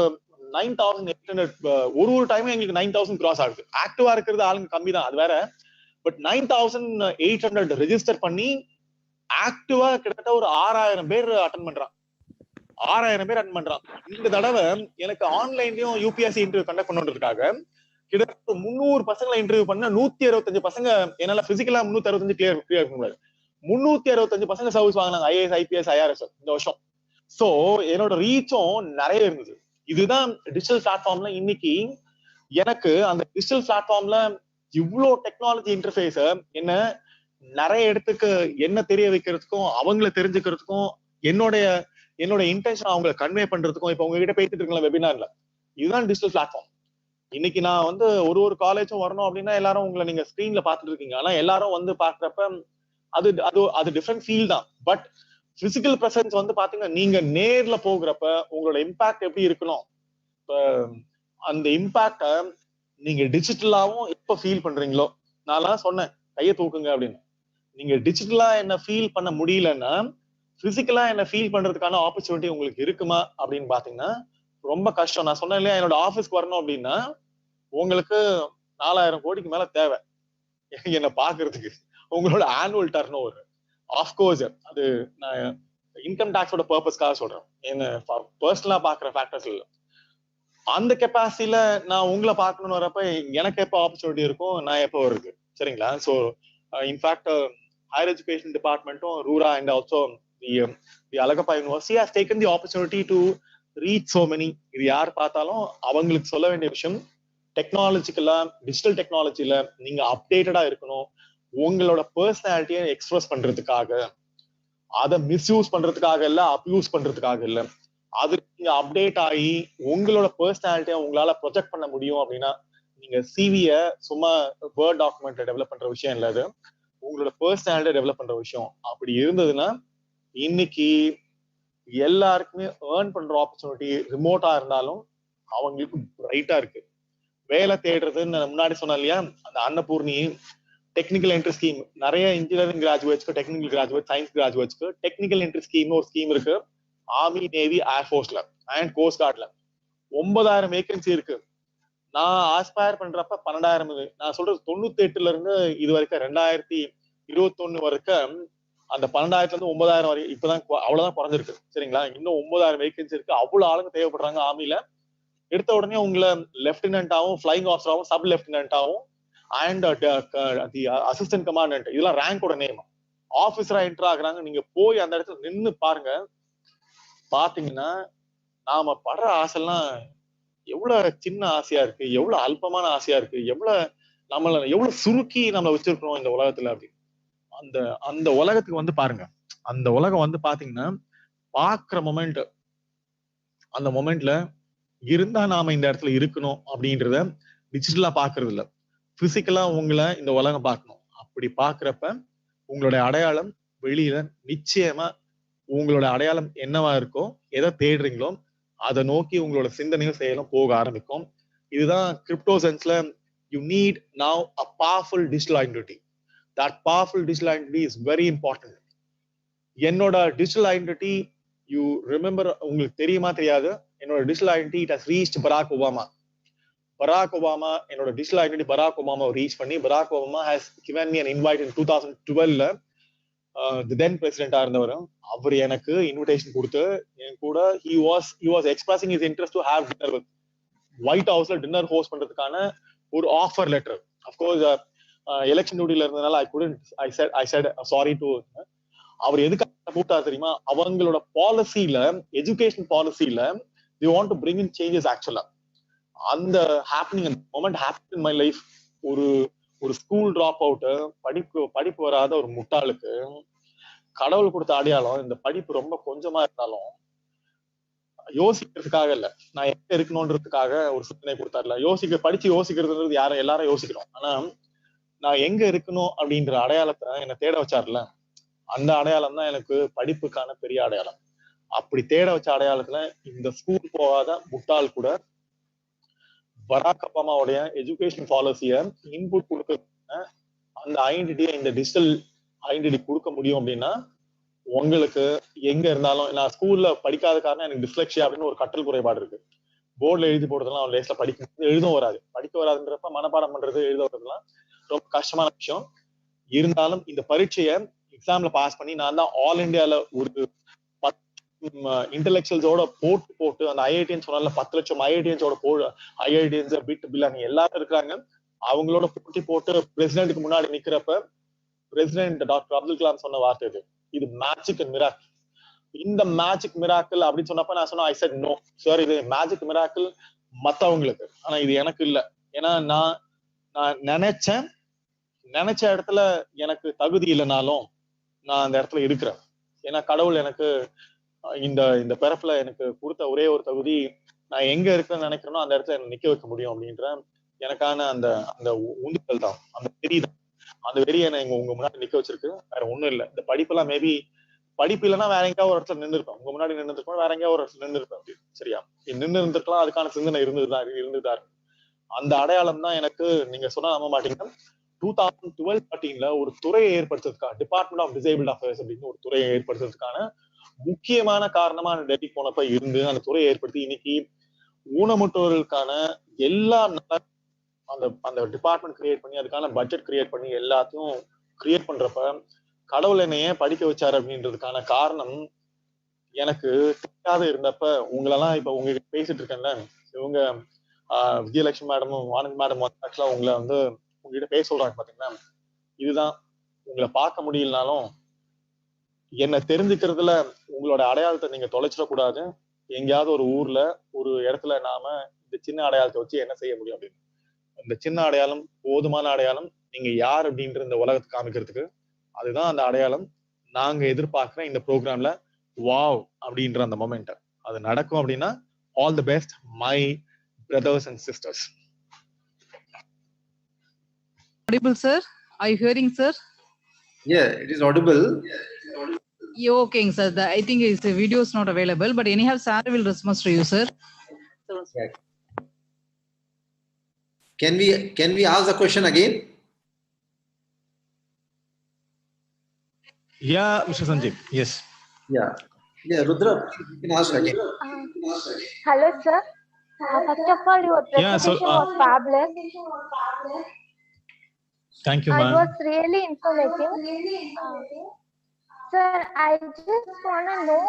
9,800. ஒரு டைமும் எங்களுக்கு 9,000 கிராஸ் ஆகுது. ஆக்டிவா இருக்கிறது ஆளுங்க கம்மி தான், அது வேற. பட் 9,800 ரெஜிஸ்டர் பண்ணி ஆக்டிவா கிட்டத்தட்ட ஒரு 6,000 பேர் அட்டன் பண்றான். 6,000 பேர் அட்டன் பண்றான். இந்த தடவை எனக்கு ஆன்லைன்லயும் யூபிஎஸ்சி இன்டர்வியூ கண்டக்ட் பண்ணுறதுக்காக கிட்டத்தட்ட 300 பசங்களை இன்டர்வியூ பண்ண 165 பசங்க என்னால பிசிக்கலா 365 கிளியர் பண்ண முடியாது. 365 பசங்க சர்வீஸ் வாங்கினாங்க, IAS IPS IRS இந்த வருஷம். சோ என்னோட ரீச்சும் நிறைய இருந்தது. இதுதான் டிஜிட்டல் பிளாட்ஃபார்ம்ல இன்னைக்கு எனக்கு அந்த டிஜிட்டல் பிளாட்ஃபார்ம்ல இவ்வளோ டெக்னாலஜி இன்டர்ஃபேஸ என்ன நிறைய இடத்துக்கு என்ன தெரிய வைக்கிறதுக்கும் அவங்கள தெரிஞ்சுக்கிறதுக்கும் என்னோட இன்டென்ஷன் அவங்களை கன்வே பண்றதுக்கும் இப்ப உங்ககிட்ட பேசிட்டு இருக்கலாம் வெபினார்ல. இதுதான் டிஜிட்டல் பிளாட்ஃபார்ம். இன்னைக்கு நான் வந்து ஒரு காலேஜும் வரணும் அப்படின்னா எல்லாரும் உங்களை நீங்க ஸ்கிரீன்ல பாத்துட்டு இருக்கீங்க. ஆனா எல்லாரும் வந்து பாக்குறப்ப அது டிஃப்ரெண்ட் ஃபீல் தான். பட் பிசிக்கல் பிரசன்ஸ் வந்து பாத்தீங்கன்னா நீங்க நேர்ல போகிறப்ப உங்களோட இம்பாக்ட் எப்படி இருக்கணும், அந்த இம்பாக்ட நீங்க டிஜிட்டலாவும் எப்ப ஃபீல் பண்றீங்களோ, நான் சொன்னேன் கையை தூக்குங்க அப்படின்னு. நீங்க டிஜிட்டலா என்ன ஃபீல் பண்ண முடியலன்னா பிசிக்கலா என்ன ஃபீல் பண்றதுக்கான ஆப்பர்ச்சுனிட்டி உங்களுக்கு இருக்குமா அப்படின்னு பாத்தீங்கன்னா ரொம்ப கஷ்டம். நான் சொன்னேன் இல்லையா, என்னோட ஆபீஸ்க்கு வரணும் அப்படின்னா உங்களுக்கு 4,000 கோடிக்கு மேல தேவை என்ன பாக்குறதுக்கு. உங்களோட ஆனுவல் டர்ன் ஓவர் ஆஃப்கோர்ஸ் அது நான் இன்கம் டாக்ஸோட பர்பஸ்க்காக சொல்றேன், என்ன பர்சனலா பாக்குற ஃபேக்டர்ஸ் இல்லை. அந்த கெப்பாசிட்டியில நான் உங்களை பார்க்கணும்னு வரப்ப எனக்கு எப்போ ஆப்பர்ச்சுனிட்டி இருக்கும், நான் எப்போ வருது, சரிங்களா? ஸோ இன்ஃபேக்ட் ஹையர் எஜுகேஷன் டிபார்ட்மெண்ட்டும் ரூரா and also the Alagappa university has taken the opportunity to reach so many. இது யார் பார்த்தாலும் அவங்களுக்கு சொல்ல வேண்டிய விஷயம், டெக்னாலஜிக்கலா டிஜிட்டல் டெக்னாலஜில நீங்க அப்டேட்டடா இருக்கணும். உங்களோட பர்சனாலிட்டியை எக்ஸ்பிரஸ் பண்றதுக்காக, அதை மிஸ்யூஸ் பண்றதுக்காக இல்ல, அப்யூஸ் பண்றதுக்காக இல்ல, அது நீங்க அப்டேட் ஆகி உங்களோட பர்சனாலிட்டியை உங்களால ப்ரொஜெக்ட் பண்ண முடியும் அப்படின்னா நீங்க சிவிய சும்மா வேர்ட் டாக்குமெண்ட்ல டெவலப் பண்ற விஷயம் இல்ல, அது உங்களோட பர்சனாலிட்டியை டெவலப் பண்ற விஷயம். அப்படி இருந்ததுன்னா இன்னைக்கு எல்லாருக்குமே ஏர்ன் பண்ற ஆப்பர்ச்சுனிட்டி ரிமோட்டா இருந்தாலும் அவங்களுக்கு பிரைட்டா இருக்கு. வேலை தேடுறதுன்னு முன்னாடி சொன்னேன் இல்லையா, அந்த அன்னபூர்ணி டெக்னிக்கல் என்ட்ரி ஸ்கீம், நிறைய இன்ஜினியரிங் கிராஜுவேட்ஸ்க்கு, டெக்னிக்கல் கிராஜுவேட், சயின்ஸ் கிராஜுவேட்ஸ்க்கு டெக்னிக்கல் என்ட்ரி ஸ்கீம் ஒரு ஸ்கீம் இருக்கு. ஆர்மி, நேவி, ஏர்ஃபோர்ஸ்ல அண்ட் கோஸ்ட் கார்ட்ல 9,000 வேகன்சி இருக்கு. நான் ஆஸ்பயர் பண்றப்ப 12,000. நான் சொல்றது 98ல இருந்து இது வரைக்கும் 2021 வரைக்கும் அந்த 12,000ல இருந்து 9,000 வரைக்கும் இப்பதான் அவ்வளவுதான் குறைஞ்சிருக்கு, சரிங்களா? இன்னும் 9,000 வேகன்சி இருக்கு. அவ்வளவு ஆளுங்க தேவைப்படுறாங்க ஆர்மில. எடுத்த உடனே உங்களை லெப்டினன்டாவும், ஃபிளைங் ஆஃபீஸராவும், சப் லெப்டினன்டாவும் அண்ட் தி அசிஸ்டன்ட் கமாண்டன்ட், இதெல்லாம் ரேங்கோட நேம். ஆபீசரா என்டர் ஆகுறாங்க. நீங்க போய் அந்த இடத்துல நின்னு பாருங்க, பாத்தீங்கன்னா நாம படுற ஆசைலாம் எவ்வளவு சின்ன ஆசையா இருக்கு, எவ்வளவு அல்பமான ஆசையா இருக்கு, எவ்வளவு சுருக்கி நம்ம வச்சிருக்கிறோம் இந்த உலகத்துல அப்படி. அந்த உலகத்துக்கு வந்து பாருங்க. அந்த உலகம் வந்து பாத்தீங்கன்னா பாக்குற மொமெண்ட், அந்த மொமெண்ட்ல இருந்தா நாம இந்த இடத்துல இருக்கணும் அப்படின்றத டிஜிட்டலா பாக்குறது இல்ல, பிசிக்கலா உங்களை இந்த உலகம் பார்க்கணும். அப்படி பாக்குறப்ப உங்களுடைய அடையாளம் வெளியில நிச்சயமா உங்களோட அடையாளம் என்னவா இருக்கோ, எதை தேடுறீங்களோ அதை நோக்கி உங்களோட சிந்தனையும் செயலும் போக ஆரம்பிக்கும். இதுதான் கிரிப்டோ சென்ஸ்ல you need now a powerful digital identity. that powerful digital identity is very important. என்னோட digital identity, you remember, உங்களுக்கு தெரியுமா தெரியாது, என்னோட digital identity it has reached Barack Obama. என்னோட digital identity Barack Obama reach பண்ணி Barack Obama has given me an invite in 2012. The then president இருந்தவர் அவர் எனக்கு இன்விடேஷன் கொடுத்து என் கூட he was expressing his interest to have dinner with White Houseல டின்னர் ஹோஸ்ட் பண்றதுக்கான ஒரு ஆஃபர் லெட்டர். அஃப்கோர்ஸ் எலெக்ஷன் டியூட்டில இருந்ததுனால I said sorry to. அவர் எதுக்காக கூப்பிட்டா தெரியுமா, அவங்களோட பாலிசியில, எஜுகேஷன் பாலிசியில they want to bring in changes actually. அந்த ஹேப்பனிங், அந்த moment happen in my life. ஒரு ஸ்கூல் டிராப் அவுட், படிப்பு வராத ஒரு முட்டாளுக்கு கடவுள் கொடுத்த அடையாளம் இந்த படிப்பு ரொம்ப கொஞ்சமா இருந்தாலும் யோசிக்கிறதுக்காக இல்ல, நான் எங்க இருக்கணும்ன்றதுக்காக ஒரு சிந்தனை கொடுத்தாருல. படிச்சு யோசிக்கிறதுன்றது எல்லாரும் யோசிக்கிறோம். ஆனா நான் எங்க இருக்கணும் அப்படின்ற அடையாளத்தை என்னை தேட வச்சாருல, அந்த அடையாளம் தான் எனக்கு படிப்புக்கான பெரிய அடையாளம். அப்படி தேட வச்ச அடையாளத்துல இந்த ஸ்கூல் போகாத முட்டாள் கூட பராக் ஒபாமாவுடைய எஜுகேஷன் பாலிசிய இன்புட் கொடுக்க அந்த ஐடென்டிட்டியை, இந்த டிஜிட்டல் ஐடென்டிட்டி கொடுக்க முடியும் அப்படின்னா உங்களுக்கு எங்க இருந்தாலும். நான் ஸ்கூல்ல படிக்காத காரணம் எனக்கு டிஸ்லெக்ஸியா அப்படின்னு ஒரு கற்றல் குறைபாடு இருக்கு. போர்டுல எழுதி போடுறதுலாம் அவன் லேஸ்ல எழுதும் வராது. படிக்க வராதுன்றப்ப மனப்பாடம் பண்றது, எழுத வர்றதுலாம் ரொம்ப கஷ்டமான விஷயம். இருந்தாலும் இந்த பரீட்சையை எக்ஸாம்ல பாஸ் பண்ணி நான் தான் ஆல் இண்டியால ஒரு 10 இன்டெலெக்சுவல்ஸோட போட்டு அந்த ஐஐடிஎன்ஸ் சொன்னால 10 லட்சம் ஐஐடிஎன்ஸோட ஐஐடிஎன்ஸ் பிட் பில்லாங்க எல்லாரும் இருக்கிறாங்க. அவங்களோட போட்டி போட்டு பிரசிடென்ட்டுக்கு முன்னாடி நிக்கிறப்ப பிரசிடென்ட் டாக்டர் அப்துல் கலாம் சொன்ன வார்த்தை இது மேஜிக் அண்ட் மிராக்கிள். இந்த மேஜிக் மிராக்கிள் அப்படின்னு சொன்னப்ப நான் சொன்னேன், ஐ செட் நோ சார், இது மேஜிக் மிராக்கிள் மத்தவங்களுக்கு, ஆனா இது எனக்கு இல்ல. ஏன்னா நான் நினைச்ச இடத்துல எனக்கு தகுதி இல்லைனாலும் நான் அந்த இடத்துல இருக்கிறேன். ஏன்னா கடவுள் எனக்கு இந்த பிறப்புல எனக்கு கொடுத்த ஒரே ஒரு தகுதி, நான் எங்க இருக்கேன்னு நினைக்கிறேனோ அந்த இடத்துல எனக்கு நிக்க வைக்க முடியும் அப்படின்ற எனக்கான அந்த உந்துதல் தான், அந்த வெறி தான். அந்த வெறியை நான் உங்க முன்னாடி நிக்க வச்சிருக்கு, வேற ஒண்ணும் இல்லை. இந்த படிப்பெல்லாம் மேபி படிப்பு இல்லைன்னா வேற எங்கேயாவது ஒரு இடத்துல நின்று இருப்பேன், உங்க முன்னாடி நின்றுருப்பேன், வேற எங்கேயாவது ஒரு இடத்துல நின்று இருப்பேன் அப்படின்னு. சரியா, நின்று இருந்திருக்கலாம், அதுக்கான சிந்தனை இருந்துதான். அந்த அடையாளம் தான் எனக்கு, நீங்க சொன்னா நம்ப மாட்டீங்க, 2012-13 ஒரு துறையை ஏற்படுத்துறதுக்காக, டிபார்ட்மெண்ட் ஆஃப் டிசேபிள்ட் அஃபேர்ஸ் அப்படின்னு ஒரு துறையை ஏற்படுத்துறதுக்கான முக்கியமான காரணமா டெல்லி போனப்ப இருந்து அந்த துறையை ஏற்படுத்தி இன்னைக்கு ஊனமுற்றோர்களுக்கான எல்லா அந்த டிபார்ட்மெண்ட் கிரியேட் பண்ணி அதுக்கான பட்ஜெட் கிரியேட் பண்ணி எல்லாத்தையும் கிரியேட் பண்றப்ப கடவுள் என்னைய படிக்க வச்சாரு அப்படின்றதுக்கான காரணம் எனக்கு தெரியாத இருந்தப்ப, உங்களெல்லாம் இப்ப உங்ககிட்ட பேசிட்டு இருக்கேன்ல, இவங்க விஜயலட்சுமி மேடமும் ஆனந்த் மேடம் ஆக்சுவலா உங்களை உங்ககிட்ட பேச சொல்றாங்க பாத்தீங்கன்னா, இதுதான். உங்களை பார்க்க முடியலனாலும் என்ன தெரிஞ்சுக்கிறதுல உங்களோட அடையாளத்தை நீங்க தொலைச்சிடக்கூடாது. எங்கேயாவது ஒரு ஊர்ல ஒரு இடத்துல நாம இந்த சின்ன அடையாளத்தை வச்சு என்ன செய்ய முடியும் அப்படின்னு, இந்த சின்ன அடையாளம் போதுமான அடையாளம், நீங்க யார் அப்படின்ற இந்த உலகத்தை காமிக்கிறதுக்கு. அதுதான் அந்த அடையாளம். நாங்க எதிர்பார்க்கிற இந்த ப்ரோக்ராம்ல வாவ் அப்படின்ற அந்த மொமெண்ட் அது நடக்கும் அப்படின்னா, all the best my brothers and sisters. Audible, sir? Are you hearing, sir? Yeah, it is audible. Yeah, okay, sir. I think the video is not available, but anyhow, sir will respond to you, sir. Can we ask the question again? Yeah, Mr. Sanjeev. Yes. Yeah, Rudra, you can ask again. Hello, sir. First of all, your presentation was fabulous. Thank you, ma'am. It was really informative. Sir, I just want to know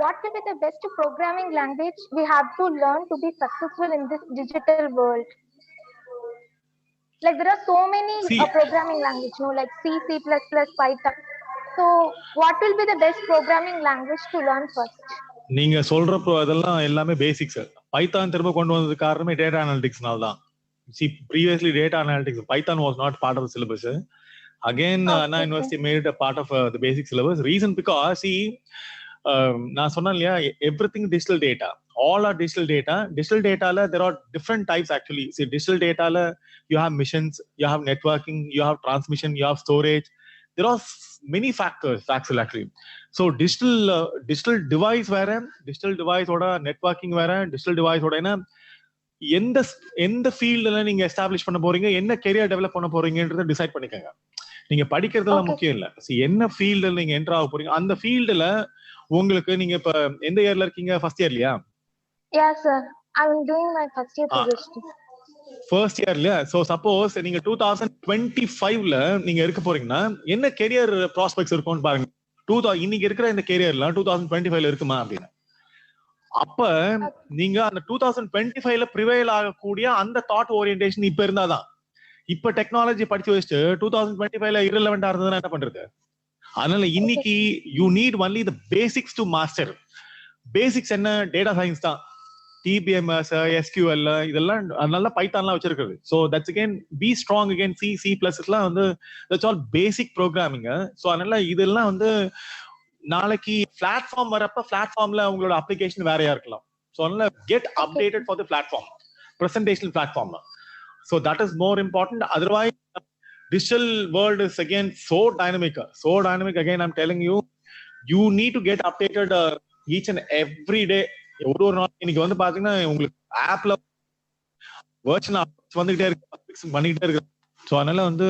what will be the best programming language we have to learn to be successful in this digital world? Like there are so many programming languages, like C, C++, Python. So what will be the best programming language to learn first? நீங்க சொல்றப்போ அதெல்லாம் எல்லாமே பேசிக்ஸ். பைத்தான் திரும்ப கொண்டு வந்தது காரணமே டேட்டா அனாலிட்டிக்ஸ்னால தான். See, previously data analytics, Python was not part of the syllabus. Again, Anna University made it a part of the basic syllabus. Reason because, see, நான் சொன்னேன் இல்லையா, everything digital data. All are digital data. Digital data, there are different types actually. See, digital data, you have missions, you have networking, you have transmission, you have storage. There are many factors actually. So digital device வேற, digital device ஓட networking வேற, digital device ஓட என்ன எந்த ஃபீல்டுல நீங்க எஸ்டாப்ளிஷ் பண்ண போறீங்க, என்ன கெரியர் டெவலப் பண்ண போறீங்கன்றத டிசைட் பண்ணிக்கோங்க. நீங்க படிக்கிறதெல்லாம் Okay. முக்கியம் இல்ல. என்ன ஃபீல்டுல நீங்க என்டர் ஆக போறீங்க, அந்த ஃபீல்டுல உங்களுக்கு நீங்க இப்ப எந்த இயர்ல இருக்கீங்க? ஃபர்ஸ்ட் இயர்லயா? Yeah, sir. I'm doing my first year PhD. First இயர்ல. சோ சப்போஸ் நீங்க 2025ல நீங்க இருக்க போறீங்கன்னா என்ன கெரியர் ப்ராஸ்பெக்ட்ஸ் இருக்கும்னு பாருங்க. இன்னைக்கு இருக்கிற இந்த கெரியர்லாம் 2025ல இருக்குமா அப்படின்னு. அப்ப நீங்க அந்த 2025ல ப்ரிவைல் ஆகக்கூடிய அந்த தாட் ஓரியன்டேஷன் இப்ப இருந்தாதான். இப்ப டெக்னாலஜி படிச்சு வச்சுட்டு 2025ல irrelevant-ஆ இருந்ததுன்னா என்ன பண்றது? அதனால இன்னைக்கு you need only the basics to master. Basics என்ன? டேட்டா சயின்ஸ் தான். டிபிஎம்எஸ், எஸ்கியூஎல் இதெல்லாம் நல்லா பைத்தான்லாம் வச்சிருக்குது. So that's again be strong again C பிளஸ்லாம் வந்து that's all basic programming. So அதனால இதெல்லாம் வந்து நாளைக்கு பிளாட்ஃபார்ம் வரப்ப பிளாட்ஃபார்ம்ல உங்களோட அப்ளிகேஷன் வேறையா இருக்கலாம். ஸோ அதனால get updated for the platform, presentation platform. So that is more important. Otherwise digital world is again so dynamic again. I'm telling you, you need to get updated each and every day. ஒரு நாள் இன்னைக்கு வந்து பாத்தீங்கன்னா உங்களுக்கு ஆப்ல வெர்ஷன் வந்துகிட்டே இருக்கு, பண்ணிக்கிட்டே இருக்கு. ஸோ அதனால வந்து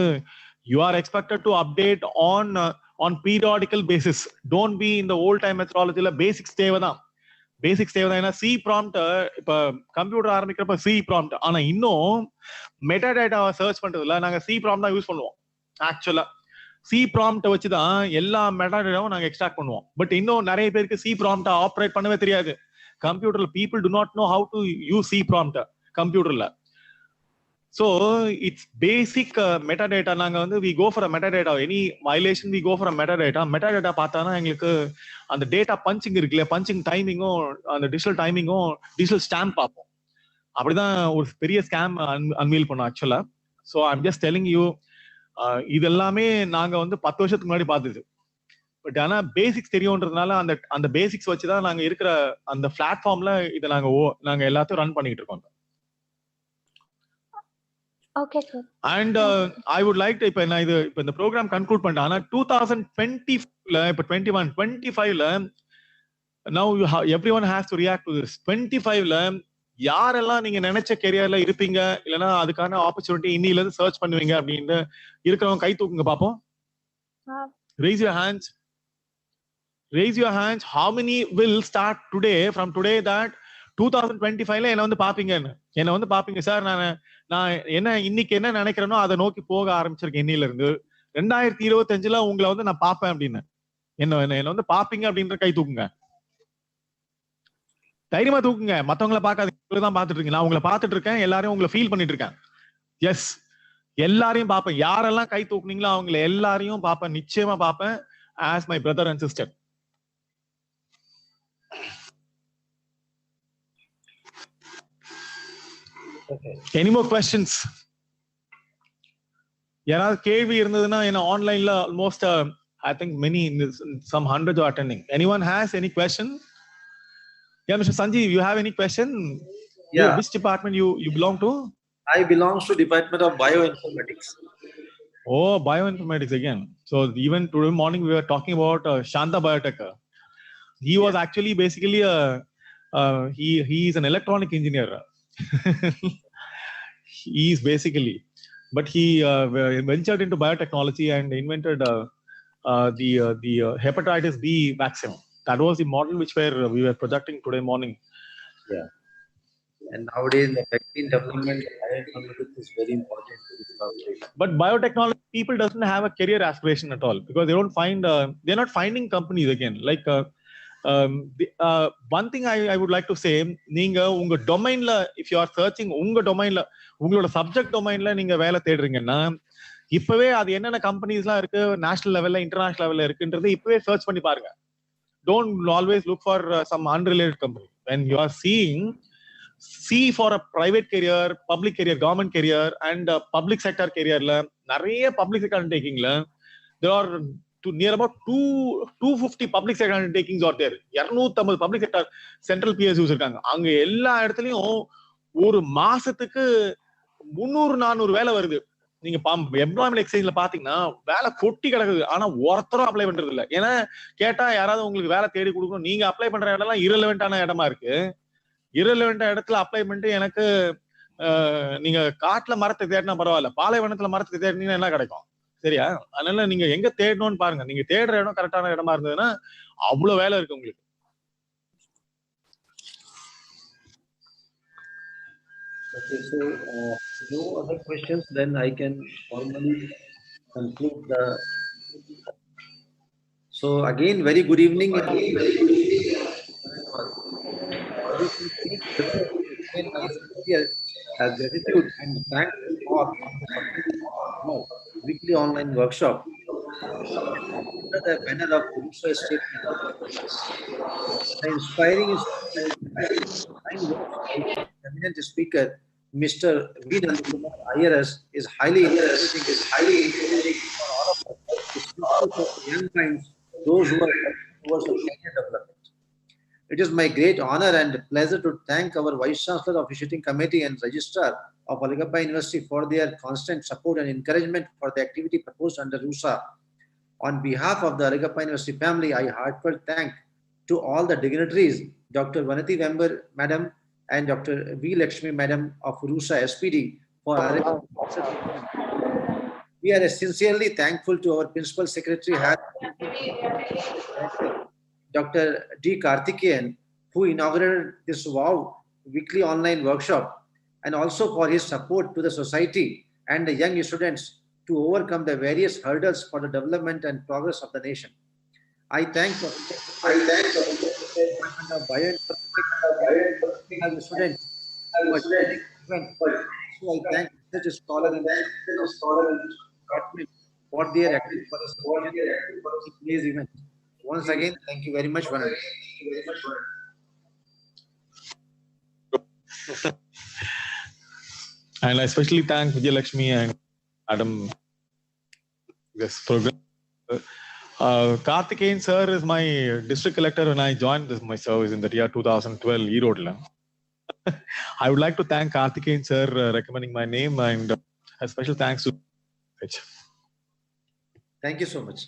you are expected to update on periodical basis. Don't be in the old time methodology. Basics தேவைதான். ஏன்னா சி ப்ராம்ப்ட் இப்ப கம்ப்யூட்டர் ஆரம்பிக்கிறப்ப சி ப்ராம்ப்ட், ஆனா இன்னும் மெட்டா டேட்டாவை சர்ச் பண்றதுல நாங்க சி ப்ராம்ப்ட் தான் யூஸ் பண்ணுவோம். ஆக்சுவலா சி ப்ராம்ப்ட் வச்சுதான் எல்லா மெட்டா டேட்டாவும் நாங்க எக்ஸ்ட்ராக்ட் பண்ணுவோம். பட் இன்னும் நிறைய பேருக்கு சி ப்ராம்ப்ட் ஆப்ரேட் பண்ணவே தெரியாது. கம்ப்யூட்டர்ல people to not know how to use C prompt கம்ப்யூட்டர்ல. So it's basic metadata. நாங்க வந்து we go for a metadata. Any violation we go for a metadata. Metadata பார்த்தானா எங்களுக்கு அந்த டேட்டா பஞ்சிங் இருக்குல்ல, பஞ்சிங் டைமிங்கும் அந்த டிஜிட்டல் டைமிங்கும் டிஜிட்டல் ஸ்டாம்ப் பார்ப்போம். அப்படிதான் ஒரு பெரிய ஸ்கேம் அன்வீல் பண்ணோம் ஆக்சுவலா. So I'm just telling you, இது எல்லாமே நாங்க வந்து 10 வருஷத்துக்கு முன்னாடி பார்த்தது. பட் ஆனா பேசிக்ஸ் தெரியும்ன்றதுனால அந்த பேசிக்ஸ் வச்சுதான் நாங்க இருக்கிற அந்த பிளாட்ஃபார்ம்ல இதை நாங்க எல்லாத்தையும் ரன் பண்ணிட்டு இருக்கோம். Okay, sir. And I would like to இப்ப இந்த ப்ரோக்ராம் கன்க்ளூட் பண்ணிட்டேன். ஆனா 2020ல இப்ப 21 25ல now everyone has to react to this. 25ல யாரெல்லாம் நீங்க நினைச்ச கெரியர்ல இருப்பீங்க, இல்லைன்னா அதுக்கான ஆப்பர்ச்சுனிட்டி இன்னில இருந்து சர்ச் பண்ணுவீங்க அப்படின்னு இருக்கிறவங்க கை தூக்குங்க பாப்போம். Raise your hands. How many will start today, from today, that 2025ல என்ன வந்து பாப்பீங்க சார், நான் என்ன இன்னைக்கு என்ன நினைக்கிறேனோ அதை நோக்கி போக ஆரம்பிச்சிருக்கேன் இன்னில இருந்து. 2025ல உங்களை வந்து நான் பாப்பேன் அப்படின்னு என்ன வந்து பாப்பீங்க அப்படின்ற கை தூக்குங்க. தைரியமா தூக்குங்க, மத்தவங்களை பார்க்காதீங்க, தான் பாத்துட்டு இருக்கீங்க. நான் உங்களை பாத்துட்டு இருக்கேன், எல்லாரையும் உங்களை ஃபீல் பண்ணிட்டு இருக்கேன். எஸ், எல்லாரையும் பாப்பேன். யாரெல்லாம் கை தூக்குனீங்களோ அவங்களை எல்லாரையும் பாப்பேன், நிச்சயமா பாப்பேன் as my brother and sister. Any more questions? யாராவது கேள்வி இருந்ததுன்னா என்ன ஆன்லைன்ல almost I think many, some hundreds are attending. Anyone has any question? Yeah, Mr. Sanjeev, you have any question? Yeah. Which department you belong to? I belong to Department of Bioinformatics. Oh, bioinformatics again. So even today morning we were talking about Shanta Biotech. He was actually basically he is an electronic engineer. He is basically, but he ventured into biotechnology and invented the hepatitis B vaccine. That was the model which we were projecting today morning. Yeah. And nowadays the vaccine development, bioinformatics is very important to this country. But biotechnology people doesn't have a career aspiration at all, because they don't find they're not finding companies again. Like one thing I would like to say, நீங்க உங்க டொமைன்ல if you are searching, உங்க டொமைன்ல உங்களோட சப்ஜெக்ட் டொமைன்ல நீங்க வேலை தேடுறீங்கன்னா இப்பவே அது என்னென்ன கம்பெனிஸ்லாம் இருக்கு, நேஷனல் லெவல்ல இன்டர்நேஷனல் லெவல்ல இருக்குன்றது இப்பவே சர்ச் பண்ணி பாருங்க. Don't always look for some unrelated company. When you are see for a private career, public career, government career and public sector careerல நிறைய public sector undertakingல there are near about 250 public sector undertakings are there. 250 public sector central PSUs இருக்காங்க. அங்க எல்லா இடத்துலயும் ஒரு மாசத்துக்கு 300-400 வேலை வருது. நீங்க எம்ப்ளாய்மெண்ட் எக்ஸ்சேஞ்ச்ல பாத்தீங்கன்னா வேலை கொட்டி கிடக்குது. ஆனா ஒருத்தரும் அப்ளை பண்றது இல்ல. ஏன்னா கேட்டா யாராவது உங்களுக்கு வேலை தேடி கொடுக்கணும், நீங்க அப்ளை பண்ற இடம்லாம் இரலவெண்டான இடமா இருக்கு. இரலவெண்டா இடத்துல அப்ளை பண்ணிட்டு எனக்கு நீங்க காட்டுல மரத்தை தேடினா பரவாயில்ல, பாலைவனத்துல மரத்தை தேடினீங்கன்னா என்ன கிடைக்கும்? சரியா? அதனால நீங்க எங்க தேடணும்னு பாருங்க. நீங்க தேடுற இடம் கரெக்டான இடமா இருந்ததுன்னா அவ்வளவு வேலை இருக்கு உங்களுக்கு. Okay, so no other questions, then I can formally conclude the. So again, very good evening. Explain my sincere gratitude and thanks for the successful weekly online workshop under the banner of Purusa statement. The inspiring eminent speaker, Mr. V. Nandakumar IRS, is highly encouraging for all of us, especially for the young minds, those who are working towards a career development. It is my great honor and pleasure to thank our Vice Chancellor, Officiating Committee, and Registrar of Aligappa University for their constant support and encouragement for the activity proposed under RUSA. On behalf of the Aligappa University family, I heartfelt thank to all the dignitaries, Dr. Vanati Vember Madam and Dr. V. Lakshmi Madam of RUSA SPD for we are sincerely thankful to our Principal Secretary, Dr. D. Karthikeyan, who inaugurated this WOW weekly online workshop, and also for his support to the society and the young students to overcome the various hurdles for the development and progress of the nation. I thank the students. So I thank such a scholar and for their active participation in today's event. Once again, thank you very much, Vanan. And I especially thank Vijay Lakshmi and Adam this program. Karthikeyan sir is my district collector when I joined my service in the year 2012 Erode. I would like to thank Karthikeyan sir recommending my name, and a special thanks to Thank you so much.